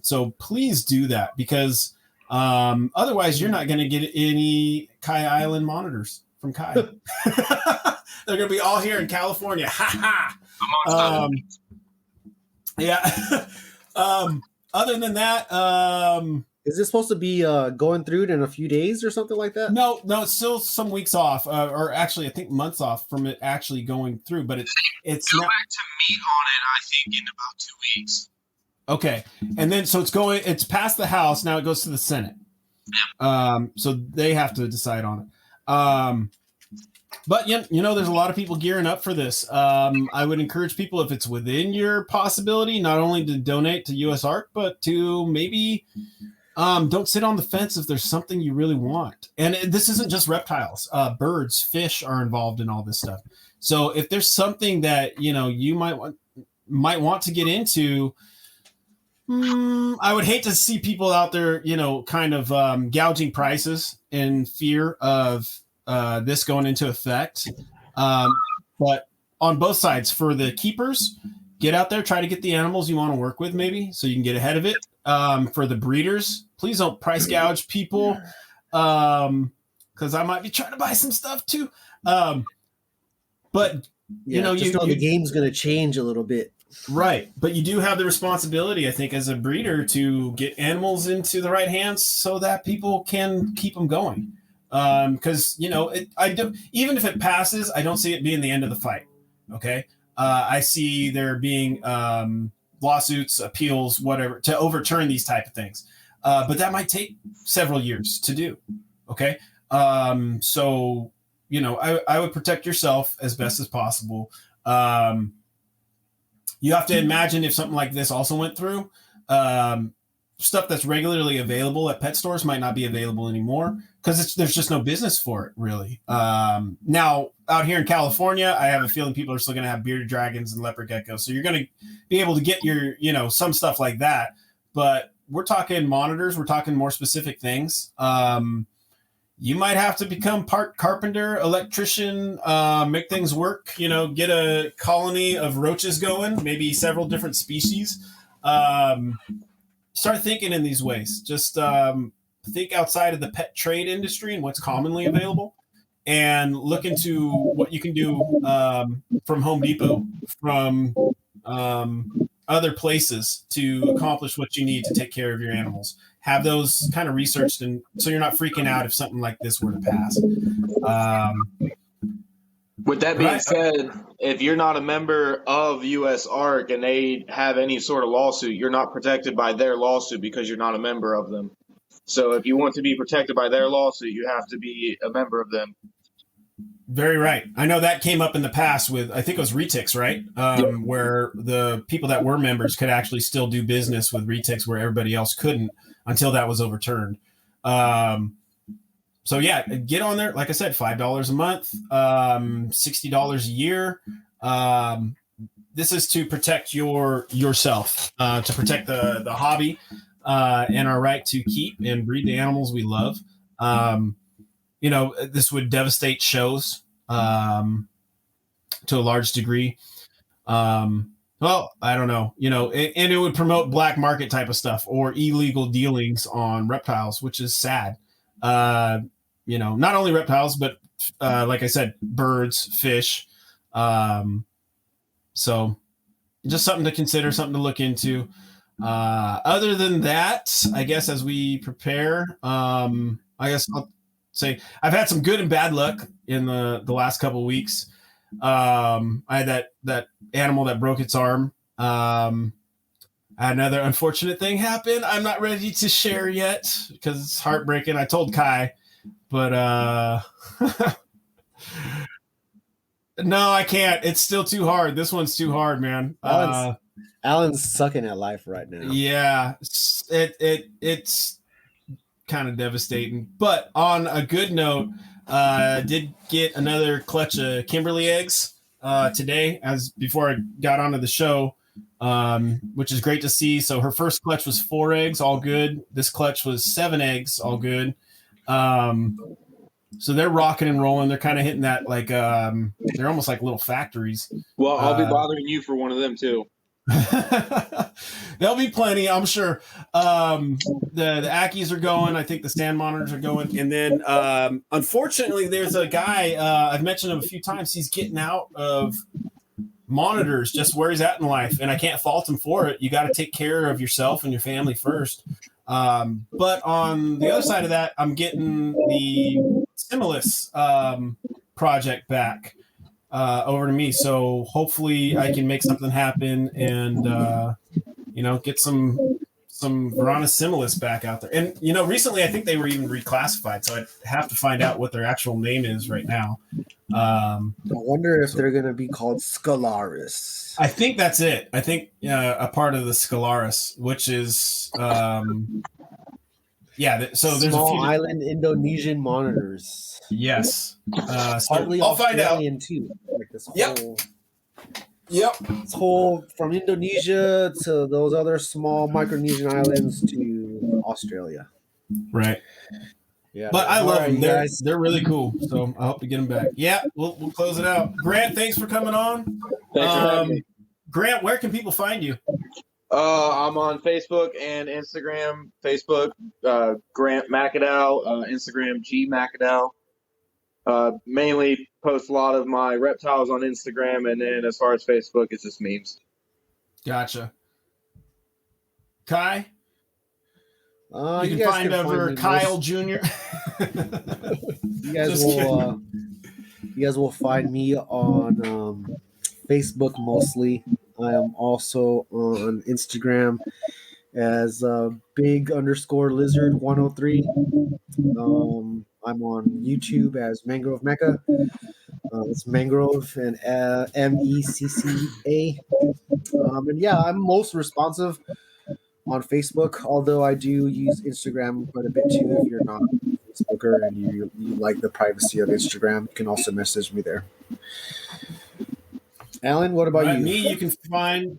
So please do that, because otherwise you're not going to get any Kai Island monitors from Kai. They're going to be all here in California. Ha ha. Yeah. Other than that, is this supposed to be going through it in a few days or something like that? No, it's still some weeks off, or actually, I think months off from it actually going through. But it's go back to meet on it, I think, in about 2 weeks. Okay, and then so it's past the House, now it goes to the Senate. So they have to decide on it. But there's a lot of people gearing up for this. I would encourage people, if it's within your possibility, not only to donate to US ARC, but to maybe don't sit on the fence if there's something you really want. And this isn't just reptiles. Birds, fish are involved in all this stuff. So if there's something that you might want to get into, I would hate to see people out there, kind of gouging prices in fear of this going into effect. But on both sides, for the keepers, get out there, try to get the animals you want to work with, maybe, so you can get ahead of it. For the breeders, please don't price gouge people, because I might be trying to buy some stuff too. But the game's going to change a little bit. Right. But you do have the responsibility, I think, as a breeder to get animals into the right hands so that people can keep them going. Because, even if it passes, I don't see it being the end of the fight. Okay. I see there being lawsuits, appeals, whatever, to overturn these type of things. But that might take several years to do. Okay. So, I would protect yourself as best as possible. You have to imagine if something like this also went through, stuff that's regularly available at pet stores might not be available anymore because there's just no business for it, really. Now, out here in California, I have a feeling people are still going to have bearded dragons and leopard geckos. So you're going to be able to get your, some stuff like that. But we're talking monitors. We're talking more specific things. You might have to become part carpenter, electrician, make things work, get a colony of roaches going, maybe several different species. Start thinking in these ways. Just think outside of the pet trade industry and what's commonly available, and look into what you can do from Home Depot, from other places to accomplish what you need to take care of your animals. Have those kind of researched, and so you're not freaking out if something like this were to pass. With that being said, if you're not a member of US ARC and they have any sort of lawsuit, you're not protected by their lawsuit because you're not a member of them. So if you want to be protected by their lawsuit, you have to be a member of them. Very right. I know that came up in the past with, I think it was Retix, right? Where the people that were members could actually still do business with Retix where everybody else couldn't until that was overturned. So yeah, get on there. Like I said, $5 a month, $60 a year. This is to protect yourself, to protect the hobby and our right to keep and breed the animals we love. This would devastate shows to a large degree. Well, I don't know, and it would promote black market type of stuff or illegal dealings on reptiles, which is sad. Not only reptiles, but like I said, birds, fish. So just something to consider, something to look into. Other than that, I guess as we prepare, I guess I'll say I've had some good and bad luck in the last couple of weeks. I had that animal that broke its arm. I had another unfortunate thing happen. I'm not ready to share yet because it's heartbreaking. I told Kai, but no, I can't. It's still too hard. This one's too hard, man. Alan's sucking at life right now. Yeah, it's kind of devastating. But on a good note, did get another clutch of Kimberly eggs today, as before I got onto the show, which is great to see. So her first clutch was 4 eggs, all good. This clutch was 7 eggs, all good. So they're rocking and rolling. They're kind of hitting that like they're almost like little factories. Well, I'll be bothering you for one of them too. There'll be plenty, I'm sure. The Ackies are going. I think the stand monitors are going. And then unfortunately, there's a guy, I've mentioned him a few times. He's getting out of monitors just where he's at in life. And I can't fault him for it. You got to take care of yourself and your family first. But on the other side of that, I'm getting the Stimulus project back over to me. So hopefully I can make something happen and, get some Verona Stimulus back out there. And, recently I think they were even reclassified. So I'd have to find out what their actual name is right now. I wonder if they're going to be called Scalaris. I think that's it. I think a part of the Scalaris, which is, so there's small a few island Indonesian monitors. Yes. Partly I'll find out. Australian too. Like this Yep. whole from Indonesia to those other small Micronesian islands to Australia. Right. Yeah. But I love them. Guys. They're really cool. So I hope to get them back. Yeah, we'll close it out. Grant, thanks for coming on. Thanks for having me. Grant, where can people find you? I'm on Facebook and Instagram. Facebook, Grant McAdow. Instagram, G McAdow. Mainly post a lot of my reptiles on Instagram, and then as far as Facebook, it's just memes. Gotcha. Kai? You can find over Kyle Jr. You guys will find me on Facebook mostly. I am also on Instagram as big_lizard103. I'm on YouTube as Mangrove Mecca. It's Mangrove and MECCA. And yeah, I'm most responsive on Facebook, although I do use Instagram quite a bit too. If you're not a Facebooker and you like the privacy of Instagram, you can also message me there. Alan, what about you? Me, you can find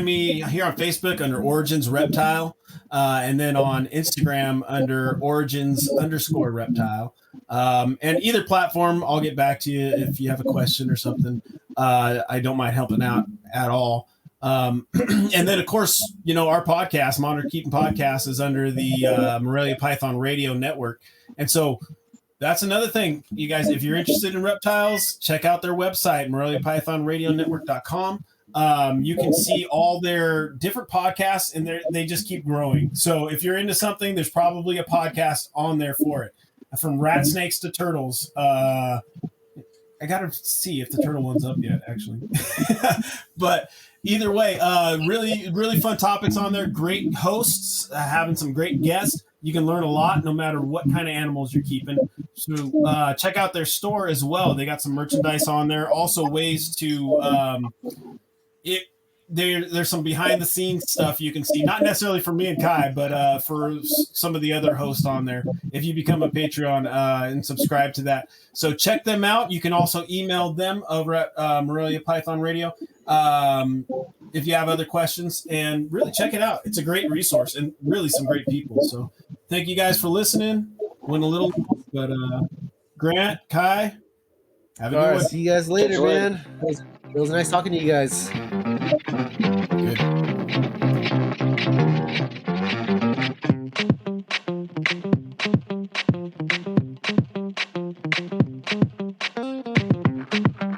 me here on Facebook under Origins Reptile, and then on Instagram under Origins_Reptile. And either platform, I'll get back to you if you have a question or something. I don't mind helping out at all. And then, of course, our podcast, Monitor Keeping Podcast, is under the Morelia Python Radio Network. And so that's another thing, you guys, if you're interested in reptiles, check out their website, MoreliaPythonRadioNetwork.com. You can see all their different podcasts, and they just keep growing. So if you're into something, there's probably a podcast on there for it. From rat snakes to turtles. I got to see if the turtle one's up yet, actually. But either way, really, really fun topics on there. Great hosts, having some great guests. You can learn a lot no matter what kind of animals you're keeping. So check out their store as well. They got some merchandise on there. Also ways to there's some behind the scenes stuff you can see, not necessarily for me and Kai, but for some of the other hosts on there if you become a Patreon and subscribe to that. So check them out. You can also email them over at Morelia Python Radio if you have other questions, and really check it out. It's a great resource and really some great people. So thank you guys for listening. Went a little, but Grant, Kai, have a good one. See you guys later, man. It was nice talking to you guys. Good. Bye.